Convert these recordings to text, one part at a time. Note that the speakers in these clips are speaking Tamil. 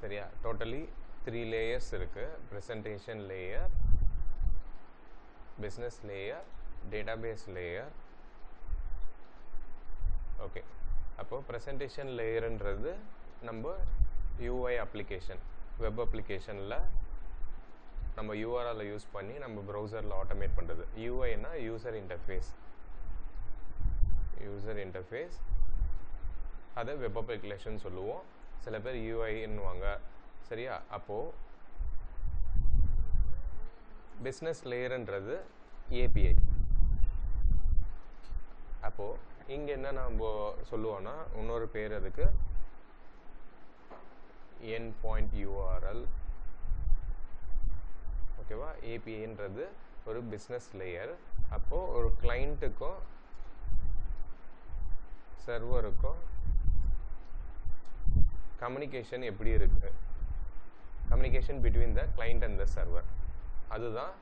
சரியா? டோட்டலி 3 லேயர்ஸ் இருக்குது. Presentation layer, business layer, database layer. Okay, அப்போது ப்ரெசன்டேஷன் லேயருன்றது நம்ம யூஐ அப்ளிகேஷன், வெப் அப்ளிகேஷனில் நம்ம யூஆர்எல் யூஸ் பண்ணி நம்ம ப்ரௌசரில் ஆட்டோமேட் பண்ணுறது. யூஐனா யூசர் இன்டர்ஃபேஸ், அதை வெப் அப்ளிகேஷன் சொல்லுவோம். சில பேர் யூஐன்னுவாங்க. சரியா? அப்போது பிஸ்னஸ் லேயருன்றது ஏபிஐ. அப்போது இங்கே என்ன நம்ம சொல்லுவோன்னா, இன்னொரு பேர் அதுக்கு என் பாயிண்ட் யூஆர்எல். ஓகேவா? ஏபிஐன்றது ஒரு பிஸ்னஸ் லேயர். அப்போது ஒரு கிளைண்ட்டுக்கும் சர்வருக்கும் கம்யூனிகேஷன் எப்படி இருக்குது, communication between the client and the server, அதுதான்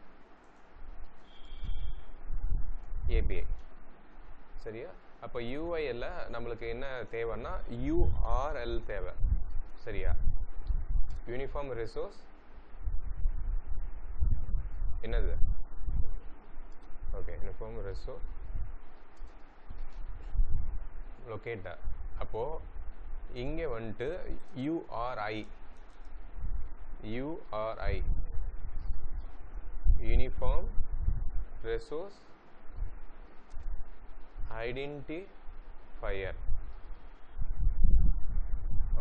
ஏபிஐ. சரியா? அப்போ யூஐயில் நம்மளுக்கு என்ன தேவைன்னா யூஆர்எல் தேவை. சரியா? யூனிஃபார்ம் ரிசோர்ஸ் என்னது? Okay, uniform resource locator. அப்போது இங்கே வந்துட்டு URI uniform resource identifier.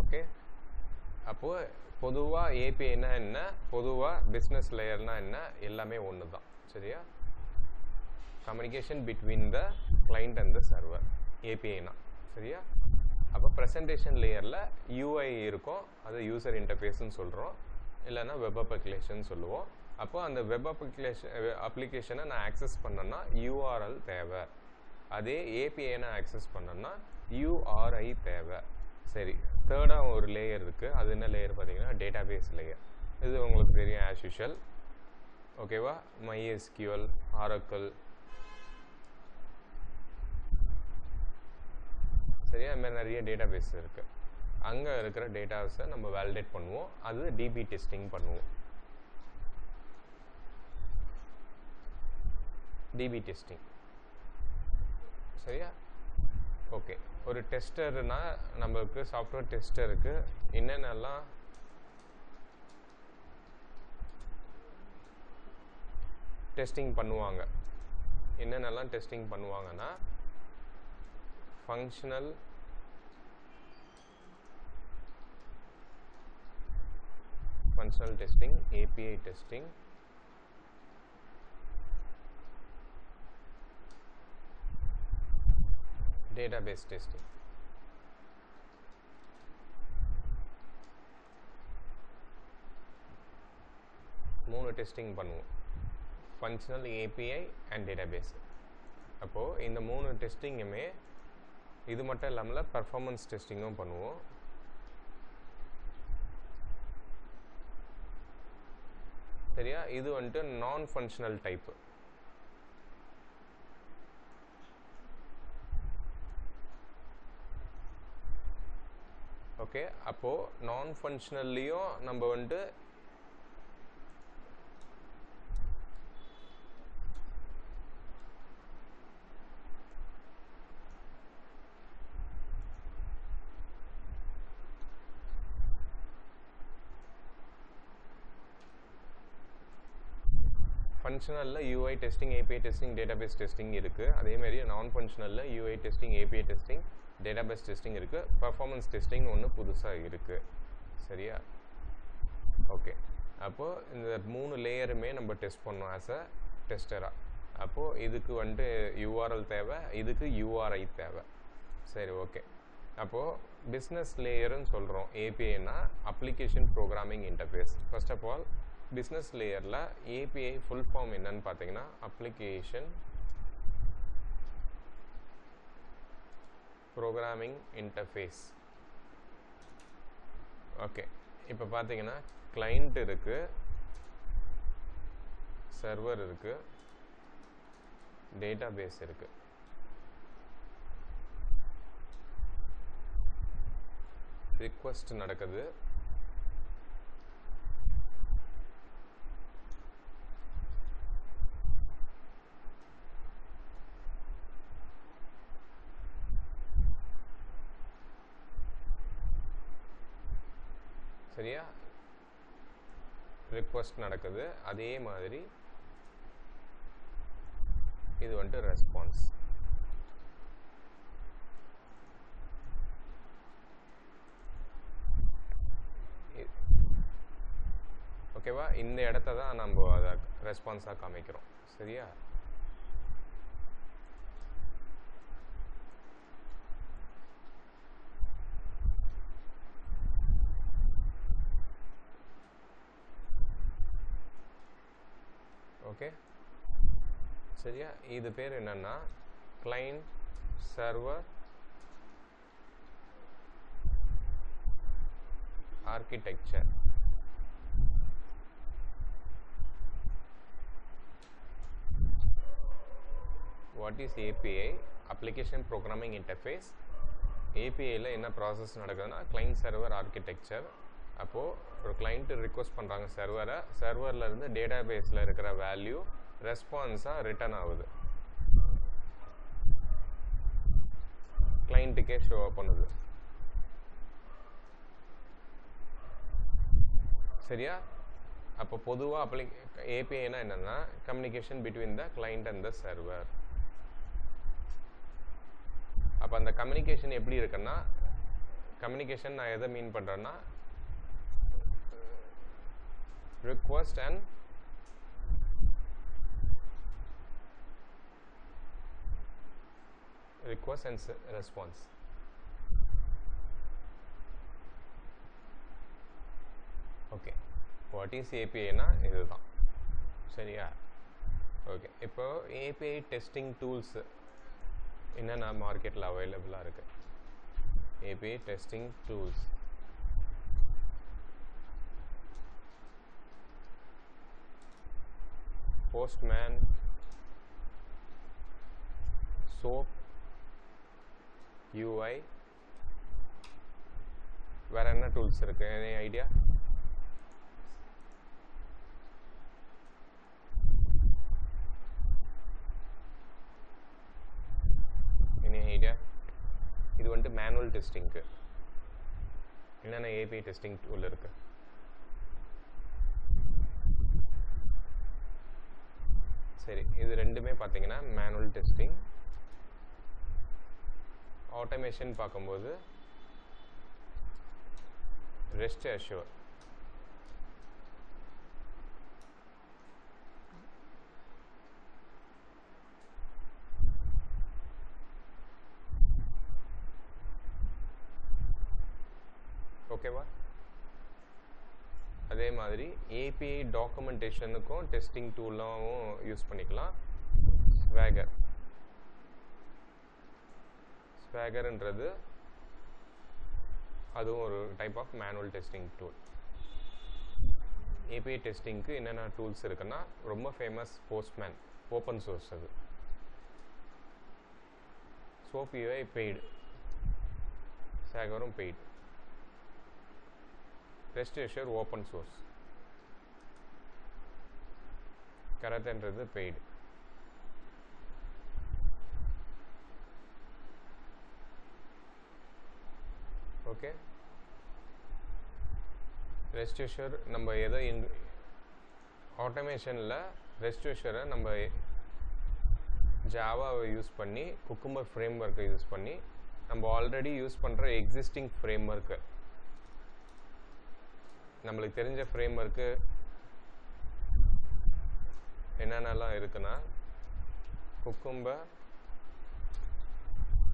Okay, அப்போது பொதுவாக ஏபிஐனா என்ன, பொதுவாக பிஸ்னஸ் லேயர்னால் என்ன, எல்லாமே ஒன்று தான். சரியா? Communication between the client and the server, ஏபிஐனா. சரியா? அப்போ ப்ரெசன்டேஷன் லேயரில் யூஐ இருக்கும், அது யூசர் இன்டர்ஃபேஸ்ன்னு சொல்கிறோம், இல்லைனா வெப் அப்ளிகேஷன் சொல்லுவோம். அப்போ அந்த வெப் அப்ளிகேஷனை நான் ஆக்சஸ் பண்ணேன்னா யூஆர்எல் தேவை. அதே ஏபிஐ நான் ஆக்சஸ் பண்ணேன்னா யூஆர்ஐ தேவை. சரி, தேர்டாக ஒரு லேயர் இருக்குது. அது என்ன லேயர் பார்த்தீங்கன்னா டேட்டாபேஸ் லேயர். இது உங்களுக்கு தெரியும் ஆஸ் யூஷுவல். ஓகேவா? MySQL, Oracle. சரியா? அது மாதிரி நிறைய டேட்டாபேஸ் இருக்குது. அங்கே இருக்கிற டேட்டாஸை நம்ம வேலிடேட் பண்ணுவோம். அது டிபி டெஸ்டிங் பண்ணுவோம். DB testing. சரியா? ஓகே, ஒரு டெஸ்டர்னா நம்மளுக்கு சாஃப்ட்வேர் டெஸ்டருக்கு என்னென்னலாம் டெஸ்டிங் பண்ணுவாங்கன்னா functional testing, API testing, database testing. மூணு டெஸ்டிங் பண்ணுவோம், ஃபங்க்ஷனல், ஏபிஐ அண்ட் டேட்டாபேஸ். அப்போது இந்த மூணு டெஸ்டிங்குமே இது மட்டும் இல்லாமல் பர்ஃபார்மன்ஸ் டெஸ்டிங்கும் பண்ணுவோம். சரியா? இது வந்துட்டு நான் ஃபங்க்ஷனல் டைப்பு. ஓகே, அப்போது நான் ஃபங்க்ஷனல்லையும் நம்ம வந்துட்டு ஃபங்க்ஷனலில் UI testing, API testing, database testing இருக்குது. அதேமாதிரி நான் ஃபங்க்ஷனலில் UI testing, API testing, database testing இருக்குது. பர்ஃபார்மன்ஸ் டெஸ்டிங் ஒன்று புதுசாக இருக்குது. சரியா? ஓகே, அப்போது இந்த மூணு லேயருமே நம்ம டெஸ்ட் பண்ணோம் ஆஸ் அ டெஸ்டராக. அப்போது இதுக்கு வந்துட்டு யூஆர்எல் தேவை, இதுக்கு யூஆர்ஐ தேவை. சரி, ஓகே. அப்போது பிஸ்னஸ் லேயருன்னு சொல்கிறோம். ஏபிஐனா application programming interface. First of all business லேயரில் ஏபிஐ ஃபுல் ஃபார்ம் என்னன்னு பார்த்தீங்கன்னா அப்ளிகேஷன் ப்ரோக்ராமிங் இன்டர்ஃபேஸ். ஓகே, இப்போ பார்த்தீங்கன்னா கிளைண்ட் இருக்குது, சர்வர் இருக்குது, டேட்டாபேஸ் இருக்குது. ரிக்வெஸ்ட் நடக்குது, சரியா? ரிக்வெஸ்ட் நடக்குது, அதே மாதிரி இது வந்துட்டு ரெஸ்பான்ஸ். ஓகேவா? இந்த இடத்த தான் நம்ம அதை ரெஸ்பான்ஸாக காமிக்கிறோம். சரியா? ஓகே, சரியா? இது பேர் என்னன்னா client server architecture. What is API? Application programming interface. ஏபிஐயில் என்ன ப்ராசஸ் நடக்குதுன்னா கிளைண்ட் சர்வர் ஆர்கிடெக்சர். அப்போது ஒரு கிளைண்ட்டு ரிக்வெஸ்ட் பண்ணுறாங்க சர்வரை, சர்வர்லேருந்து டேட்டா பேஸில் இருக்கிற வேல்யூ ரெஸ்பான்ஸாக ரிட்டர்ன் ஆகுது, கிளைண்ட்டுக்கே ஷோ பண்ணுது. சரியா? அப்போ பொதுவாக ஏபிஐனா என்னென்னா communication between the client and the server. அப்போ அந்த கம்யூனிகேஷன் எப்படி இருக்குன்னா, கம்யூனிகேஷன் நான் எதை மீன் பண்ணுறேன்னா request and response. Okay, what is ஏபிஐனா இதுதான். சரியா? ஓகே, இப்போ ஏபிஐ டெஸ்டிங் டூல்ஸ் என்னென்ன மார்க்கெட்டில் அவைலபிளாக இருக்குது? API testing tools Postman, SOAP, UI. வேறு என்ன டூல்ஸ் இருக்குது? Any idea? Any idea? இது வந்துட்டு மேனுவல் டெஸ்டிங்க்கு என்னென்ன ஏபிஐ டெஸ்டிங் டூல் இருக்குது? சரி, இது ரெண்டுமே பார்த்தீங்கன்னா மேனுவல் டெஸ்டிங். ஆட்டோமேஷன் பார்க்கும்போது ரெஸ்ட் அஷ்யூர். ஓகேவா? அதே மாதிரி ஏபிஐ டாக்குமெண்டேஷனுக்கும் டெஸ்டிங் டூலாகவும் யூஸ் பண்ணிக்கலாம். ஸ்வேகர்ன்றது அதுவும் ஒரு type of manual testing tool. API டெஸ்டிங்க்கு என்னென்ன டூல்ஸ் இருக்குன்னா ரொம்ப ஃபேமஸ் போஸ்ட்மேன், ஓப்பன் சோர்ஸ். அது சோப் யூஐ பெய்டு, ஸ்வேகரும் paid. Rest assure open source, கராத்தேன்றது பெய்டு. ஓகே, ரெஸ்ட் அஷ்யூர் நம்ம எதை ஆட்டோமேஷனில் ரெஸ்ட் அஷ்யூரை நம்ம ஜாவாவை யூஸ் பண்ணி குக்கும்பர் ஃப்ரேம் ஒர்க்கை யூஸ் பண்ணி நம்ம ஆல்ரெடி யூஸ் பண்ணுற எக்ஸிஸ்டிங் ஃப்ரேம் ஒர்க்கு, நம்மளுக்கு தெரிஞ்ச ஃப்ரேம் ஒர்க்கு என்னென்னலாம் இருக்குன்னா குக்கும்பர்,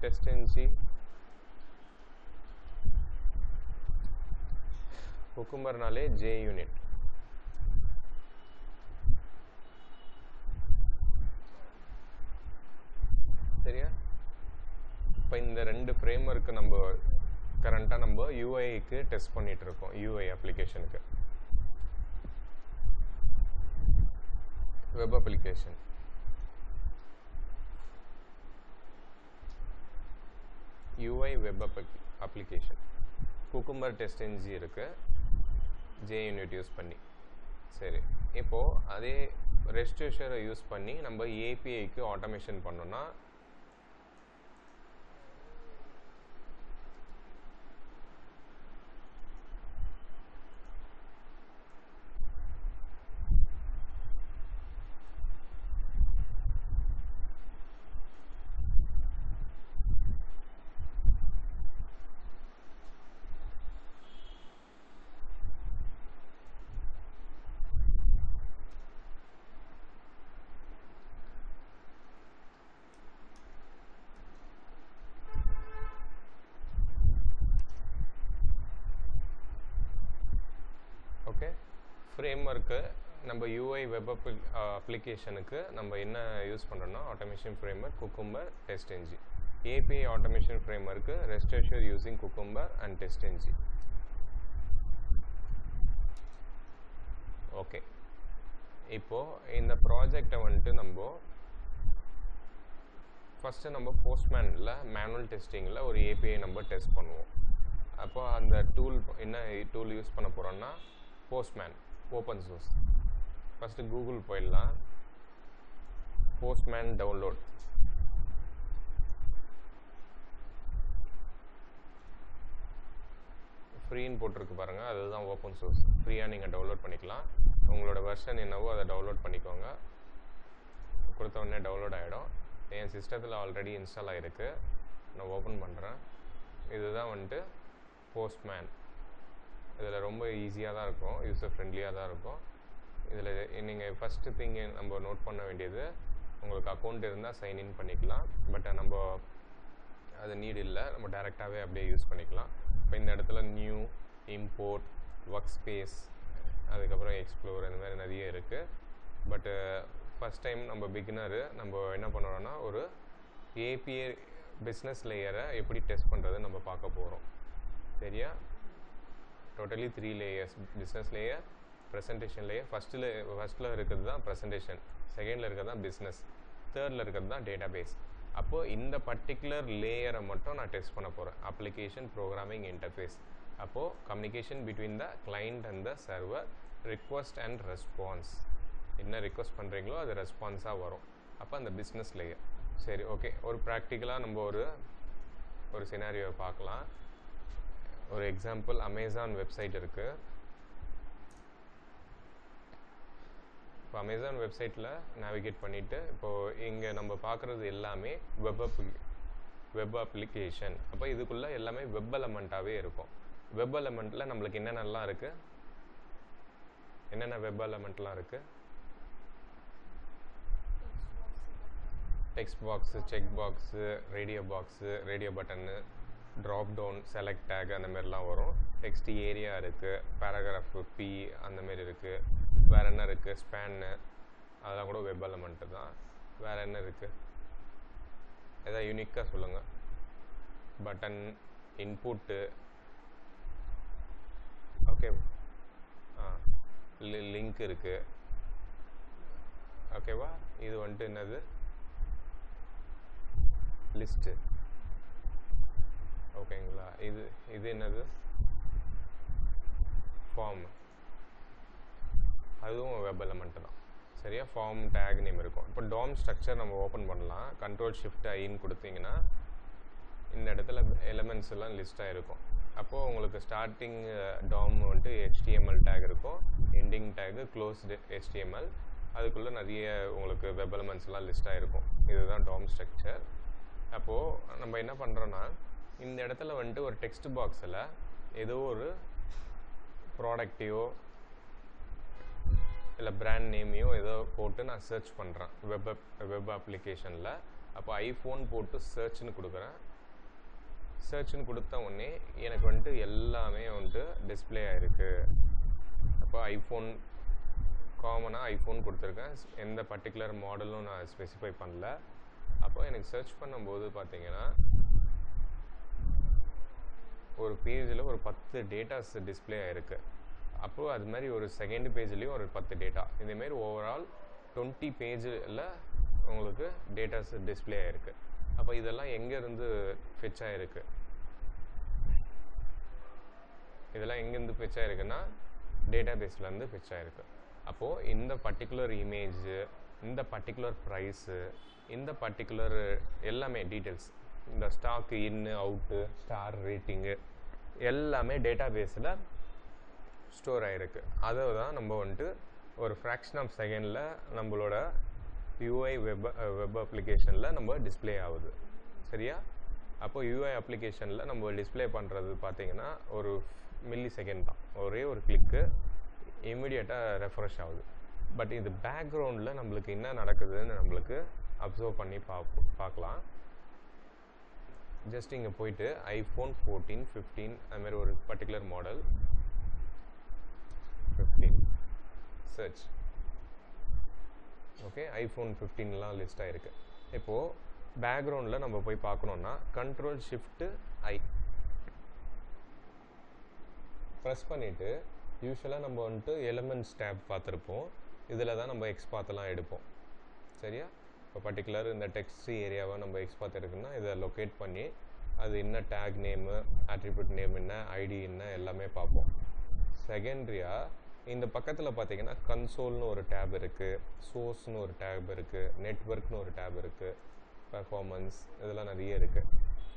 டெஸ்டென்சி, குக்கும்பர்னாலே JUnit. சரியா? இப்போ இந்த ரெண்டு ஃப்ரேம் ஒர்க்கு நம்ம கரண்ட்டாக நம்ம யூஐக்கு டெஸ்ட் பண்ணிகிட்டு இருக்கோம். யூஐ அப்ளிகேஷனுக்கு, web application. UI web application Cucumber TestNG இருக்குது, JUnit யூஸ் பண்ணி. சரி, இப்போது அதே ரெஸ்ட் அஷ்யூரை யூஸ் பண்ணி நம்ம ஏபிஐக்கு ஆட்டோமேஷன் பண்ணோன்னா ஓகே, ஃப்ரேம்ஒர்க்கு நம்ம யூஐ வெப் அப்ளிகேஷனுக்கு நம்ம என்ன யூஸ் பண்ணுறோம்னா automation framework Cucumber TestNG. API automation ஃப்ரேம்ஒர்க்கு rest assure using Cucumber and TestNG. Okay, இப்போது இந்த ப்ராஜெக்டை வந்துட்டு நம்ம ஃபஸ்ட்டு நம்ம போஸ்ட்மேனில் மேனுவல் டெஸ்டிங்கில் ஒரு ஏபிஐ நம்ம டெஸ்ட் பண்ணுவோம். அப்போ அந்த டூல் என்ன டூல் யூஸ் பண்ண போகிறோன்னா postman open source. First Google போயிடலாம், போஸ்ட்மேன் டவுன்லோட். ஃப்ரீன்னு போட்டிருக்கு பாருங்கள், அதுதான் ஓப்பன் சோர்ஸ். ஃப்ரீயாக நீங்கள் டவுன்லோட் பண்ணிக்கலாம். உங்களோட வெர்ஷன் என்னவோ அதை டவுன்லோட் பண்ணிக்கோங்க. கொடுத்த உடனே டவுன்லோட் ஆகிடும். என் சிஸ்டத்தில் ஆல்ரெடி இன்ஸ்டால் ஆகிருக்கு. நான் ஓப்பன் பண்ணுறேன். இதுதான் வந்துட்டு போஸ்ட்மேன். இதில் ரொம்ப ஈஸியாக தான் இருக்கும், யூசர் ஃப்ரெண்ட்லியாக தான் இருக்கும். இதில் நீங்கள் ஃபஸ்ட்டு திங் நம்ம நோட் பண்ண வேண்டியது, உங்களுக்கு அக்கௌண்ட் இருந்தால் சைன்இன் பண்ணிக்கலாம். பட் நம்ம அது நீட் இல்லை, நம்ம டேரெக்டாகவே அப்படியே யூஸ் பண்ணிக்கலாம். இப்போ இந்த இடத்துல நியூ, இம்போர்ட், ஒர்க் ஸ்பேஸ், அதுக்கப்புறம் எக்ஸ்ப்ளோர், இந்த மாதிரி நிறைய இருக்குது. பட்டு ஃபஸ்ட் டைம் நம்ம பிகினரு நம்ம என்ன பண்ணுறோன்னா ஒரு ஏபிஐ பிஸ்னஸ் லேயரை எப்படி டெஸ்ட் பண்ணுறது நம்ம பார்க்க போகிறோம். சரியா? Totally 3 layers: business layer, presentation layer. ஃபஸ்ட்டில் இருக்கிறது தான் ப்ரெசன்டேஷன், செகண்டில் இருக்கிறது தான் பிஸ்னஸ், தேர்டில் இருக்கிறது தான் டேட்டா பேஸ். அப்போது இந்த பர்டிகுலர் லேயரை மட்டும் நான் டெஸ்ட் பண்ண போகிறேன். Application programming interface. அப்போது communication between the client and the server, request and response. என்ன ரிக்வஸ்ட் பண்ணுறீங்களோ அது ரெஸ்பான்ஸாக வரும். அப்போ அந்த பிஸ்னஸ் லேயர். சரி, ஓகே. ஒரு ப்ராக்டிக்கலாக நம்ம ஒரு சினாரியோவை பார்க்கலாம். ஒரு எக்ஸாம்பிள், அமேசான் வெப்சைட் இருக்குது. இப்போ அமேசான் வெப்சைட்டில் நேவிகேட் பண்ணிவிட்டு, இப்போது இங்கே நம்ம பார்க்குறது எல்லாமே வெப் அப்ளிகேஷன். அப்போ இதுக்குள்ளே எல்லாமே வெப் எலமெண்ட்டாகவே இருக்கும். வெப் எலமெண்ட்டில் நம்மளுக்கு என்னென்னலாம் இருக்குது, என்னென்ன வெப் எலமெண்ட்லாம் இருக்குது? Text box, check box, radio box, radio button, drop down, select tag, அந்த மாதிரிலாம் வரும். டெக்ஸ்ட் ஏரியா இருக்குது, பேராகிராஃபு, பி, அந்தமாரி இருக்குது. வேறு என்ன இருக்குது? ஸ்பேன்னு, அதெல்லாம் கூட வெப் எலமெண்ட்டு தான். வேறு என்ன இருக்குது? எதாவது யூனிக்காக சொல்லுங்கள். Button, input, okay. லிங்க் இருக்குது. ஓகேவா? இது வந்துட்டு என்னது? லிஸ்ட்டு. ஓகேங்களா? இது என்னது? ஃபார்ம். அதுவும் வெப் எலமெண்ட்டு தான். சரியா? ஃபார்ம் டேக் நேம் இருக்கும். இப்போ டாம் ஸ்ட்ரக்சர் நம்ம ஓப்பன் பண்ணலாம். Ctrl+Shift+Iன்னு கொடுத்தீங்கன்னா இந்த இடத்துல எலிமெண்ட்ஸ் எல்லாம் லிஸ்ட்டாக இருக்கும். அப்போது உங்களுக்கு ஸ்டார்டிங் டாம் வந்துட்டு HTML டேக் இருக்கும், எண்டிங் டேகு க்ளோஸ்டு HTML. அதுக்குள்ளே நிறைய உங்களுக்கு வெப் எலமெண்ட்ஸ்லாம் லிஸ்ட்டாக இருக்கும். இதுதான் டாம் ஸ்ட்ரக்சர். அப்போது நம்ம என்ன பண்ணுறோன்னா, இந்த இடத்துல வந்துட்டு ஒரு டெக்ஸ்ட் பாக்ஸில் ஏதோ ஒரு ப்ராடக்டையோ இல்லை பிராண்ட் நேமையோ ஏதோ போட்டு நான் சர்ச் பண்ணுறேன் வெப் அப்ளிகேஷனில். அப்போ ஐஃபோன் போட்டு சர்ச்னு கொடுக்குறேன். சர்ச்னு கொடுத்த உடனே எனக்கு வந்துட்டு எல்லாமே வந்துட்டு டிஸ்பிளே ஆகிருக்கு. அப்போ ஐஃபோன், காமனாக ஐஃபோன் கொடுத்துருக்கேன். எந்த பர்டிகுலர் மாடலும் நான் ஸ்பெசிஃபை பண்ணல. அப்போ எனக்கு சர்ச் பண்ணும்போது பார்த்தீங்கன்னா ஒரு பேஜில் ஒரு 10 டேட்டாஸ் டிஸ்பிளே ஆகிருக்கு. அப்போது அது மாதிரி ஒரு செகண்ட் பேஜ்லேயும் ஒரு 10 டேட்டா, இதேமாரி ஓவரால் 20 பேஜில் உங்களுக்கு டேட்டாஸ் டிஸ்பிளே ஆகிருக்கு. அப்போ இதெல்லாம் எங்கேருந்து ஃபெச் ஆகிருக்கு? இதெல்லாம் எங்கேருந்து ஃபெச் ஆகிருக்குன்னா டேட்டா பேஸ்லேருந்து ஃபெச் ஆகிருக்கு. அப்போது இந்த பர்டிகுலர் இமேஜு, இந்த பர்டிகுலர் ப்ரைஸு, இந்த பர்டிகுலர் எல்லாமே டீட்டெயில்ஸ், இந்த ஸ்டாக்கு இன்னு அவுட்டு, ஸ்டார் ரேட்டிங்கு எல்லாமே டேட்டா பேஸில் ஸ்டோர் ஆகிருக்கு. அதை தான் நம்ம வந்துட்டு ஒரு ஃப்ராக்ஷன் ஆஃப் செகண்டில் நம்மளோட யூஐ வெப் அப்ளிகேஷனில் நம்ம டிஸ்பிளே ஆகுது. சரியா? அப்போது யூஐ அப்ளிகேஷனில் நம்ம டிஸ்பிளே பண்ணுறது பார்த்திங்கன்னா ஒரு மில்லி செகண்ட் தான். ஒரே ஒரு கிளிக்கு இம்மிடியேட்டாக ரெஃப்ரெஷ் ஆகுது. பட் இது பேக்ரவுண்டில் நம்மளுக்கு என்ன நடக்குதுன்னு நம்மளுக்கு அப்சர்வ் பண்ணி பார்க்கலாம். ஜஸ்ட் இங்கே போயிட்டு ஐஃபோன் 14, 15 அதுமாதிரி ஒரு பர்டிகுலர் மாடல் 15 search. ஓகே, ஐஃபோன் 15லாம் லிஸ்ட் ஆகிருக்கு. இப்போது பேக்ரவுண்டில் நம்ம போய் பார்க்கணுன்னா Ctrl+Shift+I ப்ரெஸ் பண்ணிவிட்டு யூஸ்வலாக நம்ம வந்துட்டு எலிமெண்ட்ஸ் டேப் பார்த்துருப்போம். இதில் தான் நம்ம எக்ஸ்பாத்தெல்லாம் எடுப்போம். சரியா? இப்போ பர்டிகுலர் இந்த டெக்ஸ்ட் ஏரியாவை நம்ம எக்ஸ்பாத் எடுக்கணும்னா இதை லொக்கேட் பண்ணி அது என்ன டேக் நேமு, ஆட்ரிபியூட் நேம் என்ன, ஐடி என்ன எல்லாமே பார்ப்போம். செகண்ட்ரியாக இந்த பக்கத்தில் பார்த்தீங்கன்னா கன்சோல்னு ஒரு டேப் இருக்குது, சோர்ஸ்னு ஒரு டேப் இருக்குது, நெட்வொர்க்னு ஒரு டேப் இருக்குது, பெர்ஃபார்மன்ஸ் இதெல்லாம் நிறைய இருக்குது.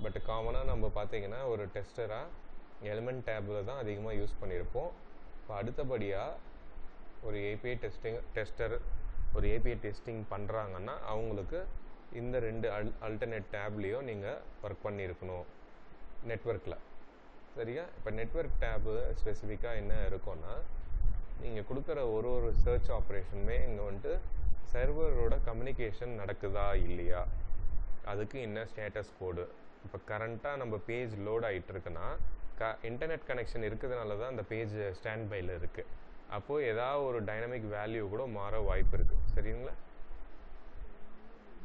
பட் காமனாக நம்ம பார்த்தீங்கன்னா ஒரு டெஸ்டராக எலிமெண்ட் டேபில் தான் அதிகமாக யூஸ் பண்ணியிருப்போம். இப்போ அடுத்தபடியாக ஒரு ஏபிஐ டெஸ்டர் ஒரு ஏபிஐ டெஸ்டிங் பண்ணுறாங்கன்னா அவங்களுக்கு இந்த 2 அல்டர்னேட் டேப்லேயும் நீங்கள் ஒர்க் பண்ணியிருக்கணும் நெட்வொர்க்கில். சரியா? இப்போ நெட்வொர்க் டேபு ஸ்பெசிஃபிக்காக என்ன இருக்கும்னா நீங்கள் கொடுக்குற ஒரு சர்ச் ஆப்ரேஷனுமே இங்கே வந்துட்டு சர்வரோட கம்யூனிகேஷன் நடக்குதா இல்லையா, அதுக்கு என்ன ஸ்டேட்டஸ் கோடு. இப்போ கரண்ட்டாக நம்ம பேஜ் லோட் ஆகிட்டுருக்குன்னா இன்டர்நெட் கனெக்ஷன் இருக்கிறதுனால தான் அந்த பேஜ் ஸ்டாண்ட் பையில் இருக்குது. அப்போது ஏதாவது ஒரு டைனமிக் வேல்யூ கூட மாற வாய்ப்பு இருக்குது. சரிங்களா?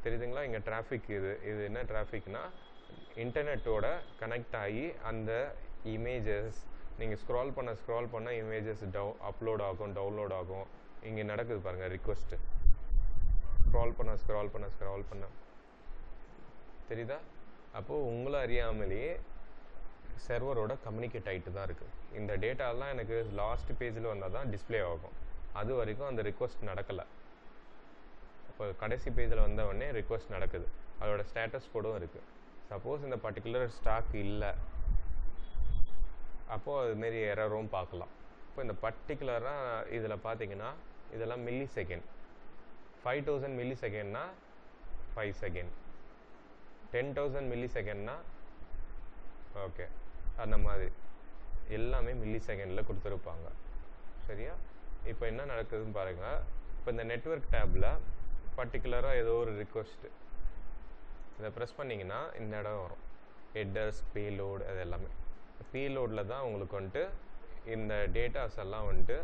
தெரியுதுங்களா? இங்கே டிராஃபிக் இது என்ன டிராஃபிக்னா இன்டர்நெட்டோட கனெக்ட் ஆகி அந்த இமேஜஸ் நீங்கள் ஸ்க்ரால் பண்ண இமேஜஸ் அப்லோட் ஆகும், டவுன்லோட் ஆகும். இங்கே நடக்குது பாருங்கள் ரிக்வெஸ்ட்டு. ஸ்க்ரால் பண்ண தெரியுதா? அப்போது உங்களை அறியாமலேயே சர்வரோட கம்யூனிகேட் ஆகிட்டு தான் இருக்குது. இந்த டேட்டாலாம் எனக்கு லாஸ்ட் பேஜில் வந்தால் தான் டிஸ்பிளே ஆகும். அது வரைக்கும் அந்த ரிக்வெஸ்ட் நடக்கலை. இப்போ கடைசி பேஜில் வந்தவுடனே ரிக்வெஸ்ட் நடக்குது. அதோட ஸ்டேட்டஸ் கோடும் இருக்குது. சப்போஸ் இந்த பர்டிகுலர் ஸ்டாக் இல்லை, அப்போது அதுமாரி எரரும் பார்க்கலாம். இப்போ இந்த பர்டிகுலராக இதில் பார்த்தீங்கன்னா இதெல்லாம் மில்லி செகண்ட். 5000 மில்லி செகண்ட்னா 5 செகண்ட், 10,000 மில்லி செகண்ட்னா ஓகே, அந்த மாதிரி எல்லாமே மில்லி செகண்டில் கொடுத்துருப்பாங்க. சரியா? இப்போ என்ன நடக்குதுன்னு பாருங்கள். இப்போ இந்த நெட்வொர்க் டேப்பில் பர்டிகுலராக ஏதோ ஒரு ரிக்வெஸ்ட்டு இதை ப்ரெஸ் பண்ணிங்கன்னா இந்த இடம் வரும், ஹெட்டர்ஸ், பேலோடு, அது எல்லாமே. பேலோடில் தான் உங்களுக்கு வந்துட்டு இந்த டேட்டாஸ் எல்லாம் வந்துட்டு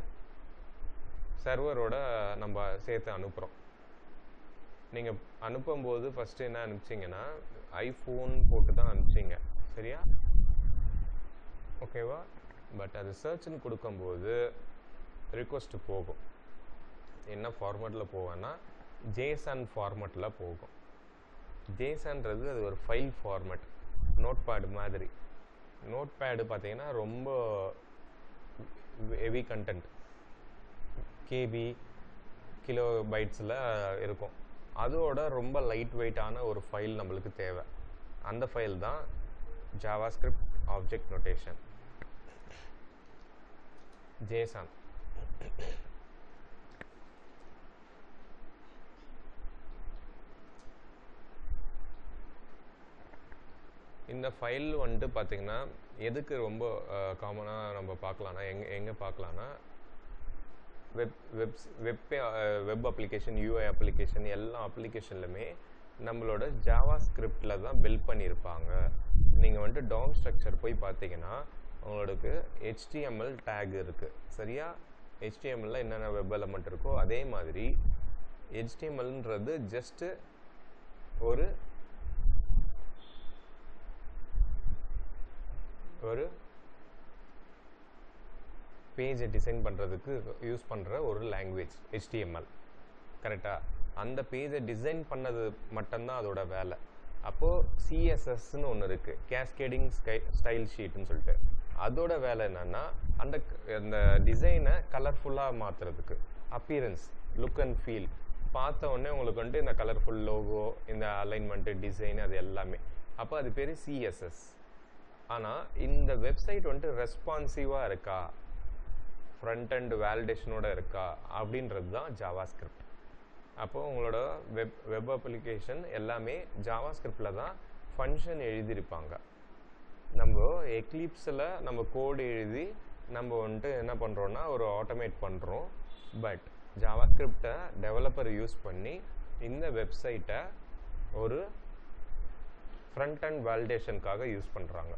சர்வரோட நம்ம சேர்த்து அனுப்புகிறோம். நீங்கள் அனுப்பும்போது ஃபஸ்ட்டு என்ன அனுப்பிச்சிங்கன்னா ஐஃபோன் போட்டு தான் அனுப்பிச்சிங்க. சரியா? ஓகேவா? பட் அது சர்ச்னு கொடுக்கும்போது ரிக்வெஸ்ட்டு போகும். என்ன ஃபார்மேட்டில் போவேன்னா ஜேசன் ஃபார்மேட்டில் போகும். ஜேசன்றது அது ஒரு ஃபைல் ஃபார்மேட், நோட்பேடு மாதிரி. நோட்பேடு பார்த்தீங்கன்னா ரொம்ப ஹெவி கண்டென்ட், கேபி கிலோ பைட்ஸில் இருக்கும். அதோட ரொம்ப லைட் வெயிட்டான ஒரு ஃபைல் நம்மளுக்கு தேவை. அந்த ஃபைல் தான் ஜாவாஸ்கிரிப்ட் ஆப்ஜெக்ட் நோட்டேஷன், ஜேசன். இந்த ஃபைல் வந்துட்டு பார்த்திங்கன்னா எதுக்கு ரொம்ப காமனாக நம்ம பார்க்கலான்னா எங்கே பார்க்கலான்னா வெப் அப்ளிகேஷன், யூஐ அப்ளிகேஷன், எல்லா அப்ளிகேஷன்லையுமே நம்மளோட ஜாவா ஸ்கிரிப்டில் தான் பில்ட் பண்ணியிருப்பாங்க. நீங்கள் வந்துட்டு டவுன் ஸ்ட்ரக்சர் போய் பார்த்தீங்கன்னா உங்களுக்கு HTML டேக் இருக்குது. சரியா? HTML என்னென்ன வெப் எலமெண்ட் இருக்கோ அதே மாதிரி HTMLன்றது ஜஸ்ட்டு ஒரு பேஜை டிசைன் பண்ணுறதுக்கு யூஸ் பண்ணுற ஒரு லாங்குவேஜ் HTML. கரெக்டாக? அந்த பேஜை டிசைன் பண்ணது மட்டும்தான் அதோட வேலை. அப்போது CSSன்னு ஒன்று இருக்குது, கேஸ்கேடிங் ஸ்டைல் ஷீட்னு சொல்லிட்டு. அதோட வேலை என்னென்னா அந்த டிசைனை கலர்ஃபுல்லாக மாற்றுறதுக்கு, அப்பியரன்ஸ், லுக் அண்ட் ஃபீல். பார்த்த உடனே உங்களுக்கு வந்துட்டு இந்த கலர்ஃபுல் லோகோ, இந்த அலைன்மெண்ட்டு, டிசைன், அது எல்லாமே. அப்போ அது பேர் CSS. ஆனால் இந்த வெப்சைட் வந்துட்டு ரெஸ்பான்சிவாக இருக்கா, ஃப்ரண்ட் அண்ட் வேலிடேஷனோட இருக்கா அப்படின்றது தான் ஜாவாஸ்கிரிப்ட். அப்போது உங்களோட வெப் அப்ளிகேஷன் எல்லாமே ஜாவாஸ்கிரிப்டில் தான் ஃபங்க்ஷன் எழுதியிருப்பாங்க. நம்ம எக்லிப்ஸில் நம்ம கோடு எழுதி நம்ம வந்துட்டு என்ன பண்ணுறோன்னா ஒரு ஆட்டோமேட் பண்ணுறோம். பட் ஜாவாஸ்கிரிப்டை டெவலப்பர் யூஸ் பண்ணி இந்த வெப்சைட்டை ஒரு ஃப்ரண்ட் அண்ட் வேலிடேஷனுக்காக யூஸ் பண்ணுறாங்க.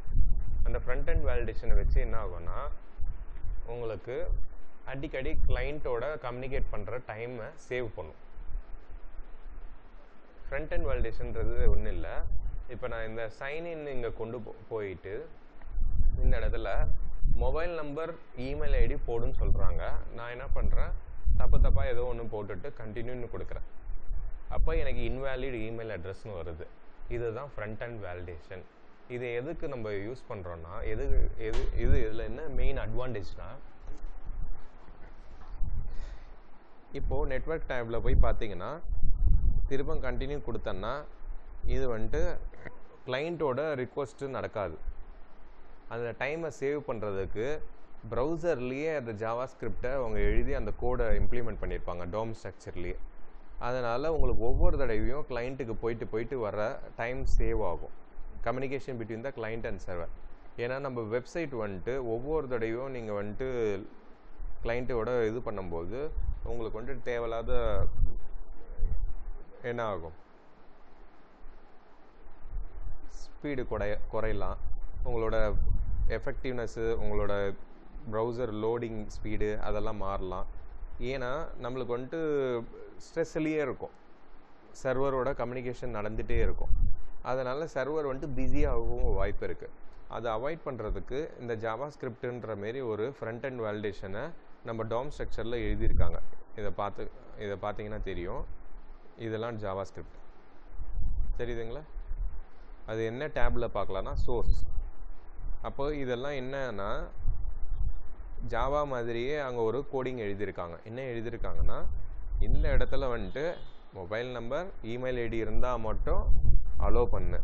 அந்த ஃப்ரண்ட் அண்ட் வேலிடேஷனை வச்சு என்ன ஆகும்னா உங்களுக்கு அடிக்கடி கிளைண்ட்டோட கம்யூனிகேட் பண்ணுற டைமை சேவ் பண்ணும். ஃப்ரண்ட் அண்ட் வேலிடேஷன்றது ஒன்றும் இல்லை. இப்போ நான் இந்த சைன்இன் இங்கே கொண்டு போயிட்டு இந்த இடத்துல மொபைல் நம்பர் இமெயில் ஐடி போடுன்னு சொல்கிறாங்க. நான் என்ன பண்ணுறேன், தப்பாக ஏதோ ஒன்று போட்டுட்டு கண்டினியூன்னு கொடுக்குறேன். அப்போ எனக்கு இன்வேலிட் இமெயில் அட்ரஸ்னு வருது. இதுதான் ஃப்ரண்ட் அண்ட் வேலிடேஷன். இது எதுக்கு நம்ம யூஸ் பண்ணுறோன்னா, இதில் என்ன மெயின் அட்வான்டேஜ்னா, இப்போது நெட்வொர்க் டேப்பில் போய் பார்த்தீங்கன்னா திரும்ப கண்டினியூ கொடுத்தேன்னா இது வந்துட்டு கிளைண்ட்டோட ரிக்வஸ்ட்டு நடக்காது. அந்த டைமை சேவ் பண்ணுறதுக்கு ப்ரௌசர்லேயே அந்த ஜாவா ஸ்கிரிப்டை அவங்க எழுதி அந்த கோடை இம்ப்ளிமெண்ட் பண்ணியிருப்பாங்க டோம் ஸ்ட்ரக்சர்லேயே. அதனால் உங்களுக்கு ஒவ்வொரு தடவையும் கிளைண்ட்டுக்கு போயிட்டு வர டைம் சேவ் ஆகும். Communication between the client and server. ஏன்னா நம்ம வெப்சைட் வந்துட்டு ஒவ்வொரு தடவையும் நீங்கள் வந்துட்டு கிளைண்ட்டோட இது பண்ணும்போது உங்களுக்கு வந்துட்டு தேவையில்லாத என்ன ஆகும், ஸ்பீடு குறையலாம், உங்களோட எஃபெக்டிவ்னஸ்ஸு, உங்களோட ப்ரௌசர் லோடிங் ஸ்பீடு அதெல்லாம் மாறலாம். ஏன்னா நம்மளுக்கு வந்துட்டு ஸ்ட்ரெஸ்லேயே இருக்கும், சர்வரோட கம்யூனிகேஷன் நடந்துகிட்டே இருக்கும். அதனால் சர்வர் வந்துட்டு பிஸியாகவும் வாய்ப்பு இருக்குது. அதை அவாய்ட் பண்ணுறதுக்கு இந்த ஜாவா ஸ்கிரிப்டுன்ற மாரி ஒரு ஃப்ரண்ட் அண்ட் வேலிடேஷனை நம்ம டோம் ஸ்ட்ரக்சரில் எழுதியிருக்காங்க. இதை பார்த்தீங்கன்னா தெரியும், இதெல்லாம் ஜாவா ஸ்கிரிப்ட் தெரியுதுங்களா. அது என்ன டேபில் பார்க்கலான்னா சோர்ஸ். அப்போ இதெல்லாம் என்னன்னா ஜாவா மாதிரியே அங்கே ஒரு கோடிங் எழுதியிருக்காங்க. என்ன எழுதியிருக்காங்கன்னா, இந்த இடத்துல வந்துட்டு மொபைல் நம்பர் இமெயில் ஐடி இருந்தால் மட்டும் அலோவ் பண்ணு.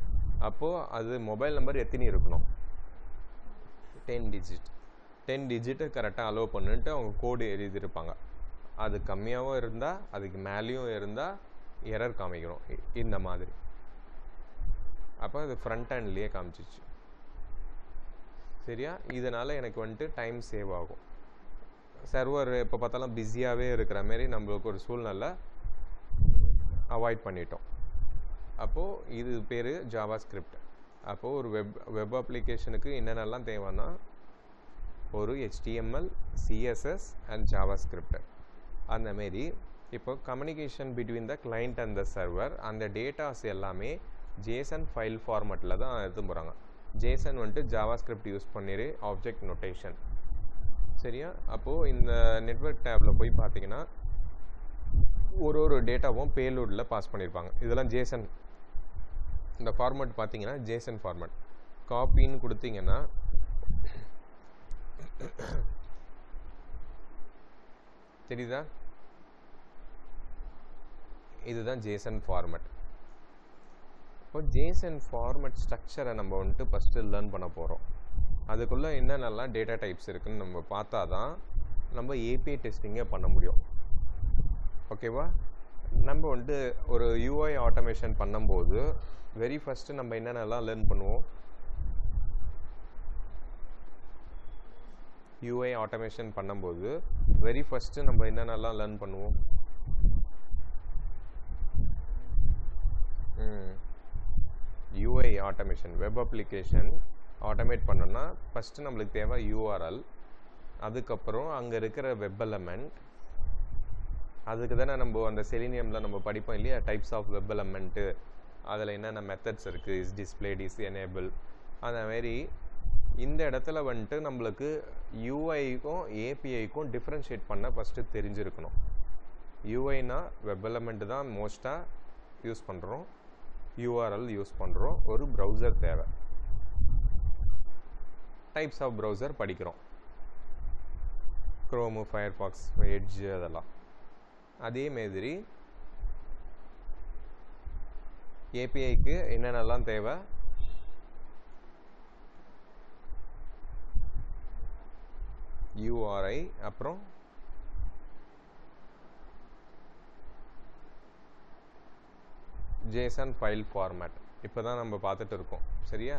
அப்போது அது மொபைல் நம்பர் எத்தனை இருக்கணும், 10 டிஜிட்டு கரெக்டாக அலோவ் பண்ணுன்ட்டு அவங்க கோடு எழுதியிருப்பாங்க. அது கம்மியாகவும் இருந்தால் அதுக்கு மேலேயும் இருந்தால் எரர் காமிக்கணும் இந்த மாதிரி. அப்போ அது ஃப்ரண்ட் ஹேண்ட்லேயே காமிச்சிச்சு. சரியா? இதனால் எனக்கு வந்துட்டு டைம் சேவ் ஆகும். சர்வர் எப்போ பார்த்தாலும் பிஸியாகவே இருக்கிற மாரி நம்மளுக்கு ஒரு சூழ்நிலை அவாய்ட் பண்ணிட்டோம். அப்போது இது பேர் ஜாவா ஸ்கிரிப்ட். அப்போது ஒரு வெப் அப்ளிகேஷனுக்கு என்னென்னலாம் தேவைன்னா ஒரு HTML, CSS and Java script. அந்தமாரி இப்போ communication between the client and the server, அந்த டேட்டாஸ் எல்லாமே ஜேசன் ஃபைல் ஃபார்மேட்டில் தான் எடுத்து போகிறாங்க. ஜேசன் வந்துட்டு ஜாவா ஸ்கிரிப்ட் யூஸ் பண்ணிடு ஆப்ஜெக்ட் நோட்டேஷன். சரியா? அப்போது இந்த நெட்வொர்க் டேப்பில் போய் பார்த்தீங்கன்னா ஒரு டேட்டாவும் பேலோடில் பாஸ் பண்ணியிருப்பாங்க. இதெல்லாம் ஜேசன். இந்த ஃபார்மேட் பார்த்தீங்கன்னா ஜேசன் ஃபார்மேட். காப்பின்னு கொடுத்தீங்கன்னா தெரியுதா, இதுதான் ஜேசன் ஃபார்மேட். இப்போ ஜேசன் ஃபார்மேட் ஸ்ட்ரக்சரை நம்ம வந்துட்டு ஃபஸ்ட்டு லேர்ன் பண்ண போகிறோம். அதுக்குள்ளே என்னென்னலாம் டேட்டா டைப்ஸ் இருக்குதுன்னு நம்ம பார்த்தா தான் நம்ம ஏபிஐ டெஸ்டிங்கே பண்ண முடியும். ஓகேவா? நம்ம வந்துட்டு ஒரு UI ஆட்டோமேஷன் பண்ணும்போது வெரி ஃபஸ்ட்டு நம்ம என்னென்னலாம் லேர்ன் பண்ணுவோம், UI ஆட்டோமேஷன் பண்ணும்போது வெரி ஃபஸ்ட்டு நம்ம என்னென்னலாம் லேர்ன் பண்ணுவோம், UI automation. Web application automate பண்ணோன்னா ஃபஸ்ட்டு நம்மளுக்கு தேவை URL, அதுக்கப்புறம் அங்கே இருக்கிற வெப் எலமெண்ட். அதுக்கு தானே நம்ம அந்த செலினியமில் நம்ம படிப்போம் இல்லையா, டைப்ஸ் ஆஃப் வெப் எலமெண்ட்டு, அதில் என்னென்ன மெத்தட்ஸ் இருக்குது, இஸ் டிஸ்பிளேட், இஸ் எனேபிள். அந்தமாரி இந்த இடத்துல வந்துட்டு நம்மளுக்கு UIக்கும் APIக்கும் டிஃப்ரென்ஷியேட் பண்ண ஃபஸ்ட்டு தெரிஞ்சிருக்கணும். UIனா வெப் எலமெண்ட் தான் மோஸ்ட்டாக யூஸ் பண்ணுறோம், URL யூஸ் பண்ணுறோம், ஒரு ப்ரௌசர் தேவை, டைப்ஸ் ஆஃப் ப்ரௌசர் படிக்கிறோம், க்ரோமு, ஃபயர்ஃபாக்ஸ், எட்ஜ் அதெல்லாம். அதே மாதிரி ஏபிஐக்கு என்னென்னலாம் தேவை, URI, அப்புறம் JSON ஃபைல் ஃபார்மேட். இப்போ தான் நம்ம பார்த்துட்டு இருக்கோம். சரியா?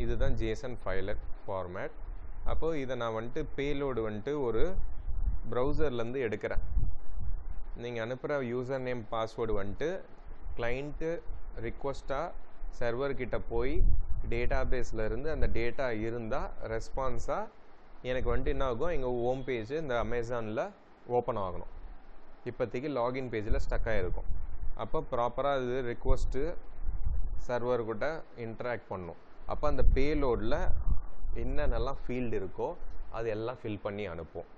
இதுதான் JSON ஃபைல் ஃபார்மேட். அப்போது இதை நான் வந்துட்டு பேலோடு வந்துட்டு ஒரு ப்ரௌசர்லேருந்து எடுக்கிறேன். நீங்கள் அனுப்புகிற யூசர் நேம் பாஸ்வேர்டு வந்துட்டு கிளைண்ட்டு ரிக்வஸ்ட்டாக சர்வர்கிட்ட போய் டேட்டா பேஸில் இருந்து அந்த டேட்டா இருந்தால் ரெஸ்பான்ஸாக எனக்கு வந்துட்டு என்ன ஆகும், எங்கள் ஹோம் பேஜ் இந்த அமேசானில் ஓப்பன் ஆகணும். இப்போதைக்கு லாகின் பேஜில் ஸ்டக் ஆகிருக்கும். அப்போ ப்ராப்பராக அது ரிக்வஸ்ட்டு சர்வர்கிட்ட இன்ட்ராக்ட் பண்ணும். அப்போ அந்த பேலோடில் என்னென்னலாம் ஃபீல்டு இருக்கோ அது எல்லாம் ஃபில் பண்ணி அனுப்பும்.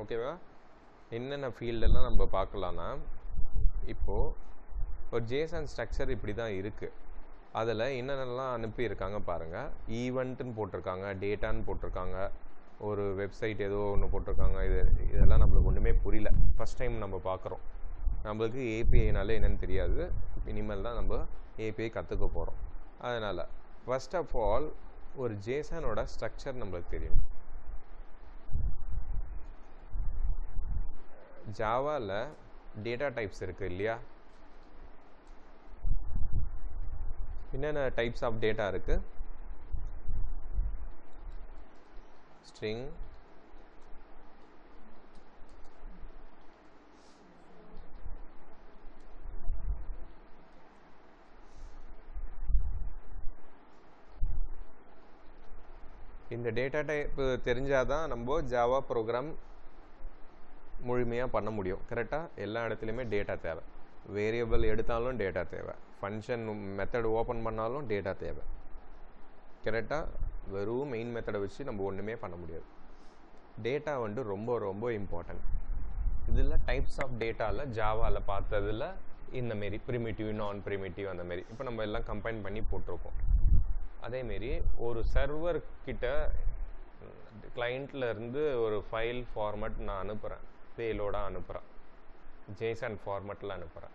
ஓகேவா? என்னென்ன ஃபீல்டெல்லாம் நம்ம பார்க்கலான்னா, இப்போது ஒரு ஜேசன் ஸ்ட்ரக்சர் இப்படி தான் இருக்குது. அதில் என்னென்னலாம் அனுப்பியிருக்காங்க பாருங்கள். ஈவெண்ட்டுன்னு போட்டிருக்காங்க, டேட்டான்னு போட்டிருக்காங்க, ஒரு வெப்சைட் ஏதோ ஒன்று போட்டிருக்காங்க. இதெல்லாம் நம்மளுக்கு ஒன்றுமே புரியல. ஃபஸ்ட் டைம் நம்ம பார்க்குறோம். நம்மளுக்கு ஏபிஐனாலே என்னென்னு தெரியாது. இனிமேல் தான் நம்ம ஏபிஐ கற்றுக்க போகிறோம். அதனால் ஃபர்ஸ்ட் ஆஃப் ஆல் ஒரு ஜேசனோட ஸ்ட்ரக்சர் நம்மளுக்கு தெரியும். ஜாவாவில் டேட்டா டைப்ஸ் இருக்குது இல்லையா? என்னென்ன டைப்ஸ் ஆஃப் டேட்டா இருக்குது? ஸ்ட்ரிங், இந்த டேட்டா டைப் தெரிஞ்சால் தான் நம்ம ஜாவா ப்ரோக்ராம் முழுமையாக பண்ண முடியும். கரெக்டாக எல்லா இடத்துலையுமே டேட்டா தேவை. வேரியபிள் எடுத்தாலும் டேட்டா தேவை. ஃபங்க்ஷன் மெத்தட் ஓப்பன் பண்ணாலும் டேட்டா தேவை. கரெக்டாக வெறும் மெயின் மெத்தடை வச்சு நம்ம ஒன்றுமே பண்ண முடியாது. டேட்டா வந்துட்டு ரொம்ப ரொம்ப இம்பார்ட்டன்ட். இதில் டைப்ஸ் ஆஃப் டேட்டாவில் ஜாவாவில் பார்த்ததில் இந்தமாரி ப்ரிமிட்டிவ், நான் ப்ரிமிட்டிவ் அந்தமாரி இப்போ நம்ம எல்லாம் கம்பைன் பண்ணி போட்டிருக்கோம். அதேமாரி ஒரு சர்வர் கிட்ட கிளைண்ட்லேருந்து ஒரு ஃபைல் ஃபார்மேட் நான் அனுப்புகிறேன், பேலோடாக அனுப்புகிறேன், ஜேசன் ஃபார்மேட்டில் அனுப்புகிறேன்.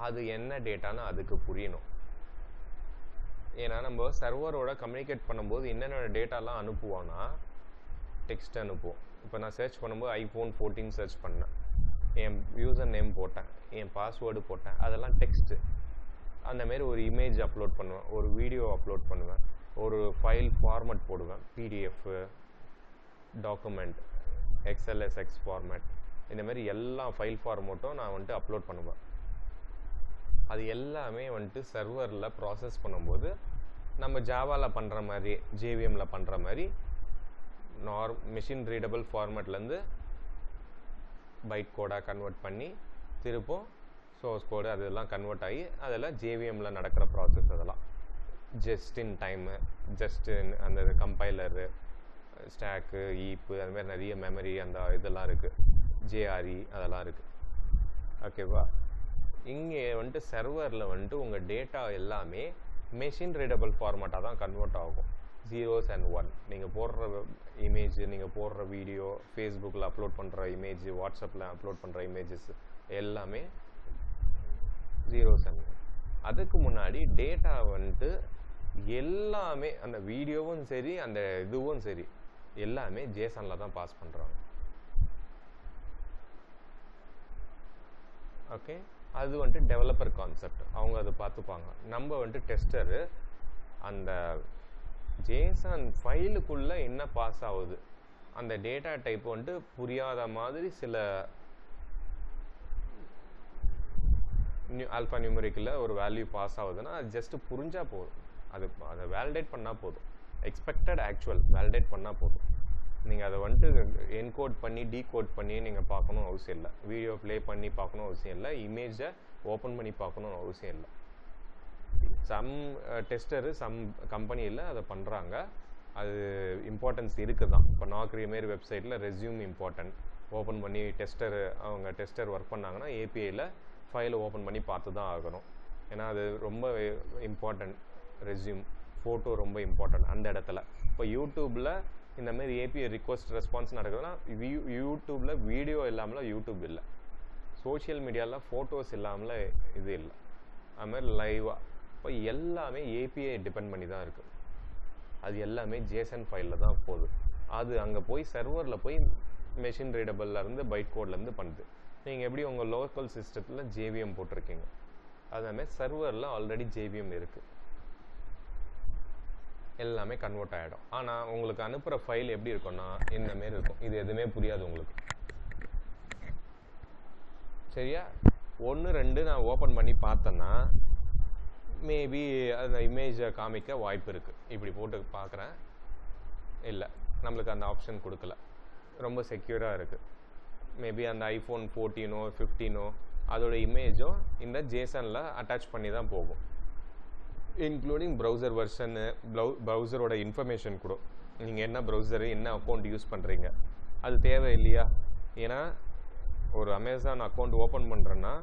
அது என்ன டேட்டான்னு அதுக்கு புரியணும். ஏன்னா நம்ம சர்வரோட கம்யூனிகேட் பண்ணும்போது என்னென்ன டேட்டாலாம் அனுப்புவோன்னா, டெக்ஸ்ட் அனுப்புவோம். இப்போ நான் சர்ச் பண்ணும்போது iPhone 14 சர்ச் பண்ணேன், என் யூசர் நேம் போட்டேன், என் பாஸ்வேர்டு போட்டேன், அதெல்லாம் டெக்ஸ்ட்டு. அந்தமாரி ஒரு இமேஜ் அப்லோட் பண்ணுவேன், ஒரு வீடியோ அப்லோட் பண்ணுவேன், ஒரு ஃபைல் ஃபார்மேட் போடுவேன், பிடிஎஃப், டாக்குமெண்ட், XLSX ஃபார்மேட், இந்தமாரி எல்லா ஃபைல் ஃபார்மேட்டும் நான் வந்துட்டு அப்லோட் பண்ணுவேன். அது எல்லாமே வந்துட்டு சர்வரில் ப்ராசஸ் பண்ணும்போது நம்ம ஜாவாவில் பண்ணுற மாதிரி, ஜேவிஎம்மில் பண்ணுற மாதிரி மிஷின் ரீடபிள் ஃபார்மேட்லேருந்து பைட் கோடாக கன்வெர்ட் பண்ணி திருப்பும் சோர்ஸ் கோடு அதெல்லாம் கன்வெர்ட் ஆகி அதில் ஜேவிஎம்மில் நடக்கிற ப்ராசஸ். அதெல்லாம் ஜஸ்ட் இன் டைமு, ஜஸ்ட் அந்த கம்பைலரு, ஸ்டாக்கு, ஈப்பு, அதுமாதிரி நிறைய மெமரி அந்த இதெல்லாம் இருக்குது, ஜேஆர்இ அதெல்லாம் இருக்குது. ஓகேவா? இங்கே வந்துட்டு சர்வரில் வந்துட்டு உங்கள் டேட்டா எல்லாமே மெஷின் ரீடபிள் ஃபார்மேட்டாக தான் கன்வெர்ட் ஆகும். 0s and 1. நீங்கள் போடுற இமேஜ், நீங்கள் போடுற வீடியோ, ஃபேஸ்புக்கில் அப்லோட் பண்ணுற இமேஜ், வாட்ஸ்அப்பில் அப்லோட் பண்ணுற இமேஜஸ் எல்லாமே 0s and 1. அதுக்கு முன்னாடி டேட்டா வந்துட்டு எல்லாமே அந்த வீடியோவும் சரி அந்த இதுவும் சரி எல்லாமே ஜேசனில் தான் பாஸ் பண்ணுறாங்க. ஓகே, அது வந்துட்டு டெவலப்பர் கான்செப்ட், அவங்க அதை பார்த்துப்பாங்க. நம்ம வந்துட்டு டெஸ்டரு அந்த ஜேசன் ஃபைலுக்குள்ளே என்ன பாஸ் ஆகுது, அந்த டேட்டா டைப் வந்துட்டு புரியாத மாதிரி சில ஆல்ஃபா நியூமரிக்கில் ஒரு வேல்யூ பாஸ் ஆகுதுன்னா அது ஜஸ்ட்டு புரிஞ்சால் போதும், அதை வேலிடேட் பண்ணால் போதும், எக்ஸ்பெக்டட் ஆக்சுவல் வேலிடேட் பண்ணால் போதும். நீங்கள் அதை வந்துட்டு என்கோட் பண்ணி டீகோட் பண்ணி நீங்கள் பார்க்கணும் அவசியம் இல்லை, வீடியோ ப்ளே பண்ணி பார்க்கணும் அவசியம் இல்லை, இமேஜை ஓப்பன் பண்ணி பார்க்கணும் அவசியம் இல்லை. சம் டெஸ்டரு சம் கம்பெனியில் அதை பண்ணுறாங்க, அது இம்பார்ட்டன்ஸ் இருக்குது தான். இப்போ நாக்ரிமாரி வெப்சைட்டில் ரெஸ்யூம் இம்பார்ட்டன்ட், ஓப்பன் பண்ணி அவங்க டெஸ்டர் ஒர்க் பண்ணாங்கன்னா ஏபிஐயில் ஃபைலை ஓப்பன் பண்ணி பார்த்து தான் ஆகணும். ஏன்னா அது ரொம்ப இம்பார்ட்டன்ட். ரெஸ்யூம், ஃபோட்டோ ரொம்ப இம்பார்ட்டன்ட் அந்த இடத்துல. இப்போ யூடியூப்பில் இந்தமாரி ஏபிஐ ரிக்வஸ்ட் ரெஸ்பான்ஸ் நடக்குதுன்னா யூடியூப்பில் வீடியோ இல்லாமல் யூடியூப் இல்லை, சோஷியல் மீடியாவில் ஃபோட்டோஸ் இல்லாமல் இது இல்லை, அதுமாதிரி லைவாக. இப்போ எல்லாமே ஏபிஐ டிபெண்ட் பண்ணி தான் இருக்குது. அது எல்லாமே ஜேசன் ஃபைலில் தான் போகுது. அது அங்கே போய் சர்வரில் போய் மெஷின் ரீடபிள்லேருந்து பைட் கோட்லேருந்து பண்ணுது. நீங்கள் எப்படி உங்கள் லோக்கல் சிஸ்டத்தில் ஜேவிஎம் போட்டிருக்கீங்க, அதேமாதிரி சர்வரில் ஆல்ரெடி ஜேவிஎம் இருக்குது, எல்லாமே கன்வெர்ட் ஆகிடும். ஆனால் உங்களுக்கு அனுப்புகிற ஃபைல் எப்படி இருக்கும்னா இந்தமாரி இருக்கும். இது எதுவுமே புரியாது உங்களுக்கு. சரியா? 1, 2 நான் ஓப்பன் பண்ணி பார்த்தேன்னா மேபி அந்த இமேஜை காமிக்க வாய்ப்பு இருக்குது. இப்படி போட்டு பார்க்குறேன், இல்லை நம்மளுக்கு அந்த ஆப்ஷன் கொடுக்கல. ரொம்ப செக்யூராக இருக்குது. மேபி அந்த ஐஃபோன் 14ஓ 15ஓ அதோட இமேஜும் இந்த ஜேசனில் அட்டாச் பண்ணி தான் போகும், இன்க்ளூடிங் ப்ரௌசர் வெர்ஷனு, ப்ரௌசரோட இன்ஃபர்மேஷன் கூட. நீங்கள் என்ன ப்ரௌசரு, என்ன அக்கௌண்ட் யூஸ் பண்ணுறீங்க, அது தேவை இல்லையா? ஏன்னா ஒரு அமேசான் அக்கௌண்ட் ஓப்பன் பண்ணுறேன்னா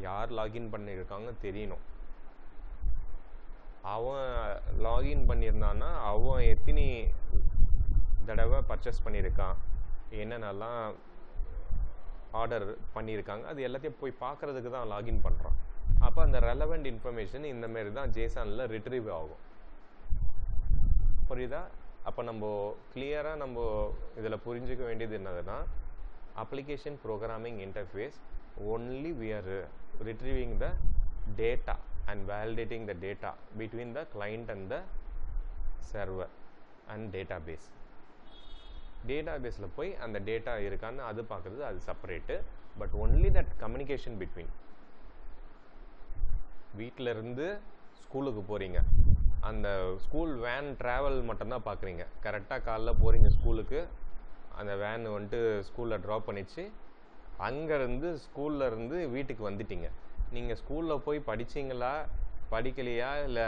யார் லாகின் பண்ணியிருக்காங்க தெரியணும். அவன் லாகின் பண்ணியிருந்தான்னா அவன் எத்தனை தடவை பர்ச்சேஸ் பண்ணியிருக்கான், என்னென்னலாம் ஆர்டர் பண்ணியிருக்காங்க, அது எல்லாத்தையும் போய் பார்க்குறதுக்கு தான் லாகின் பண்ணுறான். அப்போ அந்த ரெலவெண்ட் இன்ஃபர்மேஷன் இந்தமாரி தான் ஜேசனில் ரிட்ரீவ் ஆகும். புரியுதா? அப்போ நம்ம கிளியராக நம்ம இதில் புரிஞ்சுக்க வேண்டியது என்னதுன்னா, application programming interface only we are retrieving the data and validating the data between the client and the server and database. டேட்டாபேஸில் போய் அந்த டேட்டா இருக்கான்னு அது பார்க்குறது அது separate. But only that communication between. வீட்டிலேருந்து ஸ்கூலுக்கு போகிறீங்க, அந்த ஸ்கூல் வேன் ட்ராவல் மட்டும்தான் பார்க்குறீங்க. கரெக்டாக காலைல போகிறீங்க ஸ்கூலுக்கு, அந்த வேன் வந்துட்டு ஸ்கூலில் ட்ராப் பண்ணிச்சு, அங்கேருந்து ஸ்கூல்லேருந்து வீட்டுக்கு வந்துட்டீங்க. நீங்கள் ஸ்கூலில் போய் படிச்சிங்களா படிக்கலையா இல்லை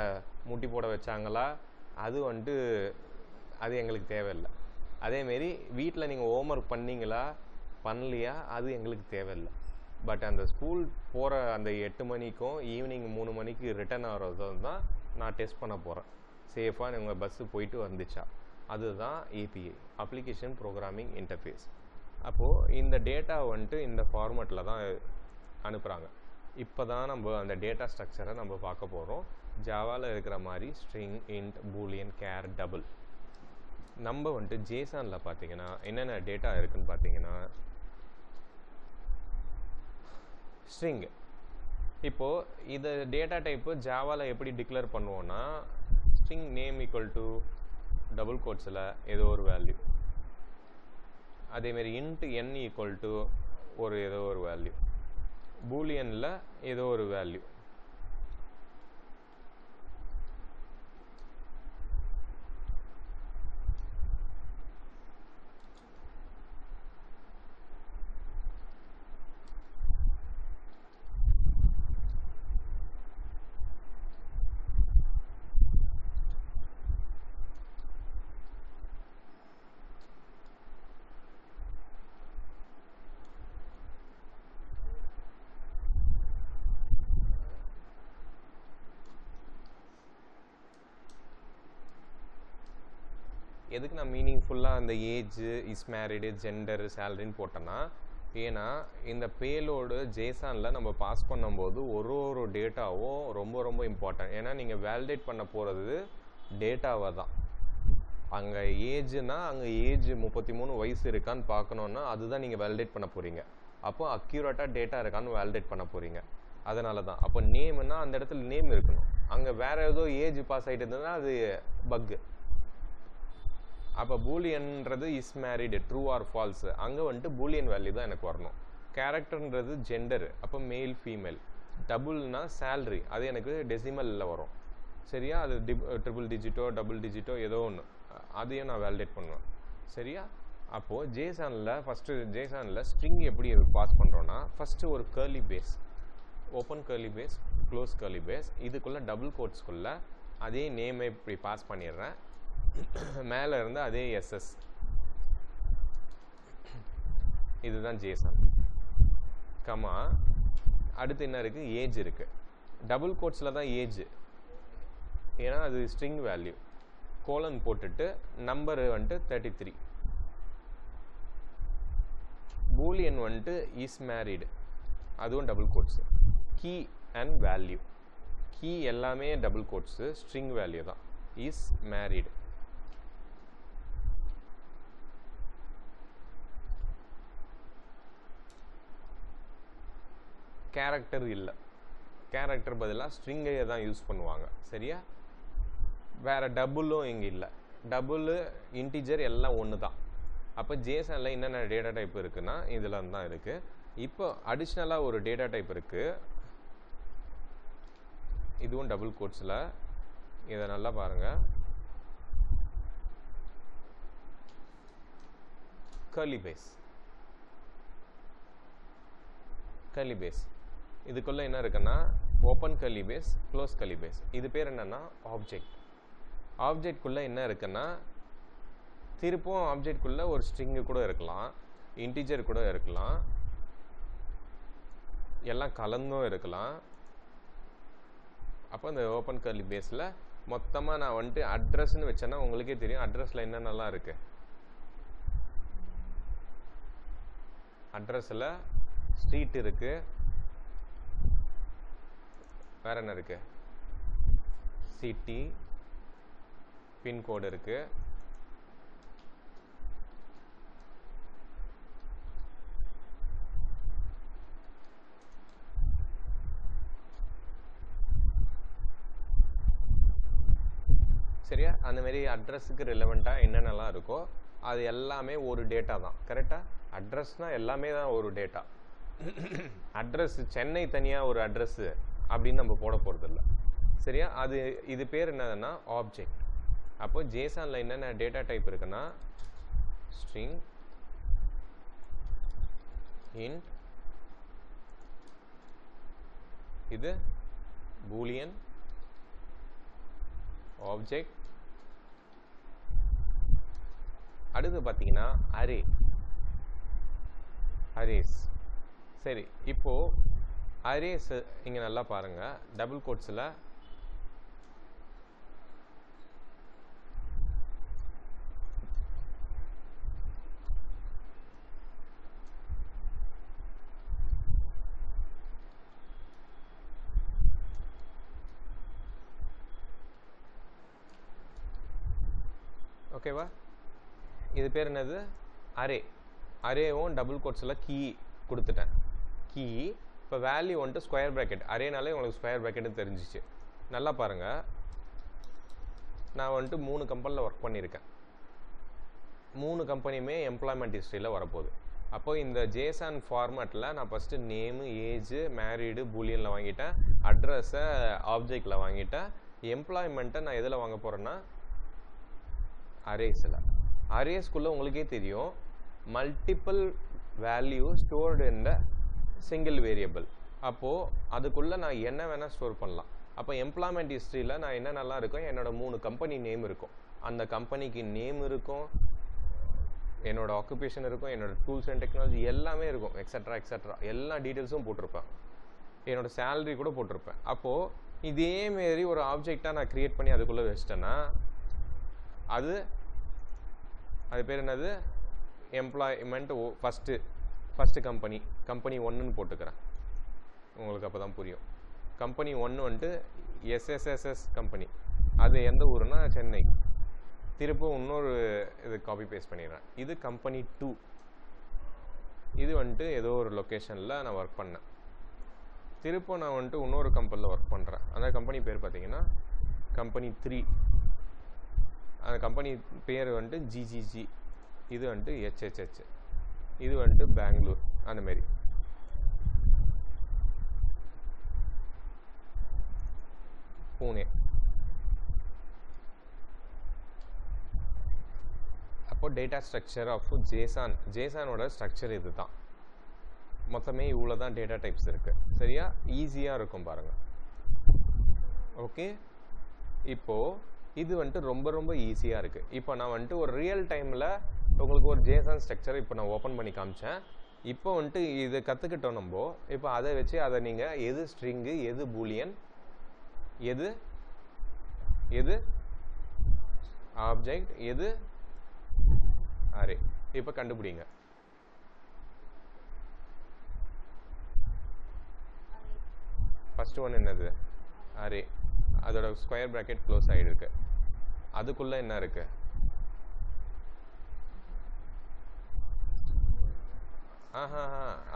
முட்டி போட வச்சாங்களா அது வந்துட்டு அது எங்களுக்கு தேவையில்லை. அதேமாரி வீட்டில் நீங்கள் ஹோம்ஒர்க் பண்ணீங்களா பண்ணலையா அது எங்களுக்கு தேவையில்லை. பட் அந்த ஸ்கூல் போகிற அந்த 8 மணிக்கும் ஈவினிங் 3 மணிக்கு ரிட்டர்ன் ஆகிறது தான் நான் டெஸ்ட் பண்ண போகிறேன். சேஃபாக உங்கள் பஸ்ஸு போயிட்டு வந்துச்சா, அதுதான் ஏபிஐ, அப்ளிகேஷன் ப்ரோக்ராமிங் இன்டர்ஃபேஸ். அப்போது இந்த டேட்டா வந்துட்டு இந்த ஃபார்மேட்டில் தான் அனுப்புகிறாங்க. இப்போ தான் நம்ம அந்த டேட்டா ஸ்ட்ரக்சரை நம்ம பார்க்க போகிறோம். ஜாவாவில் இருக்கிற மாதிரி string, int, Boolean, care, double. நம்ம வந்துட்டு ஜேசானில் பார்த்தீங்கன்னா என்னென்ன டேட்டா இருக்குதுன்னு பார்த்தீங்கன்னா, ஸ்ட்ரிங். இப்போது இது டேட்டா டைப்பு ஜாவாவில் எப்படி டிக்ளேர் பண்ணுவோன்னா, string name equal to double கோட்ஸில் ஏதோ ஒரு வேல்யூ, அதேமாரி இன்ட் என் ஈக்குவல் டு ஏதோ ஒரு வேல்யூ, பூலியனில் ஏதோ ஒரு வேல்யூ. எதுக்கு நான் மீனிங்ஃபுல்லாக அந்த ஏஜ், இஸ் மேரிடு, ஜெண்டர், சேலரின்னு போட்டேன்னா, ஏன்னா இந்த பேலோடு ஜேசானில் நம்ம பாஸ் பண்ணும்போது ஒரு டேட்டாவும் ரொம்ப ரொம்ப இம்பார்ட்டன்ட். ஏன்னா நீங்கள் வேலிடேட் பண்ண போகிறது டேட்டாவை தான். அங்கே ஏஜ்னா அங்கே ஏஜ் 33 வயசு இருக்கான்னு பார்க்கணுன்னா அதுதான் நீங்கள் வேலிடேட் பண்ண போகிறீங்க. அப்போ அக்யூரேட்டாக டேட்டா இருக்கான்னு வேலிடேட் பண்ண போகிறீங்க. அதனால தான். அப்போ நேம்னா அந்த இடத்துல நேம் இருக்கணும். அங்கே வேறு ஏதோ ஏஜ் பாஸ் ஆகிட்டு இருந்ததுன்னா அது பக்கு. அப்போ பூலியன்றது is married, true or false, அங்கே வந்துட்டு பூலியன் வேல்யூ தான் எனக்கு வரணும். கேரக்டர்ன்றது ஜெண்டரு, அப்போ மேல் ஃபீமேல். டபுள்னா சேல்ரி, அது எனக்கு டெசிமலில் வரும். சரியா? அது ட்ரிபிள் டிஜிட்டோ டபுள் டிஜிட்டோ ஏதோ ஒன்று, அதையும் நான் வேலிடேட் பண்ணுவேன். சரியா? அப்போது ஜேசானில் ஸ்ட்ரிங் எப்படி பாஸ் பண்ணுறோன்னா, ஃபஸ்ட்டு ஒரு curly brace, open curly base, close curly base, இதுக்குள்ளே டபுள் கோட்ஸ்குள்ளே அதே நேமை இப்படி பாஸ் பண்ணிடுறேன். மேலே இருந்து அதே எஸ்எஸ், இதுதான் ஜேசன். கமா அடுத்து என்ன இருக்குது? ஏஜ் இருக்குது. டபுள் கோட்ஸில் தான் ஏஜ், ஏன்னா அது ஸ்ட்ரிங் வேல்யூ. கோலன் போட்டுட்டு நம்பரு வந்துட்டு 33. பூலியன் வந்துட்டு இஸ் மேரிடு, அதுவும் double quotes. Key and value, key எல்லாமே டபுள் கோட்ஸு, ஸ்ட்ரிங் வேல்யூ தான். Is married. கேரக்டர் இல்லை, கேரக்டர் பதிலாக ஸ்ட்ரிங்கை தான் யூஸ் பண்ணுவாங்க. சரியா? வேறு டபுளும் இங்கே இல்லை. டபுள், இன்டிஜர் எல்லாம் ஒன்று தான். அப்போ ஜேசனில் என்னென்ன டேட்டா டைப் இருக்குன்னா இதில் தான் இருக்குது. இப்போ அடிஷ்னலாக ஒரு டேட்டா டைப் இருக்குது, இதுவும் டபுள் கோட்ஸில். இதை நல்லா பாருங்கள். Curly braces, curly base. இதுக்குள்ளே என்ன இருக்குன்னா open curly base, close curly braces. இது பேர் என்னென்னா ஆப்ஜெக்ட். ஆப்ஜெக்ட்குள்ளே என்ன இருக்குன்னா திருப்பவும் ஆப்ஜெக்ட்குள்ளே ஒரு ஸ்ட்ரிங்கு கூட இருக்கலாம், இன்டிஜர் கூட இருக்கலாம், எல்லாம் கலந்தும் இருக்கலாம். அப்போ இந்த ஓப்பன் கர்லி பேஸில் மொத்தமாக நான் வந்துட்டு அட்ரஸ்ன்னு வச்சேன்னா உங்களுக்கே தெரியும் அட்ரஸில் என்னென்னலாம் இருக்குது. அட்ரஸில் ஸ்ட்ரீட் இருக்குது, வேறு என்ன இருக்குது, சிட்டி, பின்கோடு இருக்குது, சரியா? அந்த மாதிரி அட்ரஸுக்கு ரிலவெண்ட்டாக என்னென்னலாம் இருக்கோ அது எல்லாமே ஒரு டேட்டா தான். கரெக்டாக? அட்ரஸ்னால் எல்லாமே தான் ஒரு டேட்டா. அட்ரஸ் சென்னை தனியாக ஒரு அட்ரஸ்ஸு அப்படின்னு நம்ம போட போகிறதில்ல. சரியா? அது இது பேர் என்னதுன்னா ஆப்ஜெக்ட். அப்போ ஜேசானில் என்னென்ன டேட்டா டைப் இருக்குன்னா ஸ்ட்ரிங், இன்ட், இது பூலியன், ஆப்ஜெக்ட். அடுத்து பார்த்தீங்கன்னா அரே, அரேஸ். சரி, இப்போது அரேஸ் இங்கே நல்லா பாருங்கள். டபுள் கோட்ஸில் ஓகேவா? இது பேர் என்னது? அரே. அரேவும் டபுள் கோட்ஸில் கீ கொடுத்துட்டேன். கீ. இப்போ வேல்யூ வந்துட்டு ஸ்கொயர் ப்ராக்கெட். அரேனாலே உங்களுக்கு ஸ்கொயர் ப்ராக்கெட்டுன்னு தெரிஞ்சிச்சு. நல்லா பாருங்கள், நான் வந்துட்டு 3 கம்பெனியில் ஒர்க் பண்ணியிருக்கேன். 3 கம்பெனியுமே எம்ப்ளாய்மெண்ட் ஹிஸ்ட்ரியில் வரப்போகுது. அப்போது இந்த ஜேசான் ஃபார்மேட்டில் நான் ஃபஸ்ட்டு நேமு, ஏஜு, மேரீடு பூலியனில் வாங்கிட்டேன், அட்ரஸை ஆப்ஜெக்டில் வாங்கிட்டேன், எம்ப்ளாய்மெண்ட்டை நான் எதில் வாங்க போகிறேன்னா அரேஸில். அரேஸ்க்குள்ளே உங்களுக்கே தெரியும் multiple value stored in the single variable. அப்போது அதுக்குள்ளே நான் என்ன வேணால் ஸ்டோர் பண்ணலாம். அப்போ எம்ப்ளாய்மெண்ட் ஹிஸ்ட்ரியில் நான் என்ன நல்லா இருக்கும், என்னோடய 3 கம்பெனி நேம் இருக்கும், அந்த கம்பெனிக்கு நேம் இருக்கும், என்னோடய ஆக்குபேஷன் இருக்கும், என்னோடய டூல்ஸ் அண்ட் டெக்னாலஜி எல்லாமே இருக்கும், எக்ஸட்ரா எக்ஸட்ரா எல்லா டீட்டெயில்ஸும் போட்டிருப்பேன், என்னோடய சேலரி கூட போட்டிருப்பேன். அப்போது இதேமாரி ஒரு ஆப்ஜெக்டாக நான் க்ரியேட் பண்ணி அதுக்குள்ளே வச்சிட்டேன்னா அது பேர் என்னது? எம்ப்ளாய்மெண்ட் ஃபஸ்ட்டு கம்பெனி 1ன்னு போட்டுக்கிறேன், உங்களுக்கு அப்போ தான் புரியும். கம்பெனி 1 வந்துட்டு எஸ்எஸ்எஸ்எஸ் கம்பெனி, அது எந்த ஊருன்னா சென்னை. திருப்பும் இன்னொரு இது காப்பி பேஸ்ட் பண்ணிடுறேன். இது கம்பெனி 2, இது வந்துட்டு ஏதோ ஒரு லொக்கேஷனில் நான் ஒர்க் பண்ணேன். திருப்பும் நான் வந்துட்டு இன்னொரு கம்பெனியில் ஒர்க் பண்ணுறேன். அந்த கம்பெனி பேர் பார்த்தீங்கன்னா கம்பெனி 3, அந்த கம்பெனி பேர் வந்துட்டு ஜிஜிஜி, இது வந்துட்டு ஹெச்ஹெச்ஹெச், இது வந்துட்டு பெங்களூர். அந்தமாரி பூனே. அப்போ டேட்டா ஸ்ட்ரக்சர் ஆஃப் ஜேசானோட ஸ்ட்ரக்சர் இது தான். மொத்தமே இவ்வளோ தான் டேட்டா டைப்ஸ் இருக்குது. சரியா? ஈஸியாக இருக்கும் பாருங்கள். ஓகே, இப்போது இது வந்துட்டு ரொம்ப ரொம்ப ஈஸியாக இருக்குது. இப்போ நான் வந்துட்டு ஒரு ரியல் டைமில் உங்களுக்கு ஒரு ஜேசான் ஸ்ட்ரக்சரை இப்போ நான் ஓப்பன் பண்ணி காமிச்சேன். இப்போ வந்துட்டு இதை கற்றுக்கிட்டோம் நம்ம. இப்போ அதை வச்சு அதை நீங்கள் எது ஸ்ட்ரிங்கு, எது பூலியன், எது ஆப்ஜெக்ட், எது அரே, இப்போ கண்டுபிடிங்க. ஃபர்ஸ்ட் ஒன் என்னது? அரே. அதோட ஸ்கொயர் ப்ராக்கெட் க்ளோஸ் ஆகிருக்கு. அதுக்குள்ளே என்ன இருக்குது?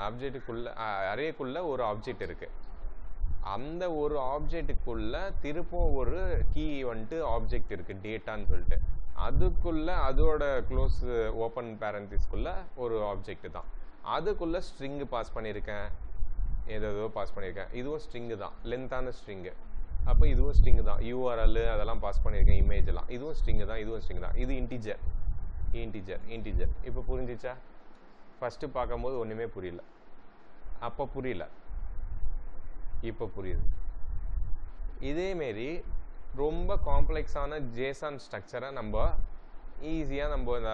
ஆப்ஜெக்டுக்குள்ளே அரேக்குள்ளே ஒரு ஆப்ஜெக்ட் இருக்குது. அந்த ஒரு ஆப்ஜெக்டுக்குள்ளே திருப்பும் ஒரு கீ வந்துட்டு ஆப்ஜெக்ட் இருக்குது, டேட்டான்னு சொல்லிட்டு. அதுக்குள்ளே அதோட க்ளோஸ் ஓப்பன் பேரண்டிஸ்குள்ளே ஒரு ஆப்ஜெக்ட் தான். அதுக்குள்ளே ஸ்ட்ரிங்கு பாஸ் பண்ணியிருக்கேன், ஏதோ பாஸ் பண்ணியிருக்கேன். இதுவும் ஸ்ட்ரிங்கு தான், லென்த்தான ஸ்ட்ரிங்கு. அப்போ இதுவும் ஸ்ட்ரிங் தான். யூஆர்எல் அதெல்லாம் பாஸ் பண்ணியிருக்கேன், இமேஜெல்லாம் இதுவும் ஸ்ட்ரிங் தான், இதுவும் ஸ்ட்ரிங் தான். இது இன்டிஜர் இன்டிஜர் இன்டிஜர். இப்போ புரிஞ்சிச்சா? ஃபஸ்ட்டு பார்க்கும்போது ஒன்றுமே புரியல, அப்போ புரியல, இப்போ புரியுது. இதேமாரி ரொம்ப காம்ப்ளெக்ஸான ஜேசான் ஸ்ட்ரக்சரை நம்ம ஈஸியாக நம்ம இந்த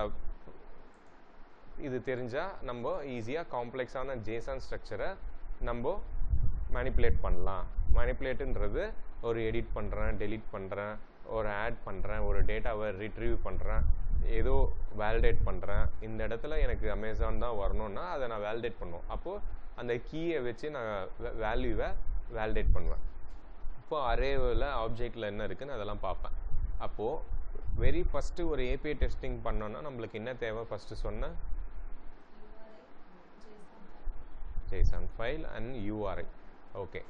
இது தெரிஞ்சால் நம்ம ஈஸியாக காம்ப்ளெக்ஸான ஜேசான் ஸ்ட்ரக்சரை நம்ம மேனிப்புலேட் பண்ணலாம். மேனிப்புலேட்டுன்றது ஒரு எடிட் பண்ணுறேன், டெலீட் பண்ணுறேன், ஒரு ஆட் பண்ணுறேன், ஒரு டேட்டாவை ரிட்ரீவ் பண்ணுறேன், ஏதோ வேலிடேட் பண்ணுறேன். இந்த இடத்துல எனக்கு அமேசான் தான் வரணும்னா அதை நான் வேலிடேட் பண்ணுவோம். அப்போது அந்த கீயை வச்சு நான் வேல்யூவை வேலிடேட் பண்ணுவேன். இப்போது அரேவில் ஆப்ஜெக்டில் என்ன இருக்குதுன்னு அதெல்லாம் பார்ப்பேன். அப்போது வெரி ஃபஸ்ட்டு ஒரு ஏபிஐ டெஸ்டிங் பண்ணோன்னா நம்மளுக்கு என்ன தேவை? ஃபஸ்ட்டு சொன்ன JSON file and URI. Okay,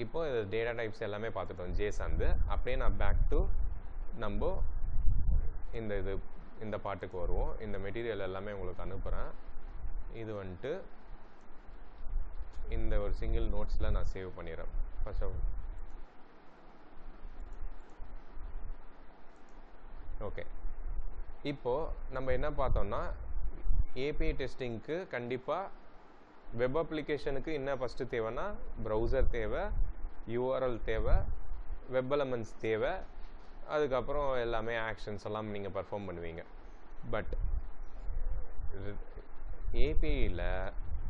இப்போ டேட்டா டைப்ஸ் எல்லாமே பார்த்துட்டோம் ஜேசான். அப்படியே நான் பேக் டு நம்ம இந்த பாட்டுக்கு வருவோம். இந்த மெட்டீரியல் எல்லாமே உங்களுக்கு அனுப்புகிறேன். இது வந்துட்டு இந்த ஒரு சிங்கிள் நோட்ஸில் நான் சேவ் பண்ணிடுறேன். ஃபர்ஸ்ட் ஆஃப் ஓகே, இப்போது நம்ம என்ன பார்த்தோம்னா ஏபிஐ டெஸ்டிங்க்கு கண்டிப்பாக வெப் அப்ளிகேஷனுக்கு என்ன ஃபஸ்ட்டு தேவைன்னா ப்ரௌசர் தேவை, யூஆர்எல் தேவை, வெப் எலமெண்ட்ஸ் தேவை, அதுக்கப்புறம் எல்லாமே ஆக்ஷன்ஸ் எல்லாம் நீங்கள் பர்ஃபார்ம் பண்ணுவீங்க. பட் ஏபிஐயில்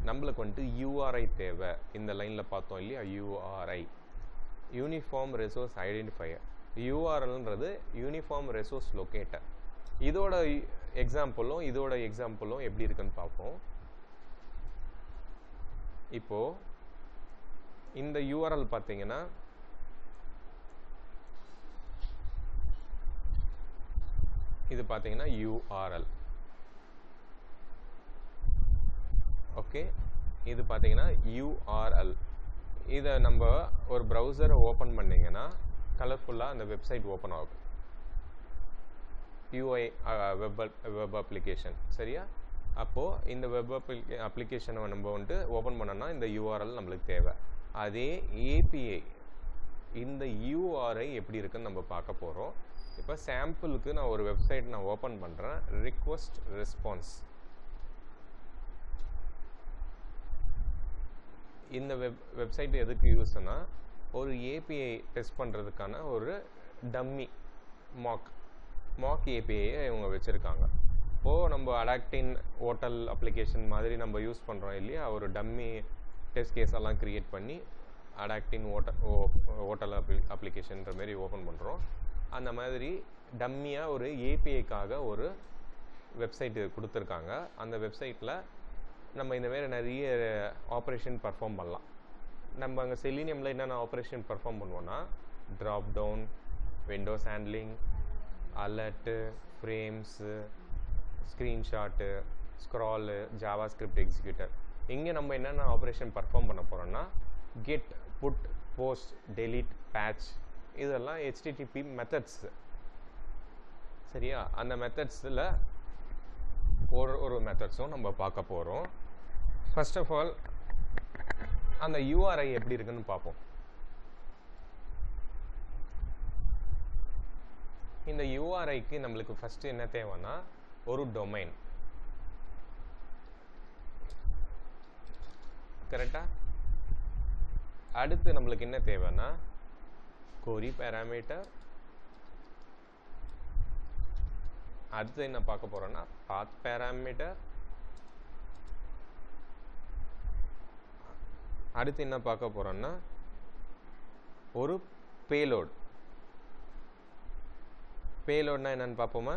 நம்மளுக்கு வந்துட்டு யூஆர்ஐ தேவை. இந்த லைனில் பார்த்தோம் இல்லையா, யூஆர்ஐ யூனிஃபார்ம் ரிசோர்ஸ் ஐடென்டிஃபையர். யூஆர்எல்ன்றது யூனிஃபார்ம் ரிசோர்ஸ் லொக்கேட்டர். இதோட எக்ஸாம்பிளும் எப்படி இருக்குன்னு பார்ப்போம். இப்போது இந்த யூஆர்எல் பார்த்தீங்கன்னா இது பார்த்தீங்கன்னா யூஆர்எல். ஓகே, இது பார்த்தீங்கன்னா யூஆர்எல். இதை நம்ம ஒரு ப்ரௌசரை ஓப்பன் பண்ணிங்கன்னா கலர்ஃபுல்லாக அந்த வெப்சைட் ஓப்பன் ஆகும். UI வெப் அப்ளிகேஷன், சரியா? அப்போது இந்த வெப் அப்ளிகேஷனை நம்ம வந்துட்டு ஓப்பன் பண்ணோன்னா இந்த யூஆர்எல் நம்மளுக்கு தேவை. அதே ஏபிஐ இந்த யூஆர்ஐ எப்படி இருக்குன்னு நம்ம பார்க்க போகிறோம். இப்போ சாம்பிளுக்கு நான் ஒரு வெப்சைட் நான் ஓப்பன் பண்ணுறேன், ரிக்வெஸ்ட் ரெஸ்பான்ஸ். இந்த வெப்சைட் எதுக்கு யூஸ்னா ஒரு ஏபிஐ டெஸ்ட் பண்ணுறதுக்கான ஒரு டம்மி மாக் ஏபிஐயை இவங்க வச்சுருக்காங்க. இப்போது நம்ம அடாக்டின் ஹோட்டல் அப்ளிகேஷன் மாதிரி நம்ம யூஸ் பண்ணுறோம் இல்லையா, ஒரு டம்மி டெஸ்ட் கேஸ் எல்லாம் க்ரியேட் பண்ணி அடாக்டின் ஹோட்டல் அப்ளிகேஷன்ற மாரி ஓப்பன் பண்ணுறோம். அந்த மாதிரி டம்மியாக ஒரு ஏபிஐக்காக ஒரு வெப்சைட்டு கொடுத்துருக்காங்க. அந்த வெப்சைட்டில் நம்ம இந்தமாரி நிறைய ஆப்ரேஷன் பர்ஃபார்ம் பண்ணலாம். நம்ம அங்கே செலினியமில் என்னென்ன ஆப்ரேஷன் பர்ஃபார்ம் பண்ணுவோன்னா drop down, windows handling, alert, frames, screenshot, scroll, JavaScript executor. இங்கே நம்ம என்னென்ன ஆப்ரேஷன் பர்ஃபார்ம் பண்ண போகிறோன்னா get, put, post, delete, patch, இதெல்லாம் HTTP மெத்தட்ஸ், சரியா? அந்த மெத்தட்ஸில் ஒரு மெத்தட்ஸும் நம்ம பார்க்க போகிறோம். ஃபர்ஸ்ட் ஆஃப் ஆல் அந்த யூஆர்ஐ எப்படி இருக்குன்னு பார்ப்போம். இந்த யூஆர்ஐக்கு நம்மளுக்கு ஃபஸ்ட்டு என்ன தேவைன்னா ஒரு டொமைன், கரெக்டா? அடுத்து நம்மளுக்கு என்ன தேவைன்னா query parameter. அடுத்து என்ன பார்க்க போறோம்னா path parameter. அடுத்து என்ன பார்க்க போறோம்னா ஒரு பேலோட். பேலோட்னா என்னன்னு பார்ப்போமா?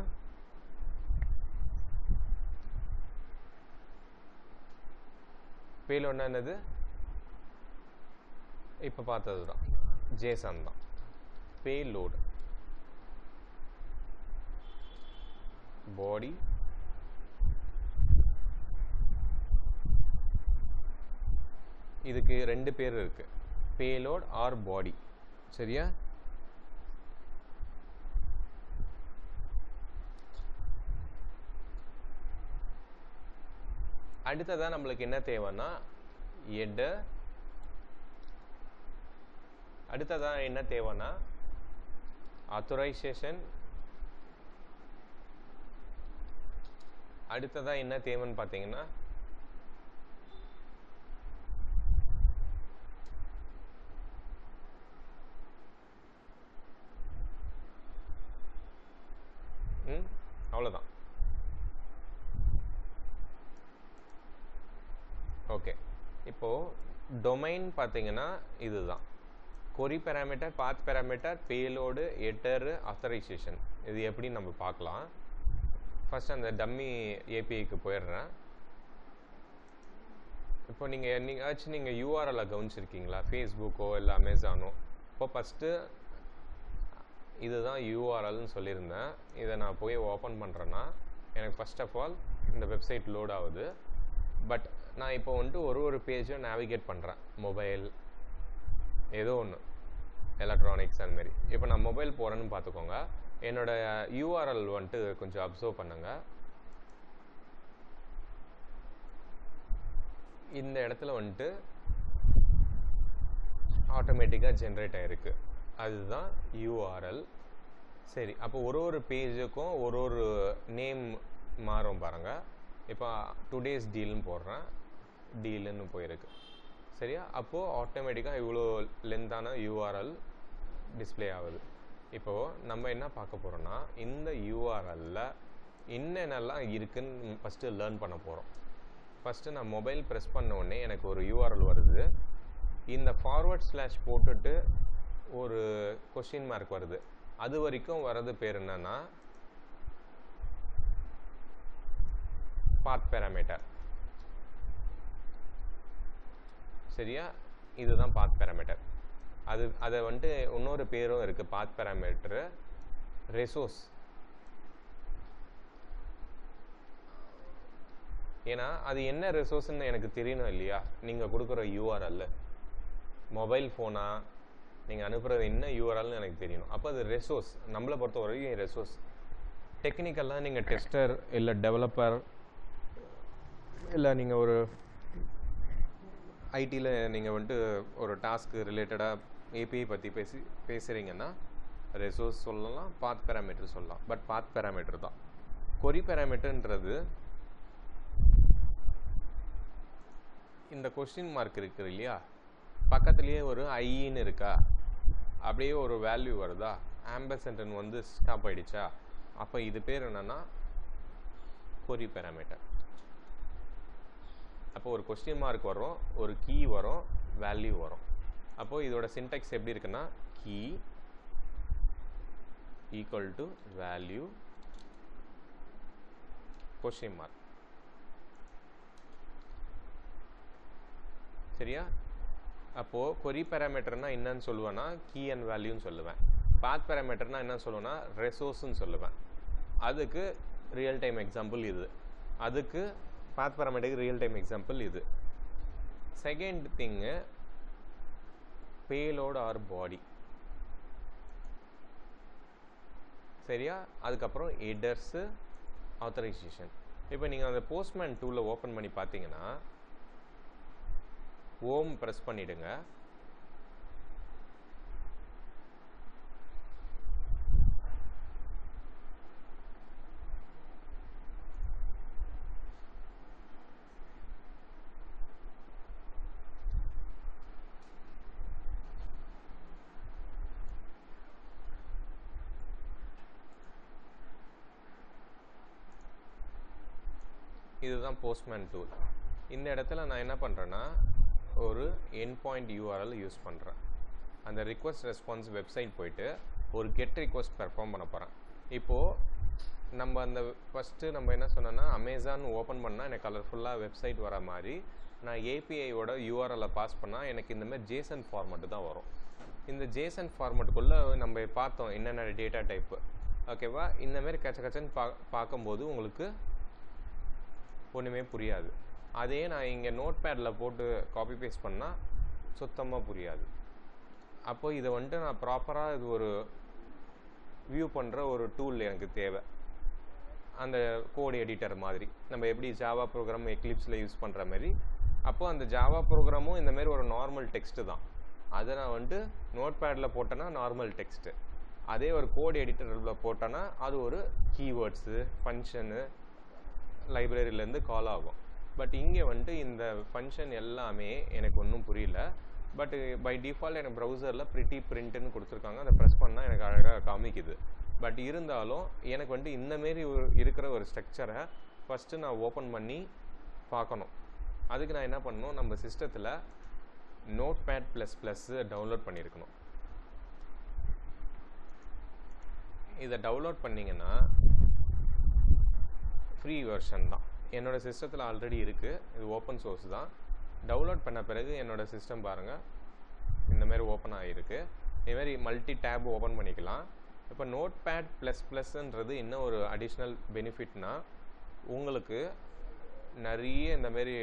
பேலோட்னா என்னது? இப்போ பார்த்தது தான், ஜேசன் தான் பேலோட். பாடி, இதுக்கு ரெண்டு பேர் இருக்கு, பேலோட் ஆர் பாடி, சரியா? அடுத்ததான் நம்மளுக்கு என்ன தேவைன்னா ஹெடர், அடுத்ததாக என்ன தேவைன்னா ஆத்தரைசேஷன். அடுத்ததாக என்ன தேவைன்னு பார்த்தீங்கன்னா அவ்வளோதான். ஓகே, இப்போது டொமைன் பார்த்தீங்கன்னா இதுதான் கொரி பேராமீட்டர், பாத் பேராமீட்டர், பேலோடு, ஹெட்டரு, ஆத்தரைசேஷன். இது எப்படி நம்ம பார்க்கலாம். ஃபர்ஸ்ட் அந்த டம்மி ஏபிஐக்கு போயிடுறேன். இப்போ நீங்கள் யூஆர்எல்லை கவனிச்சிருக்கீங்களா, ஃபேஸ்புக்கோ இல்லை அமேசானோ? இப்போ ஃபஸ்ட்டு இதுதான் யூஆர்எல்னு சொல்லியிருந்தேன். இதை நான் போய் ஓப்பன் பண்ணுறேன்னா எனக்கு ஃபர்ஸ்ட் ஆஃப் ஆல் இந்த வெப்சைட் லோட் ஆகுது. பட் நான் இப்போ வந்துட்டு ஒரு பேஜும் நேவிகேட் பண்ணுறேன். மொபைல் ஏதோ ஒன்று, எலக்ட்ரானிக்ஸ் அந்தமாரி. இப்போ நான் மொபைல் போகிறேன்னு பார்த்துக்கோங்க. என்னோடய யூஆர்எல் வந்துட்டு கொஞ்சம் அப்சர்வ் பண்ணுங்கள். இந்த இடத்துல வந்துட்டு ஆட்டோமேட்டிக்காக ஜென்ரேட் ஆகிருக்கு. அதுதான் யூஆர்எல். சரி, அப்போ ஒரு பேஜுக்கும் ஒரு நேம் மாறும் பாருங்கள். இப்போ டுடேஸ் டீல்னு போடுறேன், டீலுன்னு போயிருக்கு. சரியா? அப்போது ஆட்டோமேட்டிக்காக இவ்வளோ லென்த்தான யூஆர்எல் டிஸ்பிளே ஆகுது. இப்போது நம்ம என்ன பார்க்க போகிறோன்னா இந்த யூஆர்எல்லில் என்னென்னலாம் இருக்குதுன்னு ஃபஸ்ட்டு லேர்ன் பண்ண போகிறோம். ஃபஸ்ட்டு நான் மொபைல் ப்ரெஸ் பண்ண உடனே எனக்கு ஒரு யூஆர்எல் வருது. இந்த ஃபார்வர்ட் ஸ்லாஷ் போட்டுட்டு ஒரு கொஸ்டின் மார்க் வருது. அது வரைக்கும் வர்றது பேர் என்னன்னா பாத் பேராமீட்டர். சரியா? இதுதான் பாத் பேராமீட்டர். அதை வந்துட்டு இன்னொரு பேரும் இருக்குது பாத் பேராமீட்டரு, ரெசோர்ஸ். ஏன்னா அது என்ன ரெசோர்ஸ்ன்னு எனக்கு தெரியணும் இல்லையா? நீங்கள் கொடுக்குற யூஆர்எல் மொபைல் ஃபோனா, நீங்கள் அனுப்புகிறது என்ன யூஆர்எல்னு எனக்கு தெரியணும். அப்போ அது ரெசோர்ஸ். நம்மளை பொறுத்த வரைக்கும் ரெசோர்ஸ். டெக்னிக்கலாக நீங்கள் டெஸ்டர் இல்லை டெவலப்பர் இல்லை நீங்கள் ஒரு ஐடியில் நீங்கள் வந்துட்டு ஒரு டாஸ்க்கு ரிலேட்டடாக ஏபிஐ பற்றி பேசுகிறீங்கன்னா ரெசோர்ஸ் சொல்லலாம், பாத் பேராமீட்டர் சொல்லலாம். பட் பாத் பேராமீட்டர் தான். கொரி பேராமீட்டர்ன்றது இந்த கொஸ்டின் மார்க் இருக்குது இல்லையா, பக்கத்துலேயே ஒரு ஐன்னு இருக்கா, அப்படியே ஒரு வேல்யூ வருதா, ஆம்பர்சென்டன் வந்து ஸ்டாப் ஆகிடுச்சா, அப்போ இது பேர் என்னென்னா கொரி பேராமீட்டர். அப்போ ஒரு கொஸ்டின் மார்க் வரும், ஒரு கீ வரும், வேல்யூ வரும். அப்போது இதோட சின்டெக்ஸ் எப்படி இருக்குன்னா key equal to value question mark. சரியா? அப்போது கொரி பேராமீட்டர்னால் என்னன்னு சொல்லுவேன்னா கீ அண்ட் வேல்யூன்னு சொல்லுவேன். பாத் பேராமீட்டர்னால் என்ன சொல்லுவேன்னா ரெசோர்ஸ்ன்னு சொல்லுவேன். அதுக்கு ரியல் டைம் எக்ஸாம்பிள் இது. அதுக்கு பாத் பேராமீட்டருக்கு ரியல் டைம் எக்ஸாம்பிள் இது. செகண்ட் திங்கு பேலோட் ஆர் பாடி. சரியா? அதுக்கப்புறம் ஹெடர்ஸு, ஆத்தரைசேஷன். இப்போ நீங்கள் அந்த போஸ்ட்மேன் டூவில் ஓப்பன் பண்ணி பார்த்தீங்கன்னா ஓம் ப்ரெஸ் பண்ணிவிடுங்க. இதுதான் போஸ்ட்மேன் டூல். இந்த இடத்துல நான் என்ன பண்ணுறேன்னா ஒரு என் பாயிண்ட் யூஆர்எல் யூஸ் பண்ணுறேன். அந்த ரிக்வஸ்ட் ரெஸ்பான்ஸ் வெப்சைட் போயிட்டு ஒரு கெட் ரிக்வஸ்ட் பெர்ஃபார்ம் பண்ண போகிறேன். இப்போது நம்ம அந்த ஃபஸ்ட்டு நம்ம என்ன சொன்னோன்னா அமேசான் ஓப்பன் பண்ணால் எனக்கு கலர்ஃபுல்லாக வெப்சைட் வர மாதிரி நான் ஏபிஐயோட யூஆர்எல்லை பாஸ் பண்ணால் எனக்கு இந்தமாதிரி ஜேசன் ஃபார்மெட்டு தான் வரும். இந்த ஜேசன் ஃபார்மெட்டுக்குள்ளே நம்ம பார்த்தோம் என்னென்ன டேட்டா டைப்பு. ஓகேவா? இந்தமாரி கச்சன்னு பார்க்கும்போது உங்களுக்கு ஒன்றுமே புரியாது. அதே நான் இங்கே நோட் பேடில் போட்டு காப்பி பேஸ்ட் பண்ணால் சுத்தமாக புரியாது. அப்போது இதை வந்துட்டு நான் ப்ராப்பராக இது ஒரு வியூ பண்ணுற ஒரு டூல் எனக்கு தேவை. அந்த கோட் எடிட்டர் மாதிரி நம்ம எப்படி ஜாவா ப்ரோக்ராம் எக்லிப்ஸில் யூஸ் பண்ணுற மாதிரி. அப்போது அந்த ஜாவா ப்ரோக்ராமும் இந்தமாரி ஒரு நார்மல் டெக்ஸ்ட்டு தான். அதை நான் வந்துட்டு நோட் பேடில் போட்டேன்னா நார்மல் டெக்ஸ்ட்டு, அதே ஒரு கோட் எடிட்டரில் போட்டேன்னா அது ஒரு கீவேர்ட்ஸு ஃபங்க்ஷனு லைப்ரரியிலேருந்து கால் ஆகும். பட் இங்கே வந்துட்டு இந்த ஃபங்க்ஷன் எல்லாமே எனக்கு ஒன்றும் புரியல. பட் பை டிஃபால்ட் எனக்கு ப்ரௌசரில் ப்ரிட்டி பிரிண்ட்டுன்னு கொடுத்துருக்காங்க, அதை ப்ரெஸ் பண்ணால் எனக்கு அழகாக காமிக்குது. பட் இருந்தாலும் எனக்கு வந்துட்டு இந்தமாரி இருக்கிற ஒரு ஸ்ட்ரக்சரை ஃபஸ்ட்டு நான் ஓப்பன் பண்ணி பார்க்கணும். அதுக்கு நான் என்ன பண்ணணும், நம்ம சிஸ்டத்தில் நோட்பேட் ப்ளஸ் ப்ளஸ்ஸு டவுன்லோட் பண்ணியிருக்கணும். இதை டவுன்லோட் பண்ணிங்கன்னா ஃப்ரீ வெர்ஷன் தான், என்னோடய சிஸ்டத்தில் ஆல்ரெடி இருக்குது, இது ஓப்பன் சோர்ஸ் தான். டவுன்லோட் பண்ண பிறகு என்னோடய சிஸ்டம் பாருங்கள் இந்தமாரி ஓப்பன் ஆகிருக்கு. இதுமாரி மல்டி டேப் ஓப்பன் பண்ணிக்கலாம். இப்போ நோட்பேட் ப்ளஸ் ப்ளஸ்ன்றது இன்னும் ஒரு அடிஷ்னல் பெனிஃபிட்னா, உங்களுக்கு நிறைய இந்தமாரி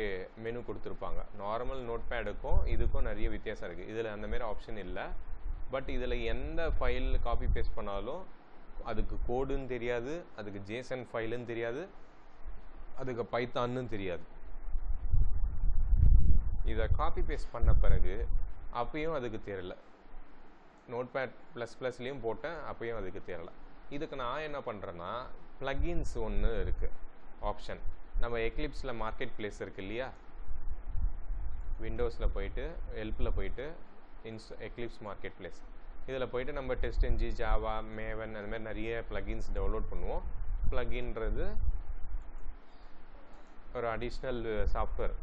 மெனு கொடுத்துருப்பாங்க. நார்மல் நோட்பேடுக்கும் இதுக்கும் நிறைய வித்தியாசம் இருக்குது. இதில் அந்தமாரி ஆப்ஷன் இல்லை. பட் இதில் எந்த ஃபைல் காப்பி பேஸ்ட் பண்ணாலும் அதுக்கு கோடுன்னு தெரியாது, அதுக்கு ஜேசன் ஃபைலுன்னு தெரியாது, அதுக்கு பைத்தான்னு தெரியாது. இதை காப்பி பேஸ்ட் பண்ண பிறகு அப்பயும் அதுக்கு தெரியல. நோட்பேட் ப்ளஸ் ப்ளஸ்லேயும் போட்டேன், அப்பயும் அதுக்கு தெரியல. இதுக்கு நான் என்ன பண்ணுறேன்னா, ப்ளகின்ஸ் ஒன்று இருக்குது ஆப்ஷன். நம்ம எக்லிப்ஸில் மார்க்கெட் பிளேஸ் இருக்குது இல்லையா, விண்டோஸில் போயிட்டு ஹெல்ப்பில் போயிட்டு எக்லிப்ஸ் மார்க்கெட் பிளேஸ், இதில் போயிட்டு நம்ம டெஸ்ட்என்ஜி, ஜாவா, மேவன் அந்த மாதிரி நிறைய ப்ளகின்ஸ் டவுன்லோட் பண்ணுவோம். ப்ளகின்றது ஒரு அடிஷ்னல் சாஃப்ட்வேர்,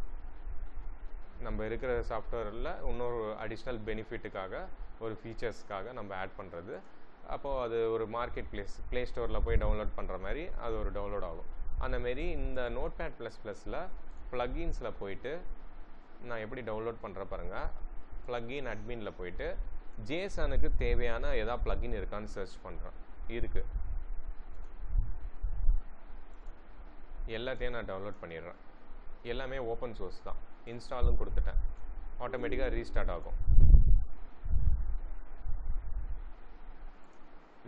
நம்ம இருக்கிற சாஃப்ட்வேரில் இன்னொரு அடிஷ்னல் பெனிஃபிட்டுக்காக, ஒரு ஃபீச்சர்ஸ்க்காக நம்ம ஆட் பண்ணுறது. அப்போது அது ஒரு மார்க்கெட் ப்ளே ஸ்டோரில் போய் டவுன்லோட் பண்ணுற மாதிரி அது ஒரு டவுன்லோட் ஆகும். அந்தமாரி இந்த நோட்பேட் ப்ளஸ் ப்ளஸில் ப்ளகின்ஸில் போயிட்டு நான் எப்படி டவுன்லோட் பண்ணுற பாருங்கள். ப்ளகின் அட்மினில் போயிட்டு ஜேசனுக்கு தேவையான ஏதாவது ப்ளகின் இருக்கான்னு சர்ச் பண்ணுறேன். இருக்குது, எல்லாத்தையும் நான் டவுன்லோட் பண்ணிடுறேன். எல்லாமே ஓப்பன் சோர்ஸ் தான். இன்ஸ்டாலும் கொடுத்துட்டேன், ஆட்டோமேட்டிக்காக ரீஸ்டார்ட் ஆகும்.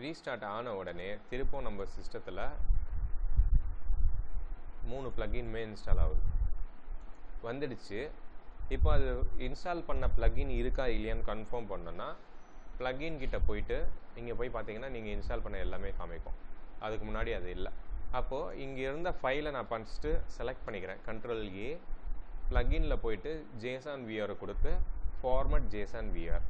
ரீஸ்டார்ட் ஆன உடனே திருப்பவும் நம்ம சிஸ்டத்தில் 3 ப்ளகின்மே இன்ஸ்டால் ஆகுது, வந்துடுச்சு. இப்போ அது இன்ஸ்டால் பண்ண ப்ளகின் இருக்கா இல்லையான்னு கன்ஃபார்ம் பண்ணோன்னா ப்ளகின் கிட்ட போயிட்டு இங்கே போய் பார்த்தீங்கன்னா நீங்கள் இன்ஸ்டால் பண்ண எல்லாமே காமிக்கும். அதுக்கு முன்னாடி அது இல்லை. அப்போது இங்கே இருந்த ஃபைலை நான் ஃபஸ்ட்டு செலக்ட் பண்ணிக்கிறேன், Ctrl+A, ப்ளகினில் போயிட்டு ஜேசன் விஆரை கொடுத்து ஃபார்மட் ஜேசன் விஆர்.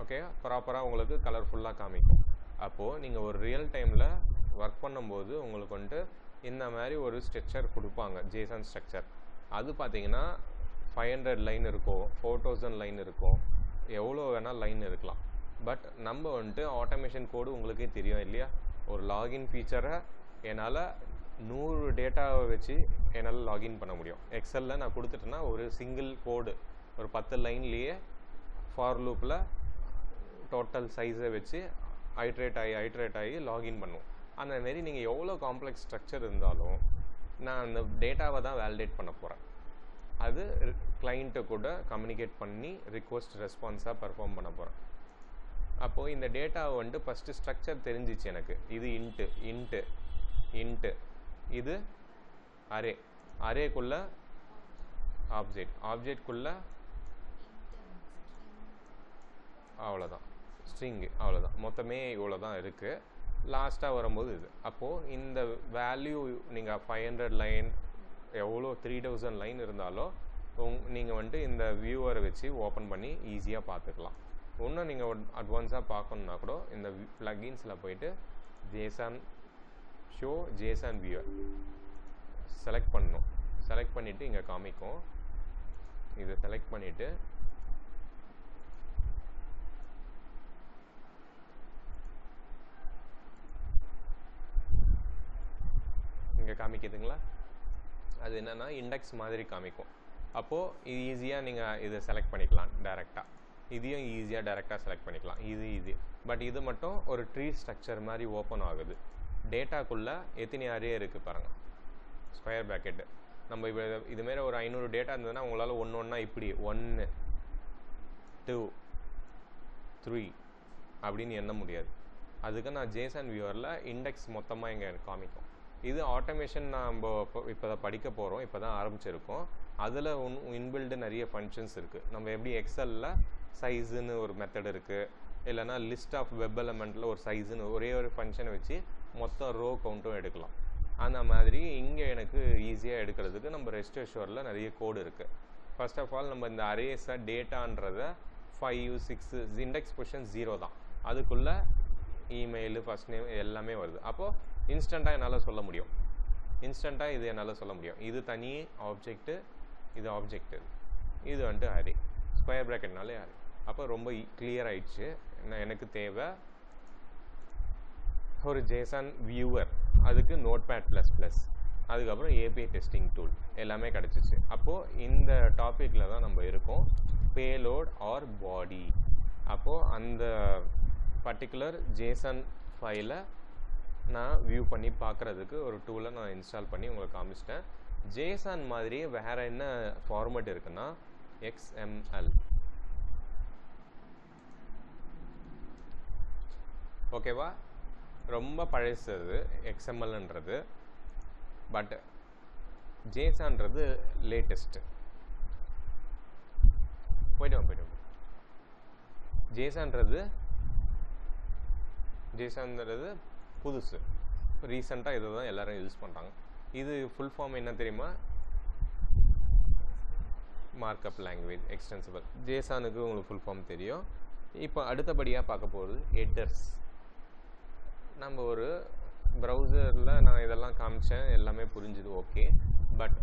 ஓகே, ப்ராப்பராக உங்களுக்கு கலர்ஃபுல்லாக காமிக்கும். அப்போது நீங்கள் ஒரு ரியல் டைமில் ஒர்க் பண்ணும்போது உங்களுக்கு வந்துட்டு இந்த மாதிரி ஒரு ஸ்ட்ரக்சர் கொடுப்பாங்க, ஜேசன் ஸ்ட்ரக்சர். அது பார்த்தீங்கன்னா 500 லைன் இருக்கும், 4000 லைன் இருக்கும், எவ்வளோ வேணால் லைன் இருக்கலாம். பட் நம்ம வந்துட்டு ஆட்டோமேஷன் கோடு உங்களுக்கே தெரியும் இல்லையா, ஒரு லாகின் ஃபீச்சரை என்னால் 100 டேட்டாவை வச்சு என்னால் லாகின் பண்ண முடியும். எக்ஸலில் நான் கொடுத்துட்டேன்னா ஒரு சிங்கிள் கோடு ஒரு 10 லைன்லேயே ஃபார் லூப்பில் டோட்டல் சைஸை வச்சு ஐட்ரேட் ஆகி லாகின் பண்ணுவோம். அந்தமாரி நீங்கள் எவ்வளோ காம்ப்ளெக்ஸ் ஸ்ட்ரக்சர் இருந்தாலும் நான் அந்த டேட்டாவை தான் வேலிடேட் பண்ண போகிறேன். அது கிளைண்ட்டை கூட கம்யூனிகேட் பண்ணி ரிக்வஸ்ட் ரெஸ்பான்ஸாக பர்ஃபார்ம் பண்ண போகிறேன். அப்போது இந்த டேட்டாவை வந்துட்டு ஃபஸ்ட்டு ஸ்ட்ரக்சர் தெரிஞ்சிச்சு எனக்கு. இது இன்ட்டு, இது அரேக்குள்ளே ஆப்ஜெக்ட்குள்ளே அவ்வளோதான், ஸ்ட்ரிங்கு அவ்வளோதான், மொத்தமே இவ்வளோ தான் இருக்குது. லாஸ்ட்டாக வரும்போது இது. அப்போது இந்த வேல்யூ நீங்கள் 500 லைன் எவ்வளோ 3000 லைன் இருந்தாலும் நீங்கள் வந்துட்டு இந்த வியூவரை வச்சு ஓப்பன் பண்ணி ஈஸியாக பார்த்துக்கலாம். இன்னும் நீங்கள் அட்வான்ஸாக பார்க்கணுன்னா கூட இந்த ப்ளகின்ஸில் போயிட்டு Jason show Jason viewer select பண்ணணும். செலக்ட் பண்ணிவிட்டு இங்கே காமிக்கும், இதை செலக்ட் பண்ணிவிட்டு இங்கே காமிக்குதுங்களா, அது என்னென்னா இண்டெக்ஸ் மாதிரி காமிக்கும். அப்போது இது ஈஸியாக நீங்கள் இதை செலக்ட் பண்ணிக்கலாம் டைரெக்டாக, இதையும் ஈஸியாக டைரெக்டாக செலக்ட் பண்ணிக்கலாம். இது பட் இது மட்டும் ஒரு ட்ரீ ஸ்ட்ரக்சர் மாதிரி ஓப்பன் ஆகுது. டேட்டாக்குள்ளே எத்தனை அரே இருக்குது பாருங்கள், ஸ்கொயர் ப்ராக்கெட்டு. நம்ம இப்போ இதுமாரி ஒரு 500 டேட்டா இருந்ததுன்னா உங்களால் ஒன்று ஒன்றா இப்படி 1 2 3 அப்படின்னு எண்ண முடியாது. அதுக்கு நான் ஜேசன் வியூவரில் இண்டெக்ஸ் மொத்தமாக இங்கே காமிக்கும். இது ஆட்டோமேஷன் நம்ம இப்போ தான் படிக்க போகிறோம், இப்போ தான் ஆரம்பிச்சிருக்கோம். அதில் இன்பில்டு நிறைய ஃபங்க்ஷன்ஸ் இருக்குது. நம்ம எப்படி எக்ஸலில் சைஸுன்னு ஒரு மெத்தட் இருக்குது, இல்லைனா லிஸ்ட் ஆஃப் வெப் எலமெண்ட்டில் ஒரு சைஸுன்னு ஒரே ஒரு ஃபங்க்ஷனை வச்சு மொத்தம் ரோ கவுண்ட்டும் எடுக்கலாம். அந்த மாதிரி இங்கே எனக்கு ஈஸியாக எடுக்கிறதுக்கு நம்ம ரெஸ்ட் அஷ்யூரில் நிறைய கோடு இருக்குது. ஃபர்ஸ்ட் ஆஃப் ஆல் நம்ம இந்த அரேஸை டேட்டான்றதை 5 6 இண்டெக்ஸ் பொசிஷன் 0 தான், அதுக்குள்ளே இமெயிலு ஃபர்ஸ்ட் நேம் எல்லாமே வருது. அப்போது இன்ஸ்டண்ட்டாக என்னால் சொல்ல முடியும், இன்ஸ்டண்ட்டாக இது என்னால் சொல்ல முடியும். இது தனி ஆப்ஜெக்ட்டு, இது ஆப்ஜெக்ட்டு, இது வந்துட்டு அரே, ஸ்கொயர் ப்ராக்கெட்னாலே அரே. அப்போ ரொம்ப கிளியர் ஆயிடுச்சு. எனக்கு தேவை ஒரு ஜேசன் வியூவர், அதுக்கு நோட்பேட் ++, அதுக்கப்புறம் ஏபிஐ டெஸ்டிங் டூல் எல்லாமே கிடச்சிச்சு. அப்போது இந்த டாப்பிக்கில் தான் நம்ம இருக்கோம், பேலோட் ஆர் பாடி. அப்போது அந்த பர்டிகுலர் ஜேசன் ஃபைலை நான் வியூ பண்ணி பார்க்குறதுக்கு ஒரு டூலை நான் இன்ஸ்டால் பண்ணி உங்களுக்கு காமிச்சிட்டேன். ஜேசன் மாதிரியே வேறு என்ன ஃபார்மேட் இருக்குன்னா XML. ஓகேவா? ரொம்ப பழசது XMLன்றது, பட் ஜேசன்றது லேட்டஸ்ட்டு. போய்ட்டு ஜேசன்றது புதுசு, ரீசெண்டாக இதை தான் எல்லோரும் யூஸ் பண்ணுறாங்க. இது ஃபுல் ஃபார்ம் என்ன தெரியுமா? Markup language extensible. ஜேசனுக்கு உங்களுக்கு ஃபுல் ஃபார்ம் தெரியும். இப்போ அடுத்தபடியாக பார்க்க போகிறது ஹெட்டர்ஸ். நம்ம ஒரு ப்ரௌசரில் நான் இதெல்லாம் காமிச்சேன், எல்லாமே புரிஞ்சுது, ஓகே. பட்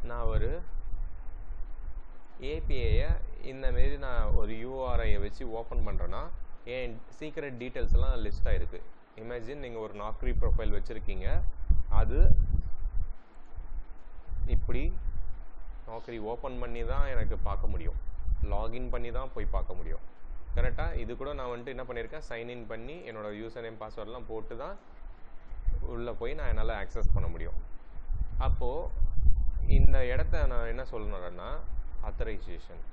நான் ஒரு ஏபிஐயை இந்தமாரி நான் ஒரு யூஆர்ஐயை வச்சு ஓப்பன் பண்ணுறேன்னா என் சீக்ரெட் டீட்டெயில்ஸ்லாம் லிஸ்ட்டாக இருக்குது. இமேஜின் நீங்கள் ஒரு நாக்ரி ப்ரொஃபைல் வச்சுருக்கீங்க, அது இப்படி நாக்ரி ஓப்பன் பண்ணி தான் எனக்கு பார்க்க முடியும், லாகின் பண்ணி தான் போய் பார்க்க முடியும். கரெக்டாக? இது கூட நான் வந்துட்டு என்ன பண்ணியிருக்கேன், சைன்இன் பண்ணி என்னோடய யூசர் நேம் பாஸ்வேர்டெலாம் போட்டு தான் உள்ளே போய் நான் என்னால் ஆக்சஸ் பண்ண முடியும். அப்போது இந்த இடத்த நான் என்ன சொல்லணுன்னா ஆத்தரைசேஷன்,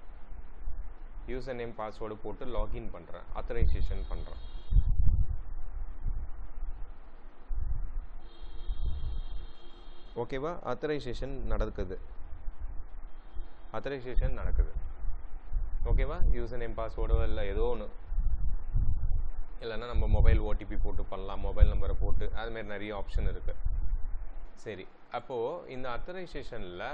யூசர் நேம் பாஸ்வேர்டு போட்டு லாகின் பண்ணுறேன், ஆத்தரைசேஷன் பண்ணுறேன். ஓகேவா? ஆத்தரைசேஷன் நடக்குது, ஓகேவா? யூசர் நேம் பாஸ்வேர்டோ இல்லை ஏதோ ஒன்று, இல்லைன்னா நம்ம மொபைல் ஓடிபி போட்டு பண்ணலாம், மொபைல் நம்பரை போட்டு, அதுமாரி நிறைய ஆப்ஷன் இருக்குது. சரி, அப்போது இந்த ஆத்தரைசேஷனில்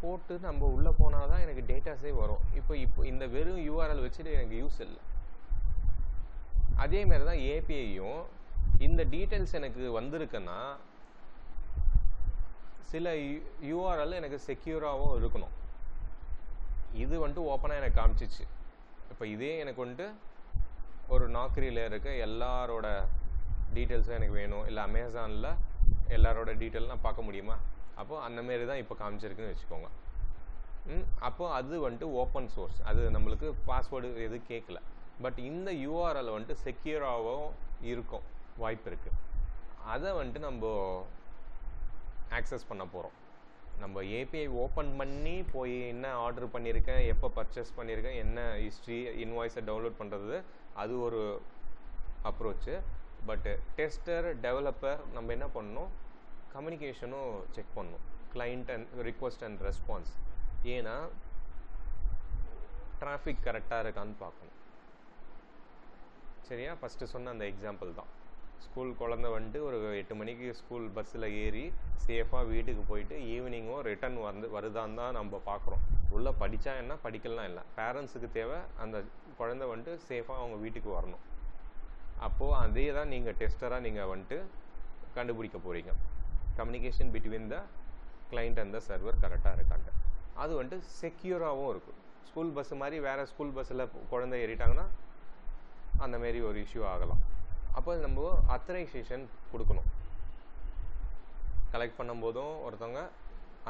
போட்டு நம்ம உள்ளே போனால் தான் எனக்கு டேட்டாஸே வரும். இப்போ இந்த வெறும் யூஆர்எல் வச்சுட்டு எனக்கு யூஸ் இல்லை. அதேமாரி தான் ஏபிஐயும் இந்த டீட்டெயில்ஸ் எனக்கு வந்திருக்குன்னா சில யூஆர்எல் எனக்கு செக்யூராகவும் இருக்கணும். இது வந்துட்டு ஓப்பனாக எனக்கு காமிச்சிச்சு. இப்போ இதே எனக்கு வந்துட்டு ஒரு நாக்ரியில் இருக்க எல்லாரோட டீட்டெயில்ஸும் எனக்கு வேணும், இல்லை அமேசானில் எல்லாரோட டீட்டெயில் நான் பார்க்க முடியுமா? அப்போது அந்தமாரி தான் இப்போ காமிச்சிருக்குன்னு வச்சுக்கோங்க. அப்போது அது வந்துட்டு ஓப்பன் சோர்ஸ், அது நம்மளுக்கு பாஸ்வேர்டு எதுவும் கேட்கல. பட் இந்த யூஆர்எல் வந்துட்டு செக்யூராகவும் இருக்கும் வாய்ப்பு இருக்குது. அதை வந்துட்டு நம்ம ஆக்சஸ் பண்ண போகிறோம். நம்ம ஏபிஐ ஓப்பன் பண்ணி போய் என்ன ஆர்டர் பண்ணியிருக்கேன், எப்போ பர்ச்சேஸ் பண்ணியிருக்கேன், என்ன ஹிஸ்ட்ரி, இன்வாய்ஸை டவுன்லோட் பண்ணுறது, அது ஒரு அப்ரோச்சு. பட்டு டெஸ்டர், டெவலப்பர் நம்ம என்ன பண்ணணும், கம்யூனிகேஷனும் செக் பண்ணணும், client and request and response. ஏன்னா டிராஃபிக் கரெக்டாக இருக்கான்னு பார்க்கணும். சரியா? ஃபஸ்ட்டு சொன்ன அந்த எக்ஸாம்பிள் தான். ஸ்கூல் குழந்தை வந்துட்டு ஒரு 8 மணிக்கு ஸ்கூல் பஸ்ஸில் ஏறி சேஃபாக வீட்டுக்கு போயிட்டு ஈவினிங்கும் ரிட்டன் வருதான்னு தான் நம்ம பார்க்குறோம். உள்ளே படித்தா என்ன, படிக்கலாம் இல்லை. பேரண்ட்ஸுக்கு தேவை அந்த குழந்தை வந்துட்டு சேஃபாக அவங்க வீட்டுக்கு வரணும். அப்போது அதே தான் நீங்கள் டெஸ்டராக நீங்கள் வந்துட்டு கண்டுபிடிக்க போகிறீங்க. Communication between the client and the server கரெக்டாக இருக்காங்க. அது வந்துட்டு செக்யூராகவும் இருக்கும். ஸ்கூல் பஸ்ஸு மாதிரி வேறு ஸ்கூல் பஸ்ஸில் குழந்தை ஏறிட்டாங்கன்னா அந்தமாரி ஒரு இஷ்யூ ஆகலாம். அப்போ நம்ம ஆத்தரைசேஷன் கொடுக்கணும். கலெக்ட் பண்ணும்போதும் ஒருத்தவங்க